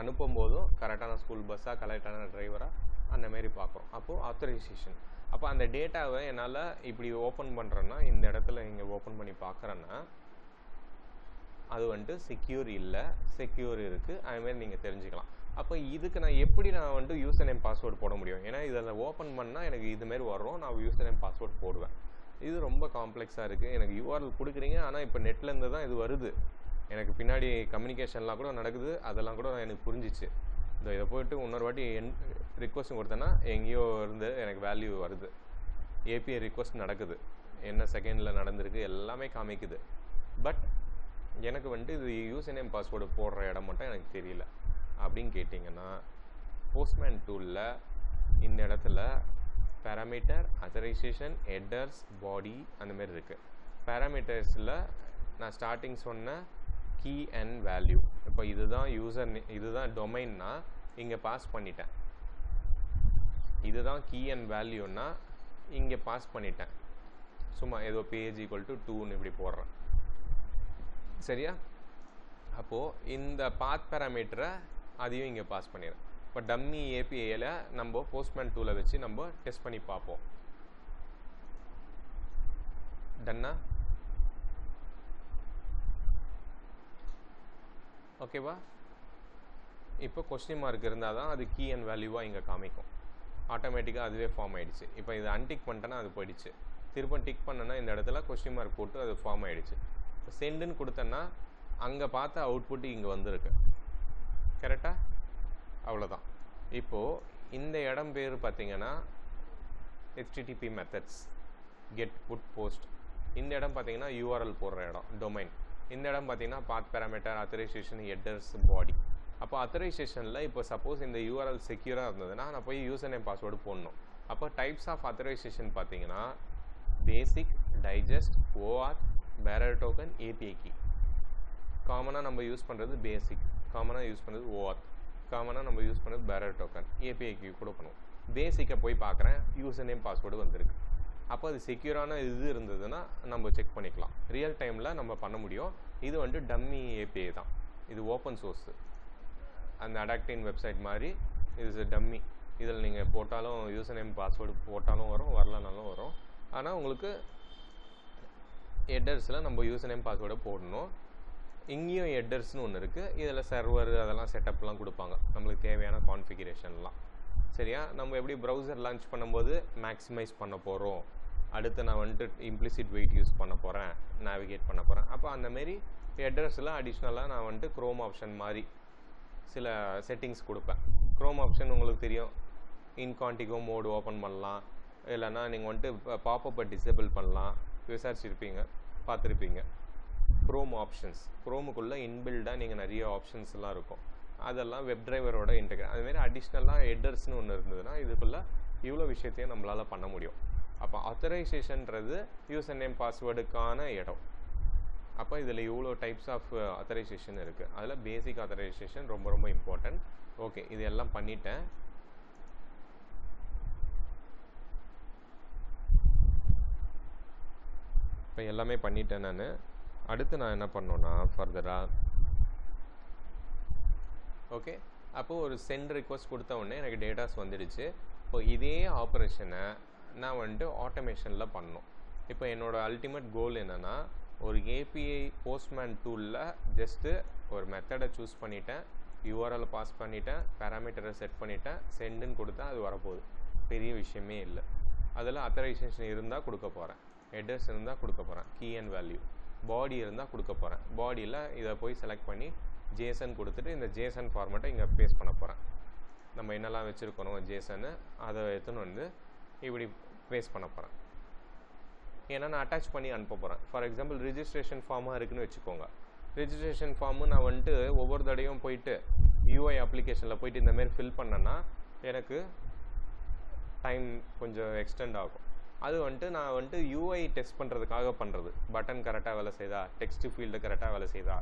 அனுப்பும் போதும் கரெக்டான ஸ்கூல் பஸ்ஸாக, கரெக்டான டிரைவராக, அந்தமாரி பார்க்குறோம். அப்போது ஆத்தரைசேஷன். அப்போ அந்த டேட்டாவை என்னால் இப்படி ஓப்பன் பண்ணுறேன்னா, இந்த இடத்துல இங்கே ஓப்பன் பண்ணி பார்க்குறேன்னா அது வந்துட்டு செக்யூர் இல்லை, செக்யூர் இருக்குது, அதுமாரி நீங்கள் தெரிஞ்சுக்கலாம். அப்போ இதுக்கு நான் எப்படி வந்துட்டு யூசர் நேம் பாஸ்வேர்டு போட முடியும்? ஏன்னா இதில் ஓப்பன் பண்ணால் எனக்கு இதுமாரி வரும், நான் யூசர் நேம் பாஸ்வேர்டு போடுவேன். இது ரொம்ப காம்ப்ளெக்ஸாக இருக்குது. எனக்கு யூஆர்எல் கொடுக்குறீங்க, ஆனால் இப்போ நெட்லேருந்து தான் இது வருது. எனக்கு பின்னாடி கம்யூனிகேஷன்லாம் கூட நடக்குது, அதெல்லாம் கூட எனக்கு புரிஞ்சிச்சு. இதை போய்ட்டு இன்னொரு வாட்டி ரிக்வஸ்ட்டும் கொடுத்தேன்னா எங்கேயோ இருந்து எனக்கு வேல்யூ வருது. ஏபிஐ ரிக்வஸ்ட் நடக்குது, என்ன செகண்டில் நடந்திருக்கு எல்லாமே காமிக்குது. பட் எனக்கு வந்துட்டு இது யூசர் நேம் பாஸ்வேர்டு போடுற இடம் மட்டும் எனக்கு தெரியல. அப்படின்னு கேட்டிங்கன்னா போஸ்ட்மேன் டூலில் இந்த இடத்துல பேராமீட்டர், அத்தரைசேஷன், ஹெட்டர்ஸ், பாடி அந்தமாரி இருக்குது. பேராமீட்டர்ஸில் நான் ஸ்டார்டிங் சொன்ன கீ அண்ட் வேல்யூ. இப்போ இதுதான் இதுதான் டொமைன்னா இங்கே பாஸ் பண்ணிட்டேன். இதுதான் கீ அண்ட் வேல்யூன்னா இங்கே பாஸ் பண்ணிட்டேன். சும்மா ஏதோ பேஜ் ஈக்குவல் டு 2ன்னு இப்படி போடுறேன். சரியா? அப்போது இந்த பாத் பேராமீட்டரை அதையும் இங்கே பாஸ் பண்ணிடுறேன். இப்போ டம்மி ஏபிஐயில் நம்ம போஸ்ட்மேன் டூலை வச்சு நம்ம டெஸ்ட் பண்ணி பார்ப்போம். டன்னா? ஓகேவா? இப்போ கொஸ்டின் மார்க் இருந்தால் தான் அது கீ அண்ட் வேல்யூவாக இங்கே காமிக்கும். ஆட்டோமேட்டிக்காக அதுவே ஃபார்ம் ஆகிடுச்சு. இப்போ இதை அன்டிக் பண்ணிட்டேன்னா அது போயிடுச்சு. திரும்ப டிக் பண்ணேன்னா இந்த இடத்துல கொஸ்டின் மார்க் போட்டு அது ஃபார்ம் ஆகிடுச்சு. இப்போ சென்டுன்னு கொடுத்தேன்னா அங்கே பார்த்த அவுட்புட் இங்கே வந்திருக்கு. கரெக்டாக? அவ்வளோதான். இப்போது இந்த இடம் பேர் பார்த்தீங்கன்னா HTTP methods, get, put, post. இந்த இடம் பார்த்தீங்கன்னா யூஆர்எல் போடுற இடம், டொமைன். இந்த இடம் பார்த்தீங்கன்னா பாத் பேராமீட்டர், அத்தரைசேஷன், ஹெட்டர்ஸ், பாடி. அப்போ அத்தரைசேஷனில் இப்போ சப்போஸ் இந்த யூஆர்எல் செக்யூராக இருந்ததுன்னா நான் போய் யூசர் நேம் பாஸ்வேர்டு போடணும். அப்போ டைப்ஸ் ஆஃப் அத்தரைசேஷன் பார்த்தீங்கன்னா பேசிக், டைஜஸ்ட், OAuth, பேரர் டோக்கன், ஏபிஐ கீ. காமனாக நம்ம யூஸ் பண்ணுறது பேசிக், காமனாக யூஸ் பண்ணுறது OAuth, காமனாக நம்ம யூஸ் பண்ணுறது பேரர் டோக்கன், ஏபிஐ கீ கூட பண்ணுவோம். பேசிக்கை போய் பார்க்குறேன், யூசர் நேம் பாஸ்வேர்டு வந்திருக்கு. அப்போ அது செக்யூரான இது இருந்ததுன்னா நம்ம செக் பண்ணிக்கலாம். ரியல் டைமில் நம்ம பண்ண முடியும். இது வந்துட்டு டம்மி ஏபிஐ தான். இது ஓப்பன் சோர்ஸு. அந்த அடாக்டின் வெப்சைட் மாதிரி இது டம்மி. இதில் நீங்கள் போட்டாலும் யூசர் நேம் பாஸ்வேர்டு போட்டாலும் வரும், வரலனாலும் வரும். ஆனால் உங்களுக்கு ஹெட்டர்ஸில் நம்ம யூசர் நேம் பாஸ்வேர்டை போடணும். இங்கேயும் ஹெட்டர்ஸ்னு ஒன்று இருக்குது. இதில் சர்வர் அதெல்லாம் செட்டப்லாம் கொடுப்பாங்க, நம்மளுக்கு தேவையான கான்ஃபிகரேஷன்லாம். சரியா? நம்ம எப்படி ப்ரௌசர் லான்ச் பண்ணும்போது மேக்ஸிமைஸ் பண்ண போகிறோம், அடுத்து நான் வந்துட்டு இம்ப்ளிசிட் வெயிட் யூஸ் பண்ண போகிறேன், நேவிகேட் பண்ண போகிறேன். அப்போ அந்தமாரி ஹெட்டர்ஸில் அடிஷ்னலாக நான் வந்துட்டு க்ரோம் ஆப்ஷன் மாதிரி சில செட்டிங்ஸ் கொடுப்பேன். க்ரோம் ஆப்ஷன் உங்களுக்கு தெரியும், இன்கான்டிகோ மோடு ஓப்பன் பண்ணலாம், இல்லைனா நீங்கள் வந்துட்டு பாப்பப்பை டிசேபிள் பண்ணலாம். விசாரிச்சிருப்பீங்க, பார்த்துருப்பீங்க. க்ரோம் ஆப்ஷன்ஸ், க்ரோமுக்குள்ளே இன்பில்டாக நீங்கள் நிறைய ஆப்ஷன்ஸ்லாம் இருக்கும். அதெல்லாம் வெப் டிரைவரோட இன்டெகிரேட். அதுமாரி அடிஷ்னலாக ஹெட்டர்ஸ்னு ஒன்று இருந்ததுன்னா இதுக்குள்ளே இவ்வளோ விஷயத்தையும் நம்மளால் பண்ண முடியும். அப்போ அத்தரைசேஷன்றது யூசர் நேம் பாஸ்வேர்டுக்கான இடம். அப்போ இதில் இவ்வளோ டைப்ஸ் ஆஃப் அத்தரைசேஷன் இருக்குது. அதில் பேசிக் அத்தரைசேஷன் ரொம்ப ரொம்ப இம்பார்ட்டன்ட். ஓகே, இது எல்லாம் பண்ணிட்டேன். இப்போ எல்லாமே பண்ணிட்டேன் நான். அடுத்து நான் என்ன பண்ணோன்னா ஃபர்தராக ஓகே, அப்போது ஒரு சென்ட் ரிக்வஸ்ட் கொடுத்த உடனே எனக்கு டேட்டாஸ் வந்துடுச்சு. இப்போ இதே ஆப்ரேஷனை நான் வந்துட்டு ஆட்டோமேஷனில் பண்ணணும். இப்போ என்னோடய அல்டிமேட் கோல் என்னென்னா, ஒரு ஏபிஐ போஸ்ட்மேன் டூலில் ஜஸ்ட்டு ஒரு மெத்தடை சூஸ் பண்ணிட்டேன், யூஆர்எல் பாஸ் பண்ணிட்டேன், பேராமீட்டரை செட் பண்ணிட்டேன், சென்டுன்னு கொடுத்தா அது வரப்போகுது. பெரிய விஷயமே இல்லை. அதில் அத்தரைசேஷன் இருந்தால் கொடுக்க போகிறேன், ஹெட்டர்ஸ் இருந்தால் கொடுக்க போகிறேன், கீ அண்ட் வேல்யூ, பாடி இருந்தால் கொடுக்க போகிறேன். பாடியில் இதை போய் செலக்ட் பண்ணி ஜேசன் கொடுத்துட்டு இந்த ஜேசன் ஃபார்மேட்டை இங்கே பேஸ்ட் பண்ண போகிறேன். நம்ம என்னெல்லாம் வச்சுருக்கணும் ஜேசன்னு அதை எடுத்துன்னு வந்து இப்படி பேஸ்ட் பண்ண போகிறேன். ஏன்னா நான் அட்டாச் பண்ணி அனுப்ப போகிறேன். ஃபார் எக்ஸாம்பிள் ரிஜிஸ்ட்ரேஷன் ஃபார்மாக இருக்குதுன்னு வச்சுக்கோங்க. ரிஜிஸ்ட்ரேஷன் ஃபார்மு நான் வந்துட்டு ஒவ்வொரு தடையும் போயிட்டு யூஐ அப்ளிகேஷனில் போயிட்டு இந்தமாரி ஃபில் பண்ணேன்னா எனக்கு டைம் கொஞ்சம் எக்ஸ்டெண்ட் ஆகும். அது வந்துட்டு நான் வந்துட்டு யூஐ டெஸ்ட் பண்ணுறதுக்காக பண்ணுறது. பட்டன் கரெக்டாக வேலை செய்தா, டெக்ஸ்ட் ஃபீல்டு கரெக்டாக வேலை செய்தா,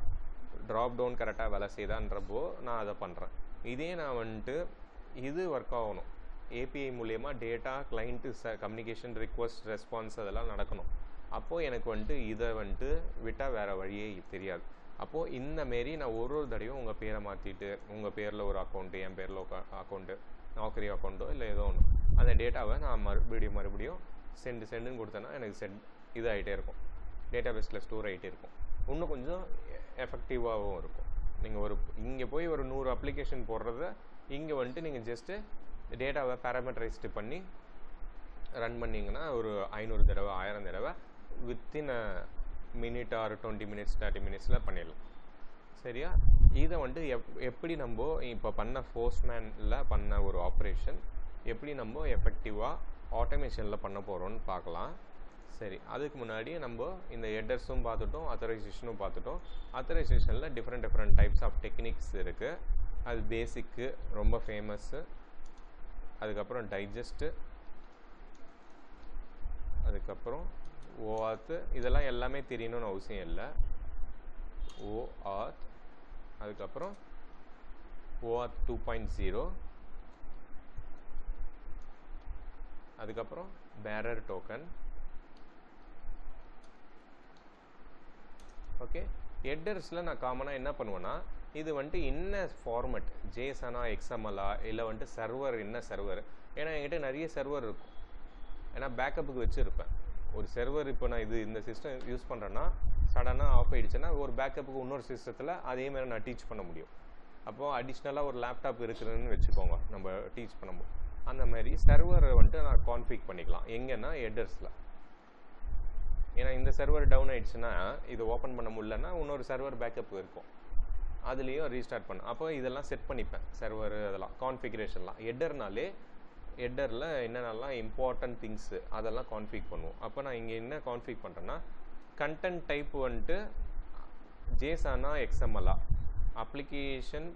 ட்ராப் டவுன் கரெக்டாக வேலை செய்தான்றப்போ நான் அதை பண்ணுறேன். இதே நான் வந்துட்டு இது ஒர்க் ஆகணும், ஏபிஐ மூலயமா data client communication request response அதெல்லாம் நடக்கணும். அப்போது எனக்கு வந்துட்டு இதை வந்துட்டு விட்டால் வேறு வழியே தெரியாது. அப்போது இந்தமாரி நான் ஒரு தடையும் உங்கள் பேரை மாற்றிட்டு உங்கள் பேரில் ஒரு அக்கௌண்ட்டு, என் பேரில் ஒரு அக்கௌண்ட்டு, நாக்கரி அக்கௌண்ட்டோ இல்லை ஏதோ ஒன்று, அந்த டேட்டாவை நான் மறுபடியும் சென்டுன்னு கொடுத்தேன்னா எனக்கு இது ஆகிட்டே இருக்கும், டேட்டா பேஸில் ஸ்டோர் ஆகிட்டே இருக்கும். இன்னும் கொஞ்சம் எஃபெக்டிவாகவும் இருக்கும். நீங்கள் இங்கே போய் ஒரு 100 அப்ளிகேஷன் போடுறத இங்கே வந்துட்டு நீங்கள் ஜஸ்ட்டு டேட்டாவை பேராமீட்டரைஸ்டு பண்ணி ரன் பண்ணிங்கன்னா ஒரு 500 தடவை 1000 தடவை வித்தின் மினிட் ஆர் 20 மினிட்ஸ் 30 மினிட்ஸில் பண்ணிடலாம். சரியா? இதை வந்துட்டு எப்படி நம்ம இப்போ பண்ண ஃபோர்ஸ்மேனில் பண்ண ஒரு ஆப்ரேஷன் எப்படி நம்ம எஃபெக்டிவாக ஆட்டோமேஷனில் பண்ண போகிறோம்னு பார்க்கலாம். சரி, அதுக்கு முன்னாடி நம்ம இந்த ஹெட்டர்ஸும் பார்த்துட்டோம், அத்தரைசேஷனும் பார்த்துட்டோம். அத்தரைசேஷனில் டிஃப்ரெண்ட் டைப்ஸ் ஆஃப் டெக்னிக்ஸ் இருக்குது. அது பேசிக்கு ரொம்ப ஃபேமஸ்ஸு, அதுக்கப்புறம் டைஜஸ்ட்டு, அதுக்கப்புறம் ஓஆத். இதெல்லாம் எல்லாமே தெரியணும்னு அவசியம் இல்லை. ஓஆத், அதுக்கப்புறம் ஓஆத் 2.0, அதுக்கப்புறம் பேரர் டோக்கன். ஓகே, ஹெட்டர்ஸில் நான் காமனாக என்ன பண்ணுவேன்னா, இது வந்துட்டு என்ன ஃபார்மெட், ஜேசனா எக்ஸ்எம்எல்லா இல்லை வந்துட்டு சர்வர் என்ன சர்வர். ஏன்னா என்கிட்ட நிறைய சர்வர் இருக்கும், ஏன்னா பேக்கப்புக்கு வச்சுருப்பேன். ஒரு சர்வர் இப்போ நான் இந்த சிஸ்டம் யூஸ் பண்ணுறேன்னா சடனாக ஆஃப் ஆகிடுச்சுன்னா ஒரு பேக்கப்புக்கு இன்னொரு சிஸ்டத்தில் அதேமாதிரி நான் டீச் பண்ண முடியும். அப்போது அடிஷ்னலாக ஒரு லேப்டாப் இருக்குதுன்னு வச்சுக்கோங்க, நம்ம டீச் பண்ணும்போது அந்த மாதிரி சர்வரை வந்துட்டு நான் கான்ஃபிக் பண்ணிக்கலாம். எங்கன்னா ஹெட்டர்ஸில். ஏன்னா இந்த சர்வர் டவுன் ஆகிடுச்சுன்னா இது ஓப்பன் பண்ண முடியலன்னா இன்னொரு சர்வர் பேக்கப் இருக்கும், அதுலேயும் ரீஸ்டார்ட் பண்ண. அப்போ இதெல்லாம் செட் பண்ணிப்பேன், சர்வர் அதெல்லாம் கான்ஃபிகரேஷன்லாம். ஹெட்டர்னாலே ஹெட்டரில் என்னென்னலாம் இம்பார்ட்டன்ட் திங்ஸு அதெல்லாம் கான்ஃபிக் பண்ணுவோம். அப்போ நான் இங்கே என்ன கான்ஃபிக் பண்ணுறேன்னா, கண்டென்ட் டைப் வந்துட்டு ஜேசானா எக்ஸ்எம்எல்லா, அப்ளிகேஷன்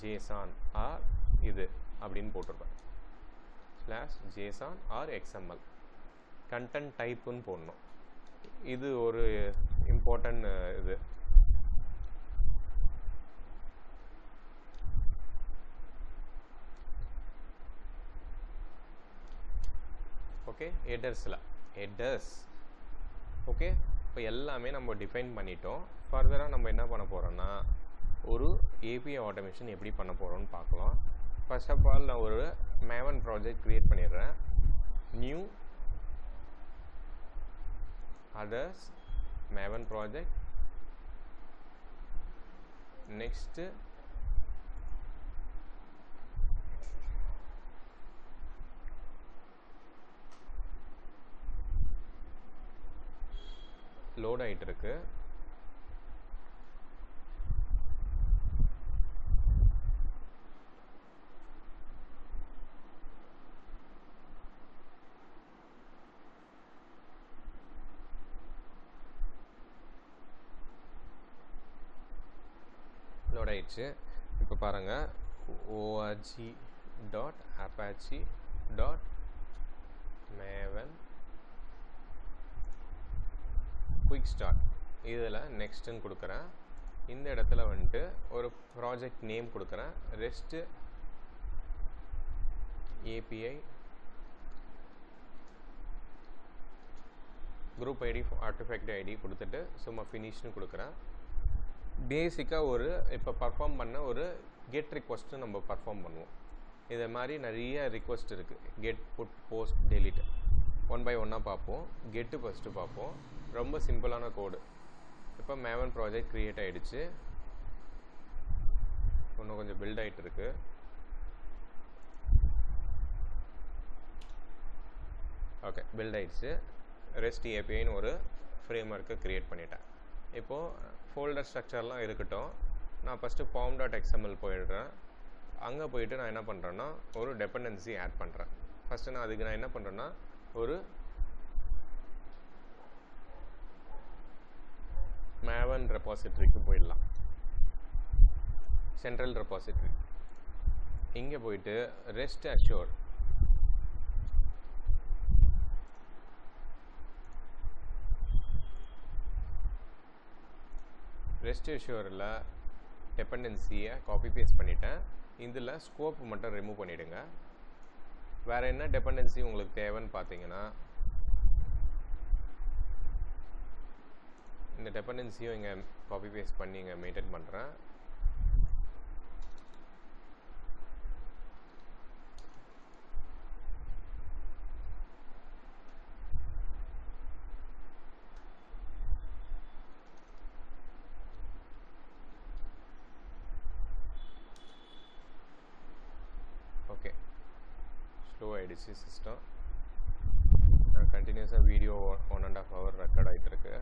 /ஜேசான் ஆர் இது அப்படின்னு போட்டிருப்பேன், /ஜேசான் ஆர் எக்ஸ்எம்எல். கண்டென்ட் டைப்புன்னு போடணும். இது ஒரு இம்பார்ட்டன்ட் இது. Okay, headers. ஓகே, இப்போ எல்லாமே நம்ம டிஃபைன் பண்ணிட்டோம். ஃபர்தராக நம்ம என்ன பண்ண போகிறோன்னா, ஒரு ஏபிஐ ஆட்டோமேஷன் எப்படி பண்ண போகிறோம்னு பார்க்கலாம். ஃபர்ஸ்ட் ஆஃப் ஆல் நான் ஒரு மேவன் ப்ராஜெக்ட் க்ரியேட் பண்ணிடுறேன். New others maven project. Next load ஆகிட்டு இருக்கு. லோட் ஆயிடுச்சு. இப்போ பாருங்கள், org.apache.maven குயிக் ஸ்டார்ட். இதில் நெக்ஸ்ட்டுன்னு கொடுக்குறேன். இந்த இடத்துல வந்துட்டு ஒரு ப்ராஜெக்ட் நேம் கொடுக்குறேன், REST API group ID artifact ID கொடுத்துட்டு சும்மா ஃபினிஷ்னு கொடுக்குறேன். பேசிக்காக ஒரு இப்போ பர்ஃபார்ம் பண்ண ஒரு கெட் ரிக்வஸ்ட்டு நம்ம பர்ஃபார்ம் பண்ணுவோம். இதை மாதிரி நிறைய ரிக்வஸ்ட் இருக்குது. Get, put, post, delete. One by ஒன்னாக பார்ப்போம். கெட்டு ஃபஸ்ட்டு பார்ப்போம். ரொம்ப சிம்பிளான கோடு. இப்போ மேவன் ப்ராஜெக்ட் க்ரியேட் ஆகிடுச்சு. இன்னும் கொஞ்சம் பில்ட் ஆகிட்டு இருக்கு. ஓகே, பில்ட் ஆகிடுச்சு. ரெஸ்ட் ஏபிஐன்னு ஒரு ஃப்ரேம் ஒர்க்கை க்ரியேட் பண்ணிட்டேன். இப்போது ஃபோல்டர் ஸ்ட்ரக்சர்லாம் இருக்கட்டும். நான் ஃபஸ்ட்டு form.xml போயிடுறேன். அங்கே போயிட்டு நான் என்ன பண்ணுறேன்னா ஒரு டெபெண்டன்சி ஆட் பண்ணுறேன். ஃபஸ்ட்டு நான் அதுக்கு நான் என்ன பண்ணுறேன்னா ஒரு மேவன் ரெபாசிட்ரிக்கு போயிடலாம். Central repository. இங்கே போயிட்டு ரெஸ்ட் அஷ்யூர்ட் ரெஸ்ட் அஷ்யூரில் டெபெண்டன்சியை காப்பி பேஸ்ட் பண்ணிட்டேன். இதில் ஸ்கோப் மட்டும் ரிமூவ் பண்ணிவிடுங்க. வேறு என்ன டெபெண்டன்சி உங்களுக்கு தேவைன்னு பார்த்தீங்கன்னா இந்த டெபெண்டன்சியும் இங்கே காப்பி பேஸ்ட் பண்ணி இங்கே மெயின்டைன் பண்ணுறேன். ஓகே, ஸ்லோ ஆகிடுச்சு சிஸ்டம். கண்டினியூஸாக வீடியோ 1.5 hour ரெக்கார்ட் ஆகிட்டுருக்கு.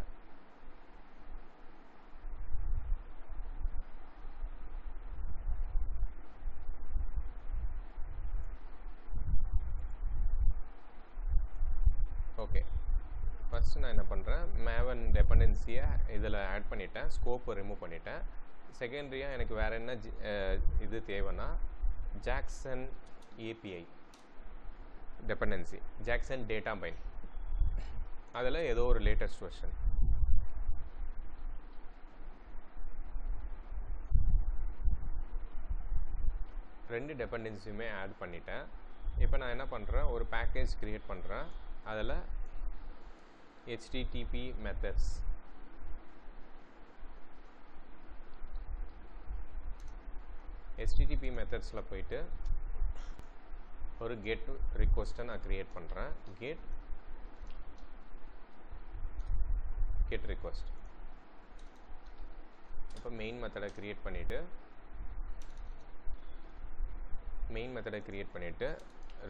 ஃபஸ்ட்டு நான் என்ன பண்ணுறேன், மேவன் டெபெண்டன்சியை இதில் ஆட் பண்ணிட்டேன், ஸ்கோப்பை ரிமூவ் பண்ணிட்டேன். செகண்டரியாக எனக்கு வேறு என்ன இது தேவைன்னா, Jackson API dependency, Jackson data bind, அதில் ஏதோ ஒரு லேட்டஸ்ட் வெர்ஷன். ரெண்டு டெபெண்டன்சியுமே ஆட் பண்ணிட்டேன். இப்போ நான் என்ன பண்ணுறேன், ஒரு பேக்கேஜ் க்ரியேட் பண்ணுறேன். அதில் HTTP methods, HTTP methodsல போயிட்டு ஒரு get request நான் க்ரியேட் பண்ணுறேன். get request. இப்போ மெயின் மெத்தடை க்ரியேட் பண்ணிவிட்டு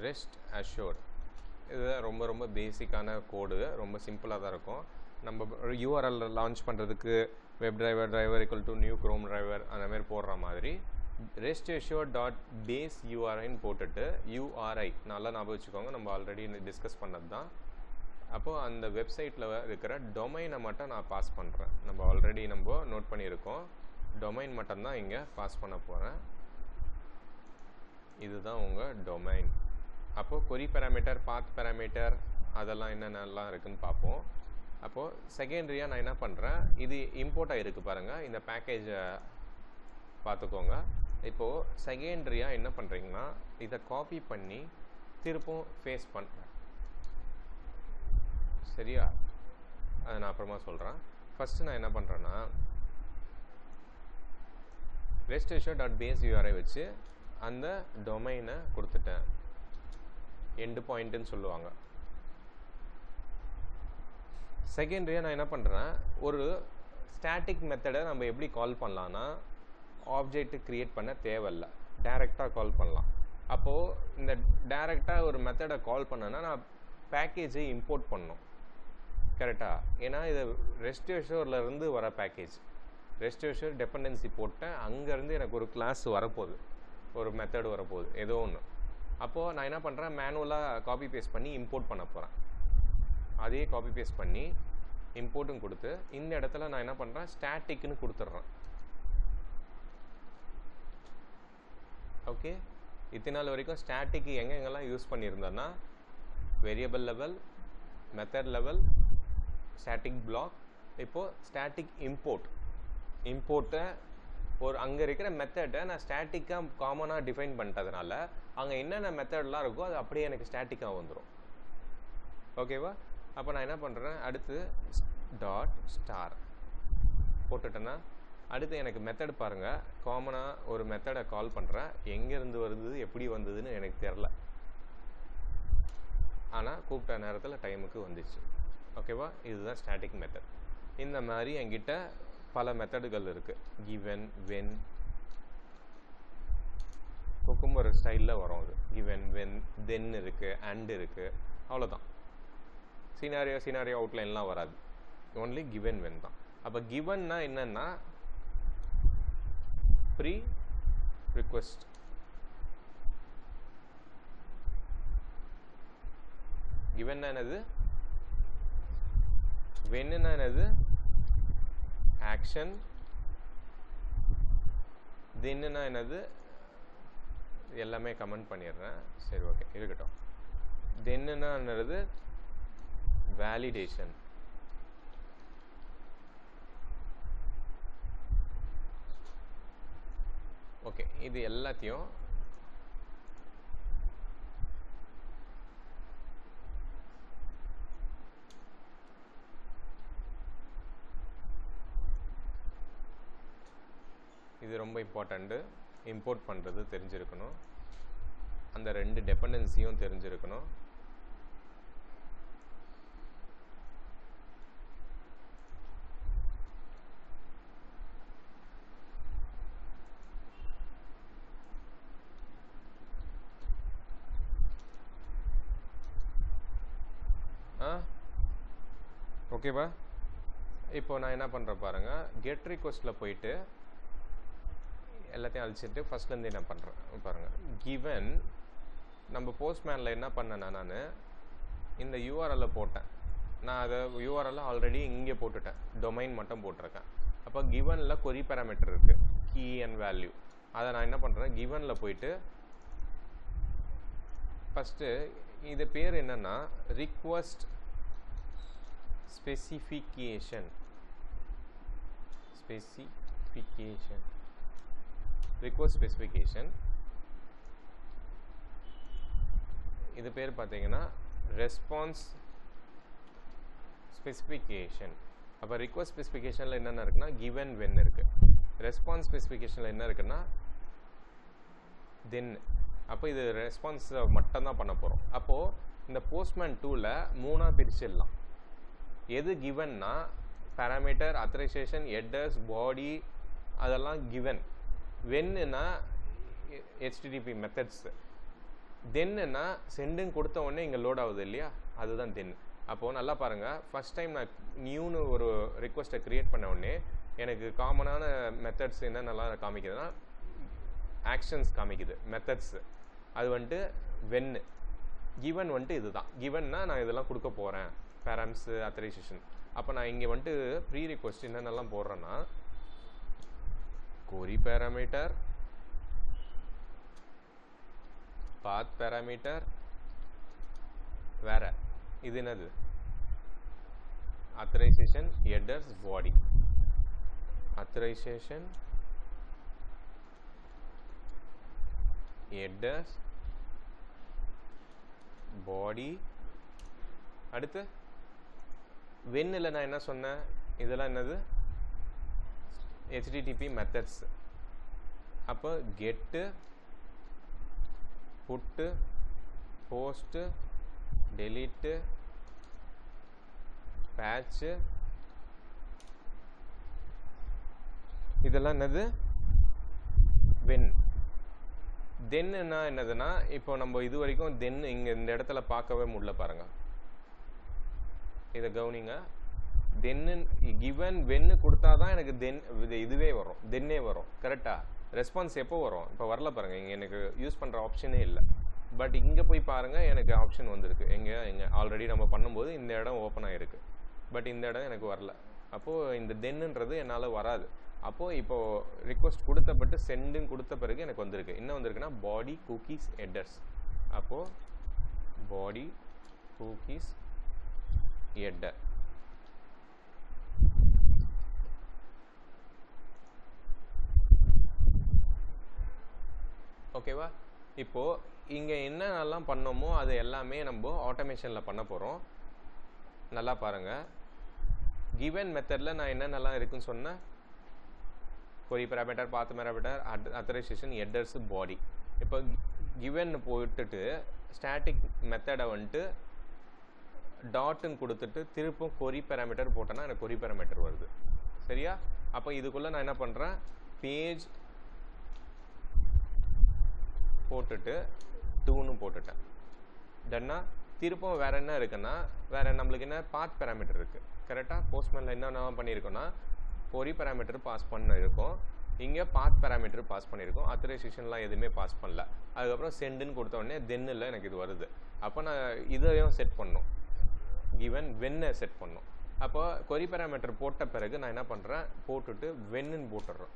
ரெஸ்ட் அஷ்யூர்ட், இது ரொம்ப ரொம்ப பேசிக்கான கோடு, ரொம்ப சிம்பிளாக தான் இருக்கும். நம்ம URL லான்ச் பண்ணுறதுக்கு web driver equal to new Chrome driver அந்த மாதிரி போடுற மாதிரி ரெஸ்ட் அஷ்யூர்ட் டாட் பேஸ் யூஆர்ஐன்னு போட்டுட்டு URI நல்லா ஞாபகம் வச்சுக்கோங்க, நம்ம ஆல்ரெடி டிஸ்கஸ் பண்ணது தான். அப்போது அந்த வெப்சைட்டில் இருக்கிற டொமைனை மட்டும் நான் பாஸ் பண்ணுறேன். நம்ம ஆல்ரெடி நோட் பண்ணியிருக்கோம், டொமைன் மட்டும்தான் இங்கே பாஸ் பண்ண போகிறேன். இதுதான் உங்கள் டொமைன். அப்போது கொரி பேராமீட்டர், பாத் பேராமீட்டர், அதெல்லாம் என்னென்னலாம் இருக்குதுன்னு பார்ப்போம். அப்போது செகண்டரியாக நான் என்ன பண்ணுறேன், இது இம்போர்ட் ஆகிருக்கு பாருங்கள், இந்த பேக்கேஜை பார்த்துக்கோங்க. இப்போது செகண்டரியாக என்ன பண்ணுறீங்கன்னா, இதை காப்பி பண்ணி திருப்பும் ஃபேஸ் பண்ணுறேன். சரியா? அதை நான் அப்புறமா சொல்கிறேன். ஃபஸ்ட்டு நான் என்ன பண்ணுறேன்னா, REST assured dot base URI வச்சு அந்த டொமைனை கொடுத்துட்டேன். எண்டு பாயிண்ட்டுன்னு சொல்லுவாங்க. செகண்டரியாக நான் என்ன பண்ணுறேன், ஒரு ஸ்டாட்டிக் மெத்தடை நம்ம எப்படி கால் பண்ணலான்னா, ஆப்ஜெக்ட் க்ரியேட் பண்ண தேவையில்லை, டைரெக்டாக கால் பண்ணலாம். அப்போது இந்த டைரெக்டாக ஒரு மெத்தடை கால் பண்ணேன்னா நான் பேக்கேஜை இம்போர்ட் பண்ணணும். கரெக்டாக? ஏன்னா இது ரெஸ்ட் அஷ்யூர்லேருந்து வர பேக்கேஜ், ரெஸ்ட் அஷ்யூர் டெபெண்டன்சி போட்டேன், அங்கேருந்து எனக்கு ஒரு கிளாஸ் வரப்போகுது, ஒரு மெத்தடு வரப்போகுது, ஏதோ ஒன்று. அப்போது நான் என்ன பண்ணுறேன், மேனுவலாக காப்பி பேஸ்ட் பண்ணி இம்போர்ட் பண்ண போகிறேன். அதே காப்பி பேஸ்ட் பண்ணி இம்போர்ட்டும் கொடுத்து இந்த இடத்துல நான் என்ன பண்ணுறேன், ஸ்டாட்டிக்னு கொடுத்துட்றேன். ஓகே, இத்தனை நாள் வரைக்கும் ஸ்டாட்டிக் எங்கெங்கெல்லாம் யூஸ் பண்ணியிருந்தேன்னா, variable level, method level, static block. இப்போது ஸ்டாட்டிக் இம்போர்ட்டை ஒரு அங்கே இருக்கிற மெத்தடை நான் ஸ்டாட்டிக்காக காமனாக டிஃபைன் பண்ணிட்டதுனால அங்கே என்னென்ன மெத்தட்லாம் இருக்கோ அது அப்படியே எனக்கு ஸ்டாட்டிக்காக வந்துடும். ஓகேவா? அப்போ நான் என்ன பண்ணுறேன், அடுத்து டாட் ஸ்டார் போட்டுட்டேன்னா அடுத்து எனக்கு மெத்தட் பாருங்கள், காமனாக ஒரு மெத்தடை கால் பண்ணுறேன், எங்கேருந்து வருது எப்படி வந்ததுன்னு எனக்கு தெரில, ஆனால் கூப்பிட்ட நேரத்தில் டைமுக்கு வந்துச்சு. ஓகேவா? இதுதான் ஸ்டாட்டிக் மெத்தட். இந்த மாதிரி என்கிட்ட பல மெத்தடுகள் இருக்குது. கிவன், வென், குக்கும்பர் ஸ்டைலில் வரும். அது கிவன், வென், தென் இருக்குது, அண்ட் இருக்குது, அவ்வளோதான். சினாரியோ அவுட்லைன்லாம் வராது, ஒன்லி கிவன், வென் தான். அப்போ கிவன்னா என்னென்னா ப்ரீ ரிக்வெஸ்ட், கிவன்னா என்னது, வென்னுன்னா என்னது, ஆக்ஷன், தென்னுனா என்னது, எல்லாமே கமெண்ட் பண்ணிடுறேன். சரி, ஓகே, இருக்கட்டும். தென்னுனா என்னது, வேலிடேஷன். ஓகே, இது எல்லாத்தையும் இது ரொம்ப இம்பார்ட்டண்ட்டு, இம்போர்ட் பண்ணுறது தெரிஞ்சிருக்கணும், அந்த ரெண்டு டெபெண்டன்சியும் தெரிஞ்சிருக்கணும். ஓகேவா? இப்போ நான் என்ன பண்ணுறேன் பாருங்கள், கெட் ரிக்வெஸ்ட்டில் போயிட்டு எல்லாத்தையும் அழிச்சிட்டு ஃபஸ்ட்லேருந்து என்ன பண்ணுறேன் பாருங்கள். கிவன், நம்ம போஸ்ட்மேனில் என்ன பண்ணேன்னா நான் இந்த யூஆர்எல்லை போட்டேன், நான் அதை யூஆர்எல் ஆல்ரெடி இங்கே போட்டுட்டேன், டொமைன் மட்டும் போட்டிருக்கேன். அப்போ கிவனில் கொரி பேராமீட்டர் இருக்குது, கீ அண்ட் வேல்யூ. அதை நான் என்ன பண்ணுறேன், கிவனில் போயிட்டு ஃபஸ்ட்டு இது பேர் என்னென்னா ரிக்வஸ்ட் ஸ்பெசிஃபிகேஷன். ரிக்வஸ்ட் ஸ்பெசிஃபிகேஷன் இது பேர் பார்த்தீங்கன்னா ரெஸ்பான்ஸ் ஸ்பெசிஃபிகேஷன். அப்போ ரிக்வஸ்ட் ஸ்பெசிஃபிகேஷனில் என்னென்ன இருக்குன்னா கிவன் வென் இருக்குது. ரெஸ்பான்ஸ் ஸ்பெசிஃபிகேஷனில் என்ன இருக்குன்னா தென். அப்போ இது ரெஸ்பான்ஸ் மட்டும்தான் பண்ண போகிறோம். அப்போது இந்த போஸ்ட்மேன் 2ல் 3ஆக பிரிச்சிடலாம். எது கிவன்னா பேராமீட்டர், அத்தரைசேஷன், ஹெட்டர்ஸ், பாடி, அதெல்லாம் கிவன். வென்னுனா ஹெச்டிடிபி மெத்தட்ஸ். தென்னுனா சென்டுன்னு கொடுத்த உடனே இங்கே லோட் ஆகுது இல்லையா, அதுதான் தென். அப்போது நல்லா பாருங்கள், ஃபஸ்ட் டைம் நான் நியூன்னு ஒரு ரிக்வஸ்ட்டை க்ரியேட் பண்ண உடனே எனக்கு காமனான மெத்தட்ஸ் என்னென்னலாம் காமிக்குதுன்னா ஆக்ஷன்ஸ் காமிக்குது, மெத்தட்ஸ். அது வந்துட்டு வென்னு. கிவன் வந்துட்டு இதுதான். கிவன்னா நான் இதெல்லாம் கொடுக்க போகிறேன், பேரம்ஸு, அத்தரைசேஷன். அப்போ நான் இங்கே வந்துட்டு ப்ரீ ரிக்வஸ்ட் என்னென்னலாம் போடுறேன்னா query parameter, path parameter, வேற இது என்னது authorization, headers, body. Authorization, headers, body. அடுத்து வென்னில் நான் என்ன சொன்னேன், இதெல்லாம் என்னது HTTP methods. அப்போ get, put, post, delete, patch, இதெல்லாம் என்னது when. then என்னதுன்னா இப்போ நம்ம இது வரைக்கும் then இங்கே இந்த இடத்துல பார்க்கவே முடியல பாருங்க, இதை கவனிங்க. தென்னு கிவன் வென்னு கொடுத்தா தான் எனக்கு இதுவே வரும், தென்னே வரும். கரெக்டாக ரெஸ்பான்ஸ் எப்போ வரும், இப்போ வரல பாருங்கள். இங்கே எனக்கு யூஸ் பண்ணுற ஆப்ஷனே இல்லை. பட் இங்கே போய் பாருங்கள், எனக்கு ஆப்ஷன் வந்திருக்கு. எங்கே ஆல்ரெடி நம்ம பண்ணும்போது இந்த இடம் ஓப்பன் ஆகிருக்கு. பட் இந்த இடம் எனக்கு வரல. அப்போது இந்த தென்னுன்றது என்னால் வராது. அப்போது இப்போது ரிக்வஸ்ட் கொடுத்தப்பட்டு சென்டுன்னு கொடுத்த பிறகு எனக்கு வந்திருக்கு. என்ன வந்திருக்குன்னா பாடி, குக்கீஸ், ஹெட்டர்ஸ். அப்போது பாடி, குக்கீஸ், ஹெட்டர். ஓகேவா? இப்போது இங்கே என்னென்னலாம் பண்ணோமோ அது எல்லாமே நம்ம ஆட்டோமேஷனில் பண்ண போகிறோம். நல்லா பாருங்கள். கிவன் மெத்தடில் நான் என்னென்னலாம் இருக்குன்னு சொன்னேன், query parameter, path parameter, authorization, headers, body. இப்போ கிவன் போட்டுட்டு ஸ்டாட்டிக் மெத்தடை வந்துட்டு டாட்டுன்னு கொடுத்துட்டு திருப்பும் query parameter போட்டேன்னா எனக்கு query parameter வருது. சரியா? அப்போ இதுக்குள்ளே நான் என்ன பண்ணுறேன், பேஜ் போட்டுட்டு 2ன்னு போட்டுட்டேன். டன்னா திருப்பம் வேறு என்ன இருக்குன்னா, வேறு நம்மளுக்கு என்ன பாத் பேராமீட்டர் இருக்குது. கரெக்டாக போஸ்ட்மேனில் என்னென்ன பண்ணியிருக்கோன்னா query parameter பாஸ் பண்ணியிருக்கோம், இங்கே பாத் பேராமீட்டர் பாஸ் பண்ணியிருக்கோம், அத்தரைசேஷன்லாம் எதுவுமே பாஸ் பண்ணல. அதுக்கப்புறம் சென்டுன்னு கொடுத்த உடனே தென்னில் எனக்கு இது வருது. அப்போ நான் இதையும் செட் பண்ணணும், கிவன் வென்னை செட் பண்ணணும். அப்போ query parameter போட்ட பிறகு நான் என்ன பண்ணுறேன், போட்டுட்டு வென்னுன்னு போட்டுடுறேன்.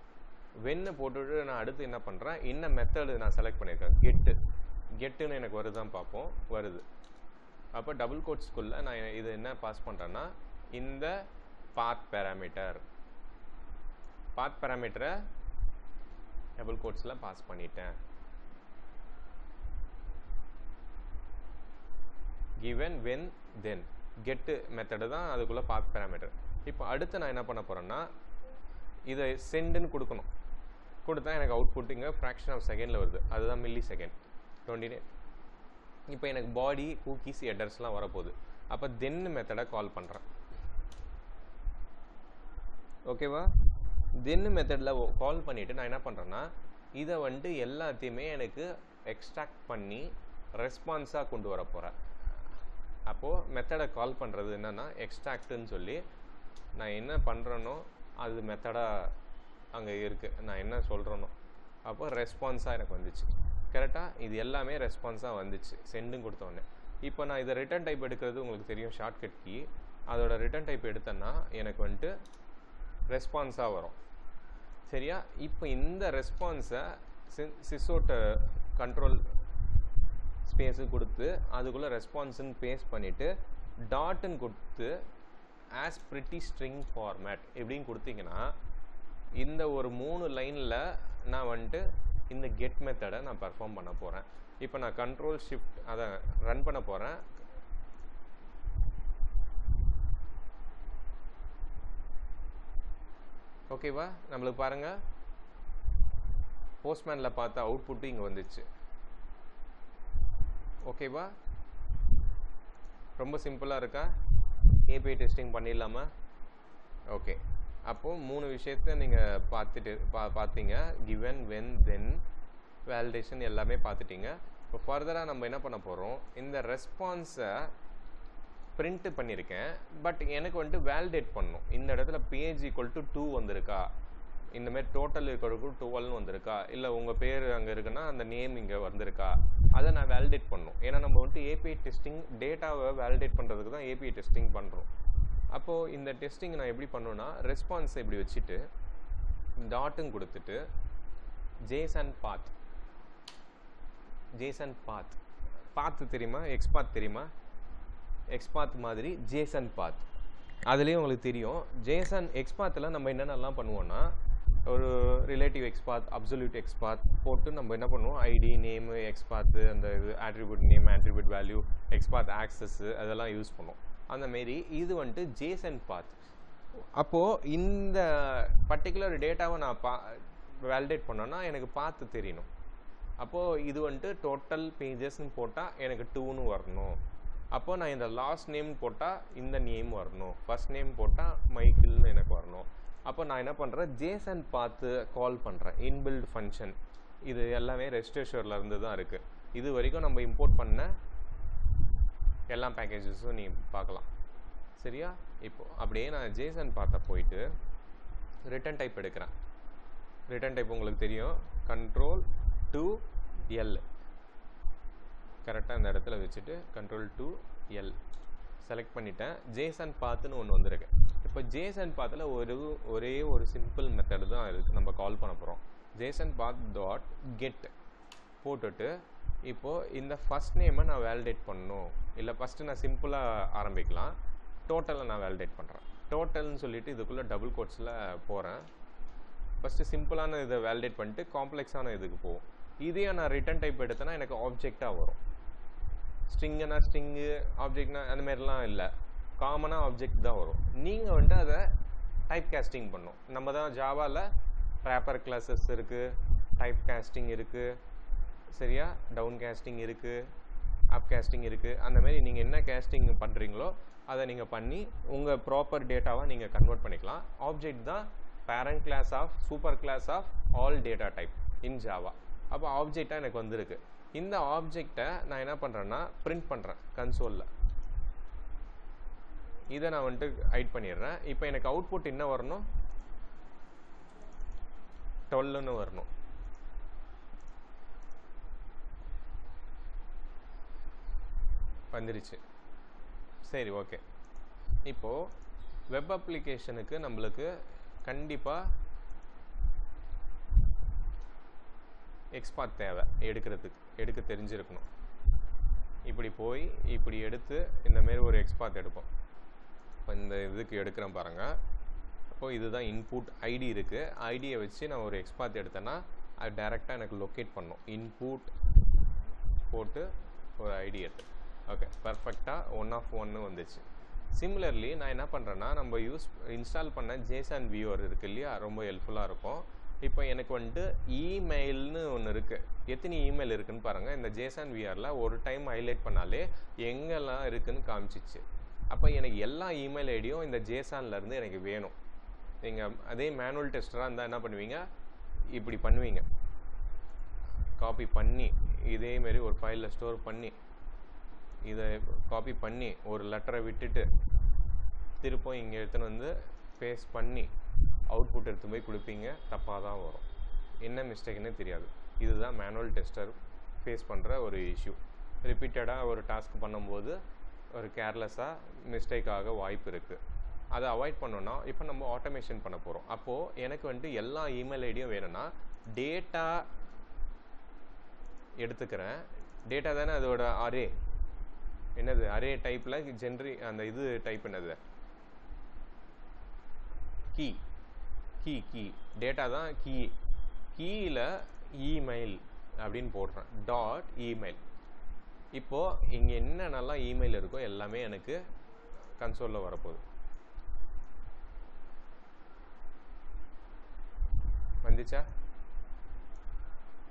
வென்னு போட்டுட்டு நான் அடுத்து என்ன பண்ணுறேன், என்ன மெத்தடு நான் செலக்ட் பண்ணியிருக்கேன், கெட்டுன்னு எனக்கு வருதான் பார்ப்போம், வருது. அப்போ டபுள் கோட்ஸ்குள்ளே நான் இது என்ன பாஸ் பண்ணுறேன்னா இந்த பாத் பேராமீட்டரை டபுள் கோட்ஸில் பாஸ் பண்ணிட்டேன். கிவன் வென் தென் கெட்டு மெத்தடு தான் அதுக்குள்ளே பாத் பேராமீட்டர். இப்போ அடுத்து நான் என்ன பண்ண போகிறேன்னா இதை சென்டுன்னு கொடுக்கணும். கொடுத்தா எனக்கு அவுட்புட் இங்கே ஃப்ராக்ஷன் ஆஃப் செகண்டில் வருது, அதுதான் மில்லி செகண்ட் 29. இப்போ எனக்கு பாடி, குக்கீஸ், ஹெட்டர்ஸ்லாம் வரப்போகுது. அப்போ தென்னு மெத்தடை கால் பண்ணுறேன். ஓகேவா? தென்னு மெத்தடில் கால் பண்ணிவிட்டு நான் என்ன பண்ணுறேன்னா இதை வந்துட்டு எல்லாத்தையுமே எனக்கு எக்ஸ்ட்ராக்ட் பண்ணி ரெஸ்பான்ஸாக கொண்டு வர போகிறேன். அப்போது மெத்தடை கால் பண்ணுறது என்னென்னா எக்ஸ்ட்ராக்ட்டுன்னு சொல்லி நான் என்ன பண்ணுறேனோ அது மெத்தடாக அங்கே இருக்குது, நான் என்ன சொல்கிறேனோ. அப்போ ரெஸ்பான்ஸாக எனக்கு வந்துச்சு. கரெக்டாக இது எல்லாமே ரெஸ்பான்ஸாக வந்துச்சு சென்டும் கொடுத்தோடனே. இப்போ நான் இதை ரிட்டர்ன் டைப் எடுக்கிறது உங்களுக்கு தெரியும், ஷார்ட்கட் கீ. அதோட ரிட்டர்ன் டைப் எடுத்தேன்னா எனக்கு வந்துட்டு ரெஸ்பான்ஸாக வரும். சரியா? இப்போ இந்த ரெஸ்பான்ஸை சிஸ்ஓட்ட கண்ட்ரோல் ஸ்பேஸு கொடுத்து அதுக்குள்ளே ரெஸ்பான்ஸுன்னு பேஸ்ட் பண்ணிவிட்டு டாட்டுன்னு கொடுத்து ஆஸ் பிரிட்டி ஸ்ட்ரிங் ஃபார்மேட் எப்படின்னு கொடுத்தீங்கன்னா இந்த ஒரு 3 லைனில் நான் வந்துட்டு இந்த கெட் மெத்தடை நான் பர்ஃபார்ம் பண்ண போகிறேன். இப்போ நான் கண்ட்ரோல் ஷிஃப்ட் அதை ரன் பண்ண போகிறேன். ஓகேவா? நம்மளுக்கு பாருங்கள், போஸ்ட்மேனில் பார்த்த அவுட்புட்டு இங்கே வந்துச்சு. ஓகேவா? ரொம்ப சிம்பிளாக இருக்கா? ஏபிஐ டெஸ்டிங் பண்ணிடலாமா? ஓகே. அப்போது 3 விஷயத்த நீங்கள் பார்த்தீங்க. கிவன், வென், தென், வேலிடேஷன் எல்லாமே பார்த்துட்டீங்க. இப்போ ஃபர்தராக நம்ம என்ன பண்ண போகிறோம், இந்த ரெஸ்பான்ஸை பிரிண்ட் பண்ணியிருக்கேன். பட் எனக்கு வந்துட்டு வேலிடேட் பண்ணணும். இந்த இடத்துல பேஜ் ஈக்குவல் டு 2 வந்திருக்கா, இந்தமாரி டோட்டல் ஈக்குவல் டு 12 வந்திருக்கா, இல்லை உங்கள் பேர் அங்கே இருக்குன்னா அந்த நேம் இங்கே வந்திருக்கா, அதை நான் வேலிடேட் பண்ணணும். ஏன்னா நம்ம வந்துட்டு ஏபிஐ டெஸ்டிங் டேட்டாவை வேலிடேட் பண்ணுறதுக்கு தான் ஏபிஐ டெஸ்டிங் பண்ணுறோம். அப்போது இந்த டெஸ்டிங் நான் எப்படி பண்ணுவேன்னா, ரெஸ்பான்ஸை இப்படி வச்சுட்டு டாட்டும் கொடுத்துட்டு ஜேசன் பாத் பாத்து தெரியுமா? எக்ஸ்பாத் தெரியுமா? எக்ஸ்பாத் மாதிரி ஜேசன் பாத் அதுலேயும் உங்களுக்கு தெரியும். ஜேசன் எக்ஸ்பாத்தில் நம்ம என்னென்னலாம் பண்ணுவோன்னா, ஒரு ரிலேட்டிவ் எக்ஸ்பாத், அப்சல்யூட் எக்ஸ்பாத் போட்டு நம்ம என்ன பண்ணுவோம், ஐடி, நேமு, எக்ஸ்பாத்து, அந்த இது attribute name, attribute value, எக்ஸ்பாத் Access அதெல்லாம் யூஸ் பண்ணுவோம். அந்தமாரி இது வந்துட்டு ஜேசன் பாத். அப்போது இந்த பர்டிகுலர் டேட்டாவை நான் வேலிடேட் பண்ணோன்னா எனக்கு பார்த்து தெரியணும். அப்போது இது வந்துட்டு டோட்டல் பேஜஸ்ன்னு போட்டால் எனக்கு 2ன்னு வரணும். அப்போது நான் இந்த லாஸ்ட் நேம் போட்டால் இந்த நேம் வரணும், ஃபஸ்ட் நேம் போட்டால் மைக்கிள்னு எனக்கு வரணும். அப்போ நான் என்ன பண்ணுறேன், ஜேசன் பார்த்து கால் பண்ணுறேன். இன்பில்ட் ஃபங்க்ஷன் இது எல்லாமே ரெஜிஸ்டர்ஷரில் இருந்து தான் இருக்குது. இது வரைக்கும் நம்ம இம்போர்ட் பண்ண எல்லா பேக்கேஜஸும் நீ பார்க்கலாம். சரியா? இப்போது அப்படியே நான் ஜேசன் பார்த்த போயிட்டு ரிட்டன் டைப் எடுக்கிறேன். ரிட்டன் டைப் உங்களுக்கு தெரியும், Ctrl+L கரெக்டாக இந்த இடத்துல வச்சுட்டு Ctrl+L செலக்ட் பண்ணிட்டேன். ஜேசன் பாத்துன்னு ஒன்று வந்திருக்கு. இப்போ ஜேசன் பாத்தில் ஒரே ஒரு சிம்பிள் மெத்தடு தான் இருக்குது நம்ம கால் பண்ண போகிறோம். ஜேசன் பாத் டாட் கெட் போட்டுட்டு இப்போது இந்த ஃபஸ்ட் நேமை நான் வேலிடேட் பண்ணணும். இல்லை ஃபஸ்ட்டு நான் சிம்பிளாக ஆரம்பிக்கலாம். டோட்டலை நான் வேலிடேட் பண்ணுறேன். டோட்டல்னு சொல்லிவிட்டு இதுக்குள்ளே டபுள் கோட்ஸில் போகிறேன். ஃபஸ்ட்டு சிம்பிளான இதை வேலிடேட் பண்ணிட்டு காம்ப்ளெக்ஸான இதுக்கு போகும். இதே நான் ரிட்டன் டைப் எடுத்தேன்னா எனக்கு ஆப்ஜெக்டாக வரும். ஸ்ட்ரிங்குனா ஸ்ட்ரிங்கு, ஆப்ஜெக்ட்னா அந்த மாதிரிலாம் இல்லை, காமனாக ஆப்ஜெக்ட் தான் வரும். நீங்கள் வந்துட்டு அதை டைப் கேஸ்டிங் பண்ணணும். நம்ம தான் ஜாவாவில் ரேப்பர் கிளாஸஸ் இருக்குது, டைப் கேஸ்டிங் இருக்குது, சரியா, டவுன் கேஸ்டிங் இருக்குது, அப் கேஸ்டிங் இருக்குது. அந்தமாரி நீங்கள் என்ன கேஸ்டிங் பண்ணுறீங்களோ அதை நீங்கள் பண்ணி உங்கள் ப்ராப்பர் டேட்டாவை நீங்கள் கன்வெர்ட் பண்ணிக்கலாம். ஆப்ஜெக்ட் தான் parent class of super class of all data type in Java. அப்போ ஆப்ஜெக்டாக எனக்கு வந்திருக்கு. இந்த ஆப்ஜெக்டை நான் என்ன பண்ணுறேன்னா பிரிண்ட் பண்ணுறேன் கன்சோலில். இதை நான் வந்துட்டு ஹைட் பண்ணிடுறேன். இப்போ எனக்கு அவுட்புட் என்ன வரணும், 12ன்னு வரணும். வந்துருச்சு. சரி, ஓகே. இப்போது வெப் அப்ளிகேஷனுக்கு நம்மளுக்கு கண்டிப்பாக எக்ஸ்பாத் தேவை. எடுக்க தெரிஞ்சிருக்கணும். இப்படி போய் இப்படி எடுத்து இந்தமாரி ஒரு எக்ஸ்பாத் எடுப்போம். இப்போ இந்த இதுக்கு எடுக்கிறேன் பாருங்கள். அப்போது இதுதான் இன்புட் ஐடி இருக்குது. ஐடியை வச்சு நான் ஒரு எக்ஸ்பாத் எடுத்தேன்னா அது டைரெக்டாக எனக்கு லொக்கேட் பண்ணும். இன்புட் போட்டு ஒரு ஐடி எடுத்து ஓகே பர்ஃபெக்டாக 1 வந்துச்சு. சிமிலர்லி நான் என்ன பண்ணுறேன்னா, நம்ம இன்ஸ்டால் பண்ண ஜேசன் வியூவர் இருக்குது இல்லையா, ரொம்ப ஹெல்ப்ஃபுல்லாக இருக்கும். இப்போ எனக்கு வந்துட்டு இமெயில்னு ஒன்று இருக்குது. எத்தனை இமெயில் இருக்குதுன்னு பாருங்கள். இந்த ஜேசன் விஆரில் ஒரு டைம் ஹைலைட் பண்ணாலே எங்கெல்லாம் இருக்குதுன்னு காமிச்சிச்சு. அப்போ எனக்கு எல்லா இமெயில் ஐடியும் இந்த ஜேசான்லேருந்து எனக்கு வேணும். நீங்கள் அதே மேனுவல் டெஸ்டராக இருந்தால் என்ன பண்ணுவீங்க, இப்படி பண்ணுவீங்க, காப்பி பண்ணி இதேமாரி ஒரு ஃபைலில் ஸ்டோர் பண்ணி இதை காப்பி பண்ணி ஒரு லெட்டரை விட்டுட்டு திருப்பம் இங்கே எடுத்துன்னு வந்து பேஸ்ட் பண்ணி அவுட்புட் எடுத்து போய் கொடுப்பீங்க. தப்பாக தான் வரும். என்ன மிஸ்டேக்குன்னு தெரியாது. இதுதான் மேனுவல் டெஸ்டர் ஃபேஸ் பண்ணுற ஒரு இஷ்யூ. ரிப்பீட்டடாக ஒரு டாஸ்க் பண்ணும்போது ஒரு கேர்லெஸ்ஸாக மிஸ்டேக் ஆக வாய்ப்பு இருக்குது. அதை அவாய்ட் பண்ணோன்னா இப்போ நம்ம ஆட்டோமேஷன் பண்ண போகிறோம். அப்போது எனக்கு வந்துட்டு எல்லா இமெயில் ஐடியும் வேணும்னா டேட்டா எடுத்துக்கிறேன். டேட்டா தானே அதோட அரே, என்னது அரே டைப்பில் அந்த இது டைப் என்னது, கீ டேட்டா தான் கீயில் இமெயில் அப்படின்னு போடுறேன், டாட் இமெயில். இப்போது இங்கே என்னென்னலாம் இமெயில் இருக்கோ எல்லாமே எனக்கு கன்சோலில் வரப்போகுது. வந்துச்சா?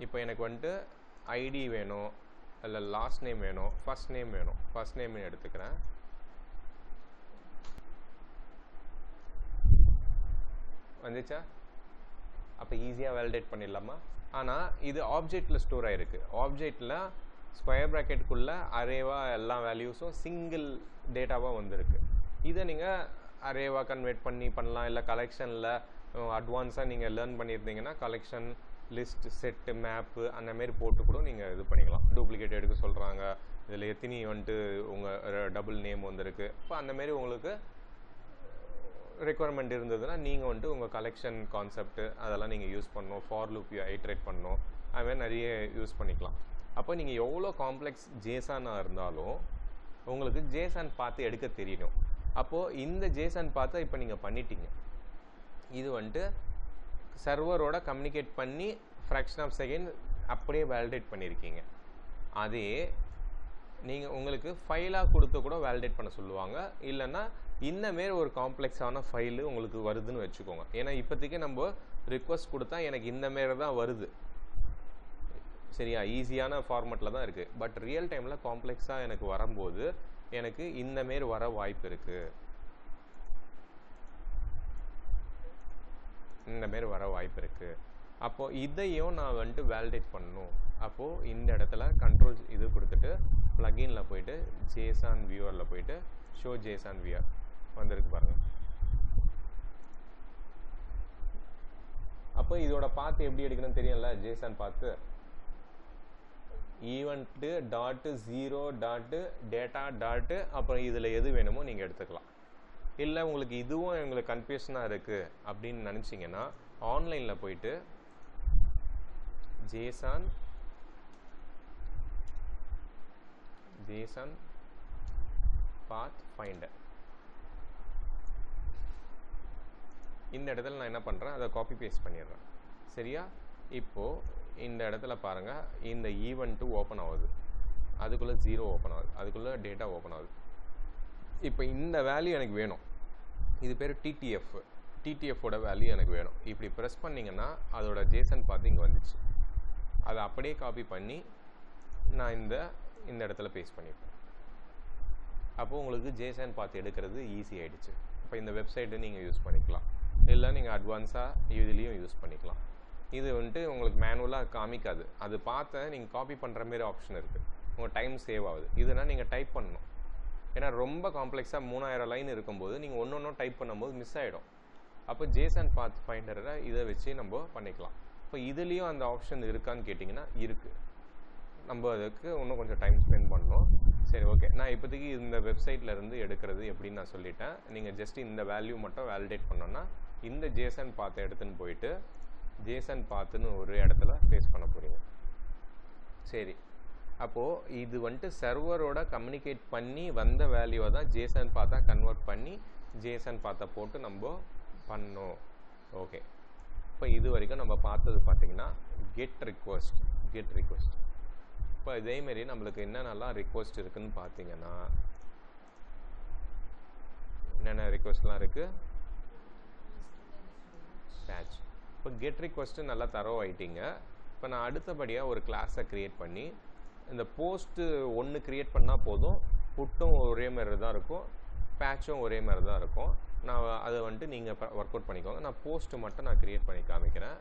இப்போ எனக்கு வந்துட்டு ஐடி வேணும், இல்லை லாஸ்ட் நேம் வேணும், ஃபர்ஸ்ட் நேம் வேணும். ஃபர்ஸ்ட் நேம் எடுத்துக்கிறேன். வந்துச்சா? அப்போ ஈஸியாக வேலிடேட் பண்ணிடலாமா? ஆனால் இது ஆப்ஜெக்டில் ஸ்டோர் ஆகிருக்கு. ஆப்ஜெக்டில் ஸ்கொயர் ப்ராக்கெட்டுக்குள்ளே அரேவாக எல்லா வேல்யூஸும் சிங்கிள் டேட்டாவாக வந்திருக்கு. இதை நீங்கள் அரேவாக கன்வெர்ட் பண்ணலாம். இல்லை கலெக்ஷனில் அட்வான்ஸாக நீங்கள் லேர்ன் பண்ணியிருந்தீங்கன்னா கலெக்ஷன், லிஸ்ட், செட்டு, மேப்பு அந்தமாரி போட்டு கூட நீங்கள் இது பண்ணிக்கலாம். டூப்ளிகேட் எடுக்க சொல்கிறாங்க, இதில் எத்தனை வந்துட்டு உங்கள் டபுள் நேம் வந்திருக்கு. இப்போ அந்தமாரி உங்களுக்கு ரெக்குவயர்மெண்ட் இருந்ததுன்னா நீங்கள் வந்துட்டு உங்கள் கலெக்ஷன் கான்செப்ட்டு அதெல்லாம் நீங்கள் யூஸ் பண்ணணும். ஃபார் லூப் ஐட்ரேட் பண்ணணும், அதுமாதிரி நிறைய யூஸ் பண்ணிக்கலாம். அப்போ நீங்கள் எவ்வளோ காம்ப்ளெக்ஸ் ஜேசானாக இருந்தாலும் உங்களுக்கு ஜேசான் பார்த்து எடுக்க தெரியணும். அப்போது இந்த ஜேசான் பார்த்து இப்போ நீங்கள் பண்ணிட்டீங்க. இது வந்துட்டு சர்வரோட கம்யூனிகேட் பண்ணி ஃப்ராக்ஷன் ஆஃப் செகண்ட் அப்படியே வேலிடேட் பண்ணியிருக்கீங்க. அதே நீங்கள் உங்களுக்கு ஃபைலாக கொடுத்து கூட வேலிடேட் பண்ண சொல்லுவாங்க. இல்லைன்னா இன்னமாரி ஒரு காம்ப்ளெக்ஸான ஃபைலு உங்களுக்கு வருதுன்னு வச்சுக்கோங்க. ஏன்னா இப்போதைக்கு நம்ம ரிக்வஸ்ட் கொடுத்தா எனக்கு இந்தமாரி தான் வருது, சரியா? ஈஸியான ஃபார்மேட்டில் தான் இருக்குது. பட் ரியல் டைமில் காம்ப்ளெக்ஸாக எனக்கு வரும்போது எனக்கு இந்தமாரி வர வாய்ப்பு இருக்குது, இந்தமாரி வர வாய்ப்பு இருக்குது. அப்போது இதையும் நான் வந்துட்டு வேலிடேட் பண்ணணும். அப்போது இந்த இடத்துல கண்ட்ரோல் இது கொடுத்துட்டு ப்ளகினில் போயிட்டு ஜேசான் வியூவரில் போயிட்டு ஷோ ஜேசான் வியூவர் வந்திருக்கு பாருங்கள். அப்போ இதோட பார்த்து எப்படி எடுக்கணும்னு தெரியல. ஜேசான் பார்த்து event dot 0 dot data dot அப்புறம் இதில் எது வேணுமோ நீங்கள் எடுத்துக்கலாம். இல்லை உங்களுக்கு இதுவும் எங்களுக்கு கன்ஃபியூஷனாக இருக்குது அப்படின்னு நினச்சிங்கன்னா ஆன்லைனில் போயிட்டு ஜேசான் பாத் ஃபைண்டர் இந்த இடத்துல நான் என்ன பண்ணுறேன், அதை காப்பி பேஸ்ட் பண்ணிடுறேன். சரியா? இப்போது இந்த இடத்துல பாருங்கள், இந்த ஈவெண்ட்டு ஓப்பன் ஆகுது, அதுக்குள்ளே 0 ஓப்பன் ஆகுது, அதுக்குள்ளே டேட்டா ஓப்பன் ஆகுது. இப்போ இந்த வேல்யூ எனக்கு வேணும். இது பேர் டிடிஎஃப்போட வேல்யூ எனக்கு வேணும். இப்படி ப்ரெஸ் பண்ணிங்கன்னா அதோட ஜேசன் பார்த்து இங்கே வந்துச்சு. அதை அப்படியே காப்பி பண்ணி நான் இந்த இடத்துல பேஸ்ட் பண்ணிப்பேன். அப்போது உங்களுக்கு ஜேசன் பார்த்து எடுக்கிறது ஈஸி ஆகிடுச்சு. இப்போ இந்த வெப்சைட்டை நீங்கள் யூஸ் பண்ணிக்கலாம், இல்லை நீங்கள் அட்வான்ஸாக இதுலேயும் யூஸ் பண்ணிக்கலாம். இது வந்துட்டு உங்களுக்கு மேனுவலாக காமிக்காது, அது பார்த்த நீங்கள் காப்பி பண்ணுற மாரி ஆப்ஷன் இருக்குது. உங்கள் டைம் சேவ் ஆகுது. இதுனா நீங்கள் டைப் பண்ணணும். ஏன்னா ரொம்ப காம்ப்ளெக்ஸாக 3000 லைன் இருக்கும்போது நீங்கள் ஒன்று டைப் பண்ணும்போது மிஸ் ஆகிடும். அப்போ ஜேசன் பாத் ஃபைண்டரை இதை வச்சு நம்ம பண்ணிக்கலாம். இப்போ இதுலேயும் அந்த ஆப்ஷன் இருக்கான்னு கேட்டிங்கன்னா இருக்குது. நம்ம அதுக்கு இன்னும் கொஞ்சம் டைம் ஸ்பெண்ட் பண்ணணும். சரி, ஓகே. நான் இப்போதைக்கு இந்த வெப்சைட்லேருந்து எடுக்கிறது எப்படின்னு நான் சொல்லிட்டேன். நீங்கள் ஜஸ்ட் இந்த வேல்யூ மட்டும் வேலிடேட் பண்ணோன்னா இந்த ஜேசன் பாத்தை எடுத்துன்னு போயிட்டு ஜேசன் பாத்துன்னு ஒரு இடத்துல பேஸ்ட் பண்ண போகிறீங்க. சரி, அப்போது இது வந்துட்டு சர்வரோட கம்யூனிகேட் பண்ணி வந்த வேல்யூவை தான் ஜேசன் பாத்தா கன்வெர்ட் பண்ணி ஜேசன் பாத்தை போட்டு நம்ம பண்ணோம். ஓகே, இப்போ இது வரைக்கும் நம்ம பார்த்தது பார்த்தீங்கன்னா கெட் ரிக்வஸ்ட். இப்போ இதேமாரி நம்மளுக்கு என்னென்னலாம் ரிக்வஸ்ட் இருக்குதுன்னு பார்த்தீங்கன்னா என்னென்ன ரிக்வஸ்ட்லாம் இருக்குது, பேட்ச். இப்போ கெட் ரிக்வஸ்ட்டு நல்லா தரோவாயிட்டீங்க. இப்போ நான் அடுத்தபடியாக ஒரு கிளாஸை க்ரியேட் பண்ணி இந்த போஸ்ட்டு ஒன்று க்ரியேட் பண்ணால் போதும். புட்டும் ஒரே மாதிரி தான் இருக்கும், பேட்சும் ஒரே மாதிரி தான் இருக்கும். நான் அதை வந்துட்டு நீங்கள் ஒர்க் அவுட் பண்ணிக்கோங்க. நான் போஸ்ட்டு மட்டும் நான் க்ரியேட் பண்ணி காமிக்கிறேன்.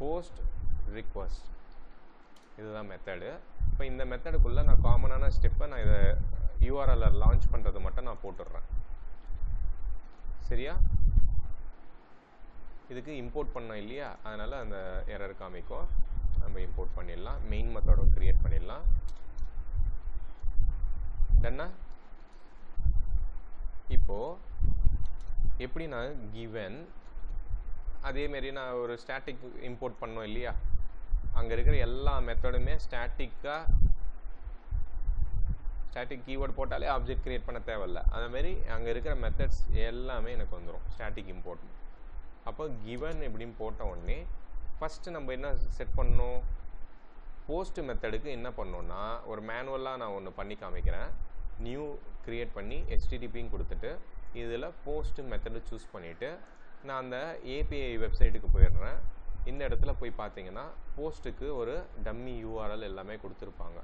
போஸ்ட் ரிக்வஸ்ட் இதுதான் மெத்தடு. இப்போ இந்த மெத்தடுக்குள்ளே நான் காமனான ஸ்டெப்பை நான் இதை யூஆர்எல்ல லான்ச் பண்ணுறது மட்டும் நான் போட்டுடுறேன். சரியா? இதுக்கு இம்போர்ட் பண்ணோம் இல்லையா, அதனால் அந்த எரர் காமிக்கும். நம்ம இம்போர்ட் பண்ணிடலாம். மெயின் மெத்தடை க்ரியேட் பண்ணிடலாம். டன்னா? அப்போது எப்படி நான் given அதேமாரி நான் ஒரு ஸ்டாட்டிக் இம்போர்ட் பண்ணோம் இல்லையா, அங்கே இருக்கிற எல்லா மெத்தடுமே ஸ்டாட்டிக் கீவேர்டு போட்டாலே ஆப்ஜெக்ட் கிரியேட் பண்ண தேவையில்ல. அதுமாரி அங்கே இருக்கிற மெத்தட்ஸ் எல்லாமே எனக்கு வந்துடும் ஸ்டாட்டிக் இம்போர்ட். அப்போ given எப்படின்னு போட்ட உடனே ஃபஸ்ட்டு நம்ம என்ன செட் பண்ணணும், போஸ்ட் மெத்தடுக்கு என்ன பண்ணோன்னா ஒரு மேனுவலாக நான் ஒன்று பண்ணி காமிக்கிறேன். நியூ க்ரியேட் பண்ணி HTTPன்னு கொடுத்துட்டு இதில் போஸ்ட் மெத்தடு சூஸ் பண்ணிவிட்டு நான் அந்த API வெப்சைட்டுக்கு போயிடுறேன். இந்த இடத்துல போய் பார்த்தீங்கன்னா போஸ்ட்டுக்கு ஒரு டம்மி URL எல்லாமே கொடுத்துருப்பாங்க.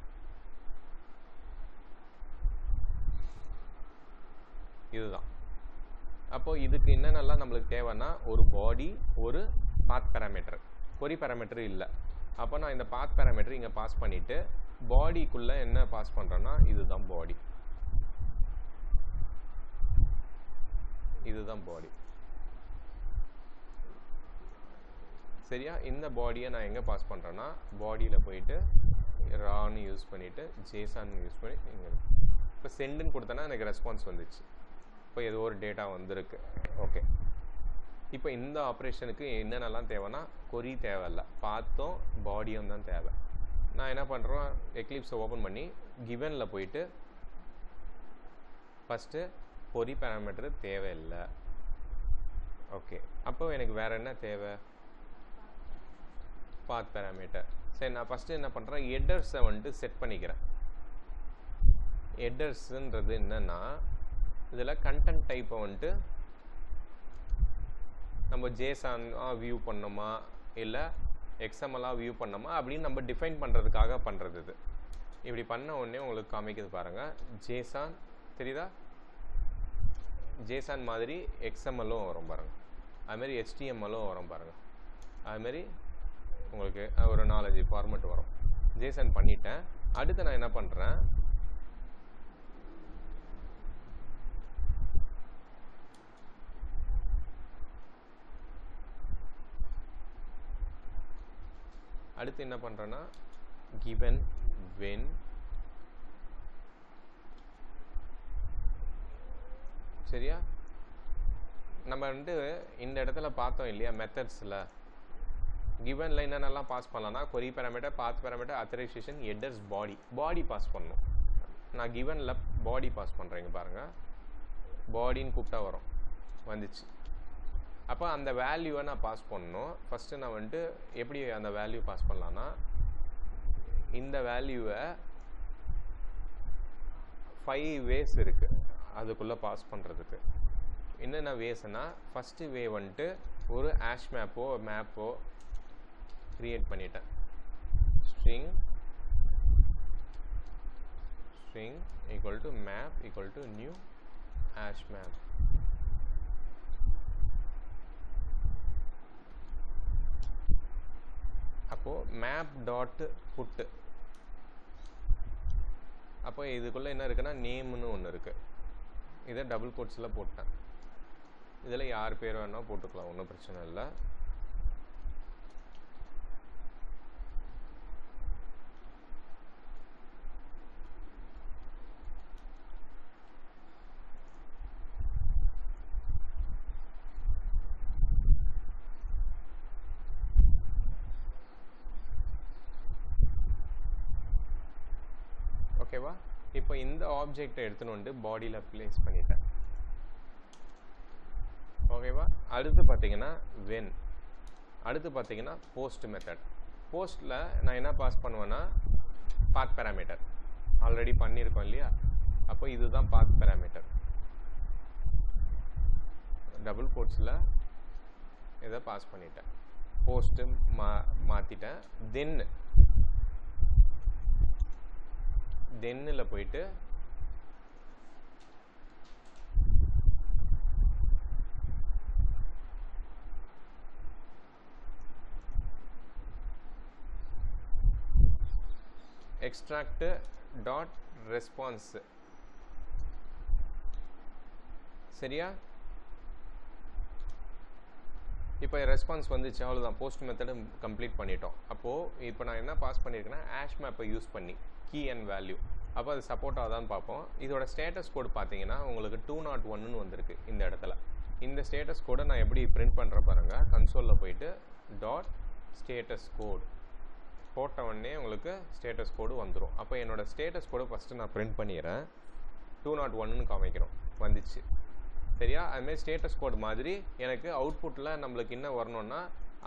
இதுதான். அப்போது இதுக்கு என்னென்னலாம் நம்மளுக்கு தேவைன்னா ஒரு பாடி, ஒரு பாத் பேராமீட்டர், கொரி பேராமீட்டர் இல்லை. அப்போ நான் இந்த பாத் பேராமீட்டர் இங்கே பாஸ் பண்ணிவிட்டு பாடிக்குள்ளே என்ன பாஸ் பண்ணுறேன்னா இதுதான் பாடி. இதுதான் பாடி. சரியா? இந்த பாடியை நான் எங்கே பாஸ் பண்ணுறேன்னா பாடியில் போயிட்டு ரான்னு யூஸ் பண்ணிவிட்டு ஜேசான் யூஸ் பண்ணி இங்கே இப்போ சென்டுன்னு கொடுத்தேன்னா எனக்கு ரெஸ்பான்ஸ் வந்துச்சு. இப்போ ஏதோ ஒரு டேட்டா வந்திருக்கு. ஓகே, இப்போ இந்த ஆப்ரேஷனுக்கு என்னென்னலாம் தேவைன்னா கொரி தேவையில்ல, பாத்தும் பாடியும் தான் தேவை. நான் என்ன பண்ணுறேன், எக்லிப்ஸை ஓப்பன் பண்ணி கிவனில் போயிட்டு ஃபஸ்ட்டு கொரி பேராமீட்டர் தேவையில்லை. ஓகே, அப்போ எனக்கு வேறு என்ன தேவை, பாத் பேராமீட்டர். சரி, நான் ஃபஸ்ட்டு என்ன பண்ணுறேன், ஹெட்டர்ஸை வந்துட்டு செட் பண்ணிக்கிறேன். ஹெட்டர்ஸுன்றது என்னென்னா இதில் கண்டென்ட் டைப்பை வந்துட்டு நம்ம ஜேசானாக வியூ பண்ணோமா இல்லை XML-ஆக வியூ பண்ணோமா அப்படின்னு நம்ம டிஃபைன் பண்ணுறதுக்காக பண்ணுறது இது. இப்படி பண்ண உடனே உங்களுக்கு காமிக்குது பாருங்கள், ஜேசான் தெரியுதா, ஜேசான் மாதிரி XML-ம் வரும் பாருங்கள், அதுமாரி HTML-ம் வரும் பாருங்கள், அதுமாரி உங்களுக்கு ஒரு 4-5 ஃபார்மெட் வரும். ஜேசான் பண்ணிட்டேன். அடுத்து நான் என்ன பண்ணுறேன், அடுத்து என்ன பண்ணுறேன்னா given when சரியா, நம்ம வந்துட்டு இந்த இடத்துல பார்த்தோம் இல்லையா மெத்தட்ஸில் கிவனில் என்னென்னலாம் பாஸ் பண்ணலாம்னா கொரி பேராமீட்டர், பாத் பேராமீட்டர், அத்தரைசேஷன், ஹெட்டர்ஸ், பாடி பாஸ் பண்ணணும். நான் கிவனில் பாடி பாஸ் பண்ணுறேங்க பாருங்கள், பாடின்னு கூப்பிட்டா வரும், வந்துச்சு. அப்போ அந்த வேல்யூவை நான் பாஸ் பண்ணணும். ஃபஸ்ட்டு நான் வந்துட்டு எப்படி அந்த வேல்யூ பாஸ் பண்ணலான்னா இந்த வேல்யூவை 5 வேஸ் இருக்குது அதுக்குள்ளே பாஸ் பண்ணுறதுக்கு. என்னென்ன வேஸ்னா, ஃபஸ்ட்டு வே வந்துட்டு ஒரு ஹேஷ் மேப்போ க்ரியேட் பண்ணிட்டேன். String equal to map equal to new hash map. அப்போது மேப் டாட் புட்டு, அப்போ இதுக்குள்ளே என்ன இருக்குன்னா நேம்னு ஒன்று இருக்குது. இதை டபுள் கோட்ஸில் போட்டேன். இதில் யார் பேர் வேணால் போட்டுக்கலாம், ஒன்றும் பிரச்சனை இல்லை. ஓகேவா? இப்போ இந்த ஆப்ஜெக்டை எடுத்துன்னு வந்து பாடியில் ப்ளேஸ் பண்ணிட்டேன். ஓகேவா? அடுத்து பார்த்தீங்கன்னா வென், அடுத்து பார்த்தீங்கன்னா போஸ்ட் மெத்தட். போஸ்ட்டில் நான் என்ன பாஸ் பண்ணுவேன்னா பாத் பேராமீட்டர் ஆல்ரெடி பண்ணியிருக்கோம் இல்லையா, அப்போ இதுதான் பாத் பேராமீட்டர். டபுள் கோட்ஸில் இதை பாஸ் பண்ணிட்டேன், போஸ்ட்டு மாற்றிட்டேன். தென்னில் போயிட்டு extract dot response. சரியா? இப்போ ரெஸ்பான்ஸ் வந்துச்சு, அவ்வளோதான், போஸ்ட் மெத்தடு கம்ப்ளீட் பண்ணிட்டோம். அப்போது இப்போ நான் என்ன பாஸ் பண்ணியிருக்கேன்னா ஹேஷ் மேப்பை யூஸ் பண்ணி கீ அண்ட் வேல்யூ அப்போ அது சப்போர்ட் ஆகுதான்னு பார்ப்போம். இதோட ஸ்டேட்டஸ் கோடு பார்த்தீங்கன்னா உங்களுக்கு 201ன்னு வந்திருக்கு இந்த இடத்துல. இந்த ஸ்டேட்டஸ் கோடை நான் எப்படி பிரிண்ட் பண்ணுறேன் பாருங்கள். கன்சோலில் போயிட்டு டாட் ஸ்டேட்டஸ் கோட் போட்ட உடனே உங்களுக்கு ஸ்டேட்டஸ் கோடு வந்துடும். அப்போ என்னோடய ஸ்டேட்டஸ் கோடு ஃபஸ்ட்டு நான் பிரிண்ட் பண்ணிடுறேன். 201ன்னு காமிக்கிறோம், வந்துச்சு. சரியா? அதுமாதிரி ஸ்டேட்டஸ் கோட் மாதிரி எனக்கு அவுட்புட்டில் நம்மளுக்கு என்ன வரணுன்னா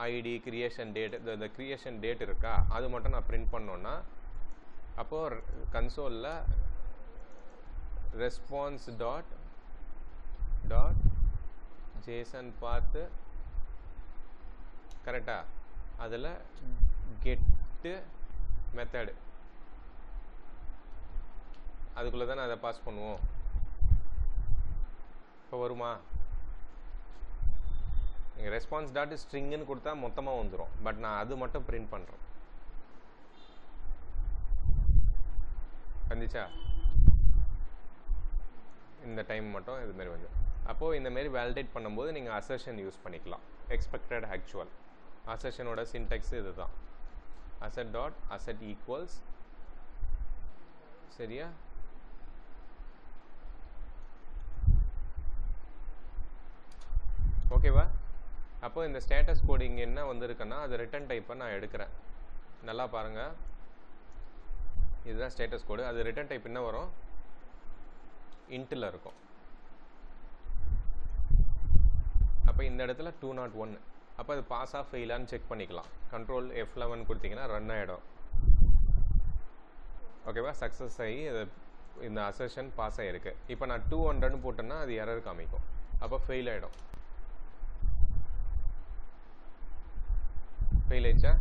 ஐடி, கிரியேஷன் டேட், இந்த கிரியேஷன் டேட் இருக்கா அது மட்டும் நான் பிரிண்ட் பண்ணோன்னா அப்போது கன்சோலில் ரெஸ்பான்ஸ் டாட் ஜேசன் பார்த்து கரெக்டாக அதில் கெட்டு மெத்தடு அதுக்குள்ளே தானே அதை பாஸ் பண்ணுவோம். இப்போ வருமா? நீங்கள் ரெஸ்பான்ஸ் டாட் ஸ்ட்ரிங்குன்னு கொடுத்தா மொத்தமாக வந்துடும். பட் நான் அது மட்டும் பிரிண்ட் பண்ணுறேன். வந்துச்சா? இந்த டைம் மட்டும் இதுமாரி வந்து அப்போது இந்தமாரி வேலிடேட் பண்ணும்போது நீங்கள் அசர்ஷன் யூஸ் பண்ணிக்கலாம். எக்ஸ்பெக்டட் ஆக்சுவல் அசர்ஷனோட சின்டெக்ஸ் இது தான். Asset dot asset equals. சரியா? ஓகேவா? அப்போ இந்த ஸ்டேட்டஸ் கோடு இங்கே என்ன வந்திருக்குன்னா அது ரிட்டன் டைப்பை நான் எடுக்கிறேன். நல்லா பாருங்கள், இதுதான் ஸ்டேட்டஸ் கோடு. அது ரிட்டன் டைப் என்ன வரும்? இன்ட்டில் இருக்கும். அப்போ இந்த இடத்துல 201. அப்போ அது பாஸ் ஆஃப் ஃபெயிலான்னு செக் பண்ணிக்கலாம். கண்ட்ரோல் F11 கொடுத்தீங்கன்னா ரன் ஆகிடும். ஓகேவா? சக்ஸஸ் ஆகி இந்த அசர்ஷன் பாஸ் ஆகிருக்கு. இப்போ நான் 200ன்னு போட்டேன்னா அது எரர் காமிக்கும். அப்போ ஃபெயில் ஆகிடும். ஃபெயில் ஆயிடுச்சா?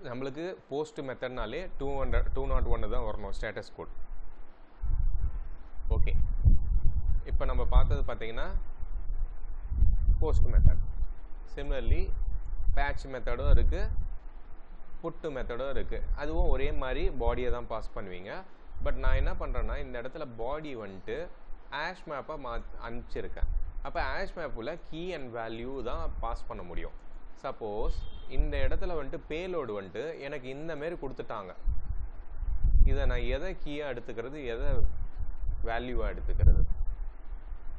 நம்மளுக்கு போஸ்ட் மெத்தட்னாலே 201 தான் வரணும் ஸ்டேட்டஸ் கோட். ஓகே, இப்போ நம்ம பார்த்தது பார்த்தீங்கன்னா போஸ்ட் மெத்தட். சிமிலர்லி பேட்ச் மெத்தடும் இருக்குது, புட்டு மெத்தடும் இருக்குது. அதுவும் ஒரே மாதிரி பாடியை தான் பாஸ் பண்ணுவீங்க. பட் நான் என்ன பண்ணுறேன்னா இந்த இடத்துல பாடி வந்துட்டு ஆஷ் மேப்பாக அனுப்பிச்சிருக்கேன். அப்போ ஆஷ் மேப்பில் கீ அண்ட் வேல்யூ தான் பாஸ் பண்ண முடியும். சப்போஸ் இந்த இடத்துல வந்துட்டு பேலோடு வந்துட்டு எனக்கு இந்தமாரி கொடுத்துட்டாங்க. இதை நான் எதை கீயாக எடுத்துக்கிறது, எதை வேல்யூவாக எடுத்துக்கிறது,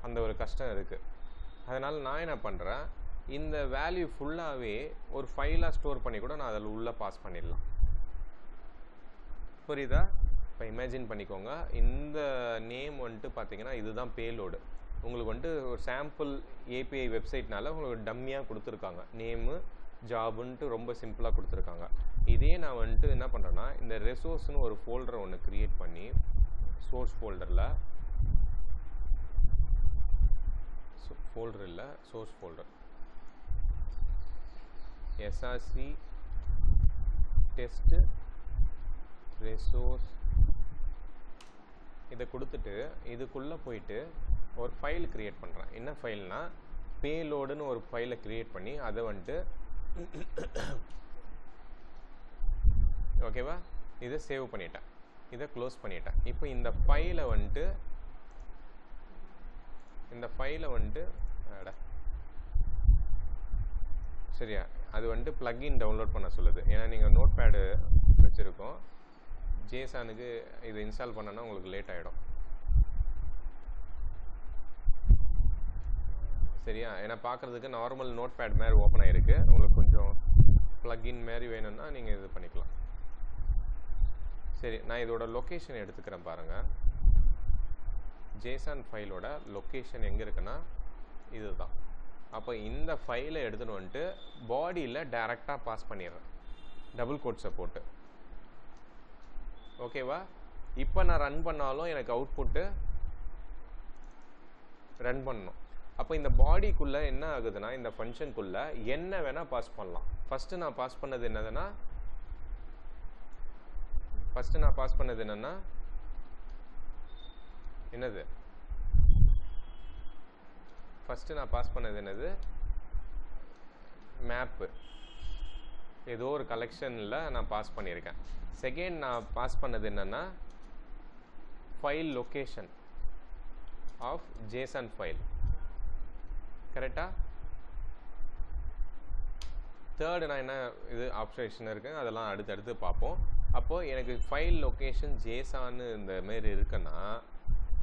அந்த ஒரு கஷ்டம் இருக்குது. அதனால் நான் என்ன பண்ணுறேன், இந்த வேல்யூ ஃபுல்லாகவே ஒரு ஃபைலாக ஸ்டோர் பண்ணி கூட நான் அதில் உள்ளே பாஸ் பண்ணிடலாம். புரியுதா? இப்போ இமேஜின் பண்ணிக்கோங்க, இந்த நேம் வந்துட்டு பார்த்தீங்கன்னா இதுதான் பேலோடு. உங்களுக்கு வந்துட்டு ஒரு சாம்பிள் ஏபிஐ வெப்சைட்னால உங்களுக்கு டம்மியாக கொடுத்துருக்காங்க. நேமு ஜாபுன்ட்டு ரொம்ப சிம்பிளாக கொடுத்துருக்காங்க. இதே நான் வந்துட்டு என்ன பண்ணுறேன்னா இந்த ரெசோர்ஸ்னு ஒரு ஃபோல்டரை ஒன்று க்ரியேட் பண்ணி சோர்ஸ் ஃபோல்டரில் source folder SRC test resource இதை கொடுத்துட்டு இதுக்குள்ளே போயிட்டு ஒரு ஃபைல் க்ரியேட் பண்ணுறேன். என்ன ஃபைல்னால் பேலோடுன்னு ஒரு ஃபைலை க்ரியேட் பண்ணி அதை வந்துட்டு ஓகேவா, இதை சேவ் பண்ணிட்டேன், இதை க்ளோஸ் பண்ணிட்டேன். இப்போ இந்த ஃபைலை வந்துட்டு சரியா, அது வந்துட்டு ப்ளக்இன் டவுன்லோட் பண்ண சொல்லுது. ஏன்னா நீங்கள் நோட் பேடு வச்சுருக்கோம், ஜேசானுக்கு இது இன்ஸ்டால் பண்ணனா உங்களுக்கு லேட் ஆகிடும். சரியா? ஏன்னா பார்க்குறதுக்கு நார்மல் நோட் பேட் மாதிரி ஓப்பன் ஆகிருக்கு. உங்களுக்கு கொஞ்சம் ப்ளக்இன் மாதிரி வேணும்னா நீங்கள் இது பண்ணிக்கலாம். சரி, நான் இதோட லொக்கேஷன் எடுத்துக்கிறேன் பாருங்கள். ஜேசன் ஃபைலோட லொக்கேஷன் எங்கே இருக்குன்னா இதுதான். அப்போ இந்த ஃபைலை எடுத்துகிட்டு வந்துட்டு பாடியில் டைரெக்டாக பாஸ் பண்ணிடுறேன், டபுள் கோட்ஸை போட்டு. ஓகேவா? இப்போ நான் ரன் பண்ணாலும் எனக்கு அவுட்புட்டு ரன் பண்ணணும். அப்போ இந்த பாடிக்குள்ளே என்ன ஆகுதுன்னா இந்த ஃபங்க்ஷனுக்குள்ளே என்ன வேணால் பாஸ் பண்ணலாம். ஃபஸ்ட்டு நான் பாஸ் பண்ணது என்னதுன்னா மேப்பு. ஏதோ ஒரு கலெக்ஷனில் நான் பாஸ் பண்ணியிருக்கேன். செகண்ட் நான் பாஸ் பண்ணது என்னென்னா file location of JSON file. கரெக்டா? தேர்டு நான் என்ன இது ஆப்ஷன் இருக்குது அதெல்லாம் அடுத்தடுத்து பார்ப்போம். அப்போது எனக்கு ஃபைல் லொக்கேஷன் ஜேசான்னு இந்த மாரி இருக்குன்னா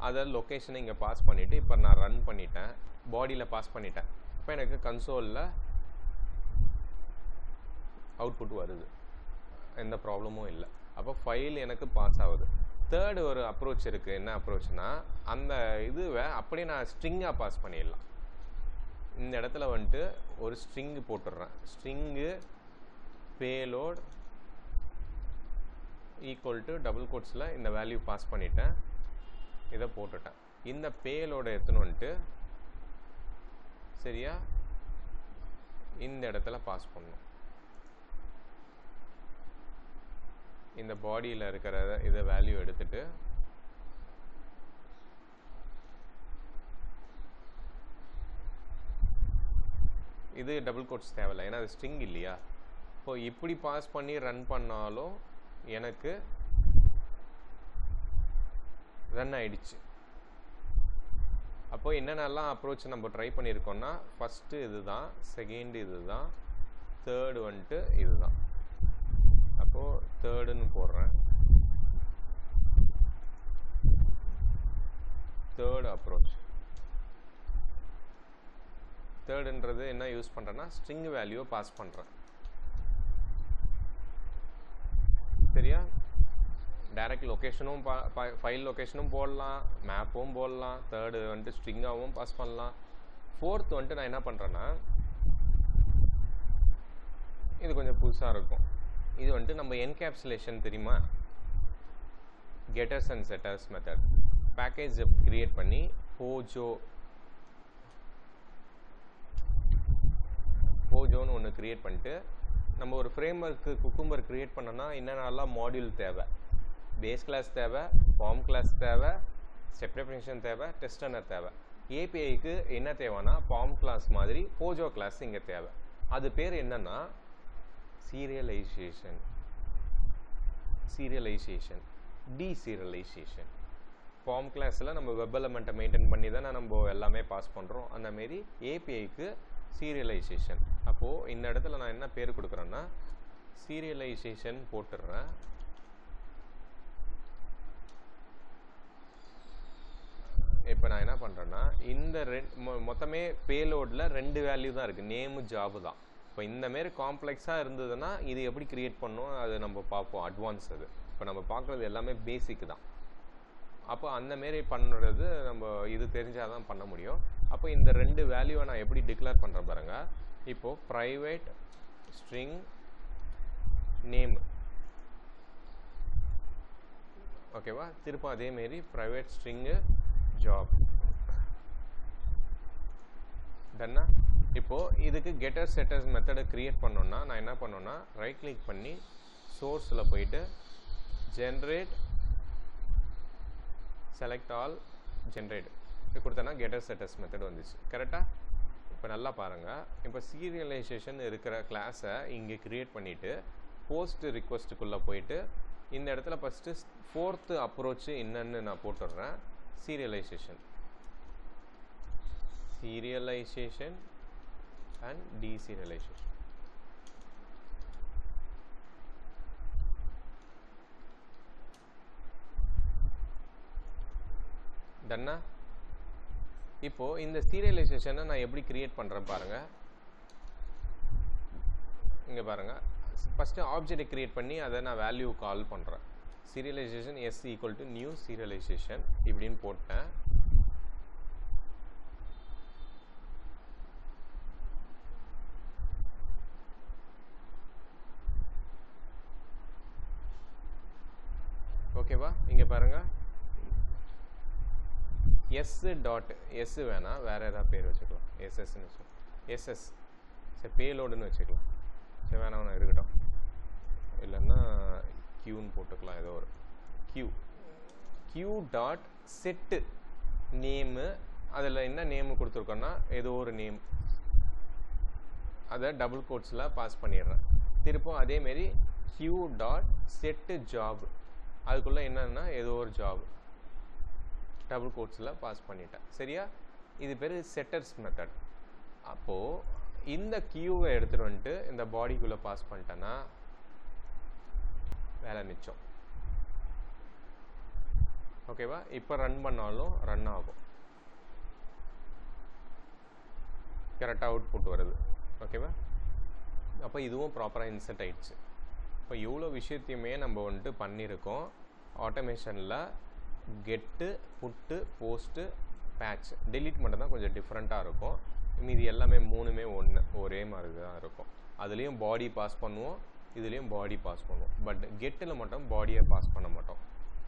அதை லொக்கேஷனை இங்கே பாஸ் பண்ணிவிட்டு இப்போ நான் ரன் பண்ணிட்டேன், பாடியில் பாஸ் பண்ணிட்டேன். இப்போ எனக்கு கன்சோலில் அவுட்புட் வருது, எந்த ப்ராப்ளமும் இல்லை. அப்போ ஃபைல் எனக்கு பாஸ் ஆகுது. தேர்டு ஒரு அப்ரோச் இருக்குது. என்ன அப்ரோச்னா, அந்த இதுவை அப்படியே நான் ஸ்ட்ரிங்காக பாஸ் பண்ணிடலாம். இந்த இடத்துல வந்துட்டு ஒரு ஸ்ட்ரிங்கு போட்டுடுறேன். String payload equal to double கோட்ஸில் இந்த வேல்யூ பாஸ் பண்ணிட்டேன், இதை போட்டுட்டேன். இந்த பேலோட எடுத்துன்னு வந்துட்டு சரியா இந்த இடத்துல பாஸ் பண்ணணும். இந்த பாடியில் இருக்கிற இதை வேல்யூ எடுத்துட்டு இது டபுள் கோட்ஸ் தேவையில்லை, ஏன்னா அது ஸ்ட்ரிங் இல்லையா. இப்போ இப்படி பாஸ் பண்ணி ரன் பண்ணாலும் எனக்கு ரன் ஆயிடுச்சு. அப்போ என்னென்னலாம் அப்ரோச் நம்ம ட்ரை பண்ணியிருக்கோம்னா, ஃபஸ்ட்டு இது தான், செகண்டு இது தான், தேர்டு வந்துட்டு இது தான். அப்போது தேர்டுன்னு போடுறேன். Third approach. தேர்டுன்றது என்ன யூஸ் பண்ணுறேன்னா, ஸ்ட்ரிங் வேல்யூவை பாஸ் பண்ணுறேன். சரியா, டைரக்ட் லொக்கேஷனும் ஃபைல் லொக்கேஷனும் போடலாம், மேப்பும் போடலாம், தேர்டு வந்துட்டு ஸ்ட்ரிங்காகவும் பாஸ் பண்ணலாம். ஃபோர்த் வந்துட்டு நான் என்ன பண்ணுறேன்னா, இது கொஞ்சம் புதுசாக இருக்கும். இது வந்துட்டு நம்ம என்கேப்சுலேஷன் தெரியுமா, getters and setters method package create பண்ணி போஜோன்னு ஒன்று க்ரியேட் பண்ணிட்டு, நம்ம ஒரு ஃப்ரேம் ஒர்க்கு குக்கும்பர் க்ரியேட் பண்ணோன்னா என்னென்னலாம் மாடியூல் தேவை, பேஸ் கிளாஸ் தேவை, ஃபார்ம் கிளாஸ் தேவை, ஸ்டெப் டெஃபினிஷன் தேவை, டெஸ்டனர் தேவை. ஏபிஐக்கு என்ன தேவைன்னா ஃபார்ம் கிளாஸ் மாதிரி போஜோ கிளாஸ் இங்கே தேவை. அது பேர் என்னன்னா சீரியலைசேஷன், டீசீரியலைசேஷன். ஃபார்ம் கிளாஸில் நம்ம வெப் எலமெண்ட்டை மெயின்டைன் பண்ணி தானே நம்ம எல்லாமே பாஸ் பண்ணுறோம். அந்தமாரி ஏபிஐக்கு சீரியலைசேஷன். அப்போது இந்த இடத்துல நான் என்ன பேர் கொடுக்குறேன்னா சீரியலைசேஷன் போட்டுடுறேன். இப்போ நான் என்ன பண்ணுறேன்னா, இந்த மொத்தமே பேலோடில் 2 வேல்யூ தான் இருக்குது, நேமு ஜாபு தான். இப்போ இந்தமாரி காம்ப்ளெக்ஸாக இருந்ததுன்னா இது எப்படி க்ரியேட் பண்ணணும் அது நம்ம பார்ப்போம், அட்வான்ஸ். அது இப்போ நம்ம பார்க்குறது எல்லாமே பேசிக் தான். அப்போ அந்தமாரி பண்ணுறது நம்ம இது தெரிஞ்சால் தான் பண்ண முடியும். அப்போ இந்த 2 வேல்யூவை நான் எப்படி டிக்ளேர் பண்ணுறேன் பாருங்கள். இப்போது ப்ரைவேட் ஸ்ட்ரிங் நேம், ஓகேவா. திரும்ப அதேமாரி ப்ரைவேட் ஸ்ட்ரிங்கு ஜாப். டன்னா. இப்போது இதுக்கு கெட்டர் செட்டர்ஸ் மெத்தடை க்ரியேட் பண்ணோன்னா நான் என்ன பண்ணோன்னா, ரைட் கிளிக் பண்ணி சோர்ஸில் போயிட்டு ஜென்ரேட் செலக்ட் ஆல் ஜென்ரேட் இது கொடுத்தேன்னா கெட்டர் செட்டர்ஸ் மெத்தட் வந்துச்சு. கரெக்டாக. இப்போ நல்லா பாருங்கள். இப்போ சீரியலைசேஷன் இருக்கிற கிளாஸை இங்கே க்ரியேட் பண்ணிவிட்டு போஸ்ட் ரிக்வெஸ்ட்டுக்குள்ளே போயிட்டு இந்த இடத்துல ஃபஸ்ட்டு ஃபோர்த்து அப்ரோச்சு என்னன்னு நான் போட்டுடுறேன். Serialization and deserialization. டன்னா. இப்போது இந்த சீரியலைசேஷனை நான் எப்படி க்ரியேட் பண்ணுறேன் பாருங்கள். இங்கே பாருங்கள், ஃபஸ்ட்டு ஆப்ஜெக்டை க்ரியேட் பண்ணி அதை நான் வேல்யூ கால் பண்ணுறேன். Serialization S equal to new serialization இப்படின்னு போட்டேன். ஓகேவா. இங்கே பாருங்கள், s.s வேணாம், வேறு ஏதாவது பேர் வச்சுக்கலாம். எஸ்எஸ்ன்னு வச்சுக்கலாம். எஸ்எஸ் சரி, பேலோடுன்னு வச்சுக்கலாம். சரி, வேணாம் இருக்கட்டும். இல்லைன்னா க்யூன்னு போட்டுக்கலாம், ஏதோ ஒரு க்யூ டாட் செட்டு நேமு. அதில் என்ன நேமு கொடுத்துருக்கோன்னா ஏதோ ஒரு நேம், அதை டபுள் கோட்ஸில் பாஸ் பண்ணிடுறேன். திருப்பம் அதேமாரி க்யூ டாட் செட்டு ஜாப், அதுக்குள்ளே என்னென்னா ஏதோ ஒரு ஜாப் டபுள் கோட்ஸில் பாஸ் பண்ணிட்டேன். சரியா. இது பேர் செட்டர்ஸ் மெத்தட். அப்போது இந்த கியூவை எடுத்துகிட்டு வந்துட்டு இந்த பாடிக்குள்ளே பாஸ் பண்ணிட்டேன்னா வேலை மிச்சம். ஓகேவா? இப்போ ரன் பண்ணாலும் ரன் ஆகும், கரெக்டாக அவுட்புட் வருது. ஓகேவா? அப்போ இதுவும் ப்ராப்பராக இன்செர்ட் ஆயிடுச்சு. இப்போ இவ்வளோ விஷயத்தையுமே நம்ம வந்துட்டு பண்ணியிருக்கோம் ஆட்டோமேஷனில். கெட்டு, புட்டு, போஸ்ட்டு, பேட்ச், டெலீட் மட்டும் தான் கொஞ்சம் டிஃப்ரெண்ட்டாக இருக்கும். மீதி எல்லாமே மூணுமே ஒரே மாதிரி தான் இருக்கும். அதுலேயும் பாடி பாஸ் பண்ணுவோம், இதுலேயும் பாடி பாஸ் பண்ணுவோம். பட் கெட்டில் மட்டும் பாடியை பாஸ் பண்ண மாட்டோம்,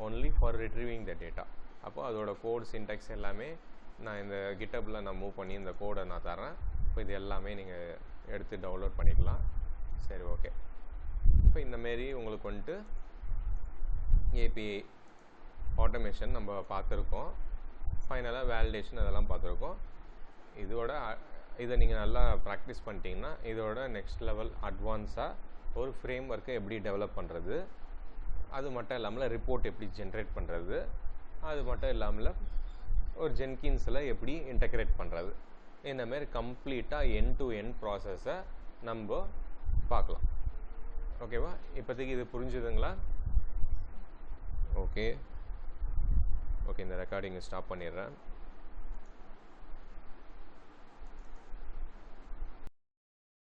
only for retrieving the data. அப்போ அதோட கோட், சின்டாக்ஸ் எல்லாமே நான் இந்த கிட்டப்பில் நான் மூவ் பண்ணி இந்த கோடை நான் தரேன். இப்போ இது எல்லாமே நீங்கள் எடுத்து டவுன்லோட் பண்ணிக்கலாம். சரி, ஓகே. இப்போ இந்தமாரி உங்களுக்கு வந்துட்டு ஏபிஐ ஆட்டோமேஷன் நம்ம பார்த்துருக்கோம். ஃபைனலாக வேலிடேஷன் அதெல்லாம் பார்த்துருக்கோம். இதை நீங்கள் நல்லா ப்ராக்டிஸ் பண்ணிட்டீங்கன்னா இதோட நெக்ஸ்ட் லெவல் அட்வான்ஸாக ஒரு ஃப்ரேம் ஒர்க்கை எப்படி டெவலப் பண்ணுறது, அது மட்டும் இல்லாமல் ரிப்போர்ட் எப்படி ஜென்ரேட் பண்ணுறது, அது மட்டும் இல்லாமல் ஒரு ஜென்கின்ஸில் எப்படி இன்டகிரேட் பண்ணுறது, இந்தமாரி கம்ப்ளீட்டாக எண்ட் டு எண்ட் ப்ராசஸை நம்ம பார்க்கலாம். ஓகேவா? இப்போதைக்கு இது புரிஞ்சுதுங்களா? ஓகே, இந்த ரெக்கார்டிங்கை ஸ்டாப் பண்ணிடுறேன்.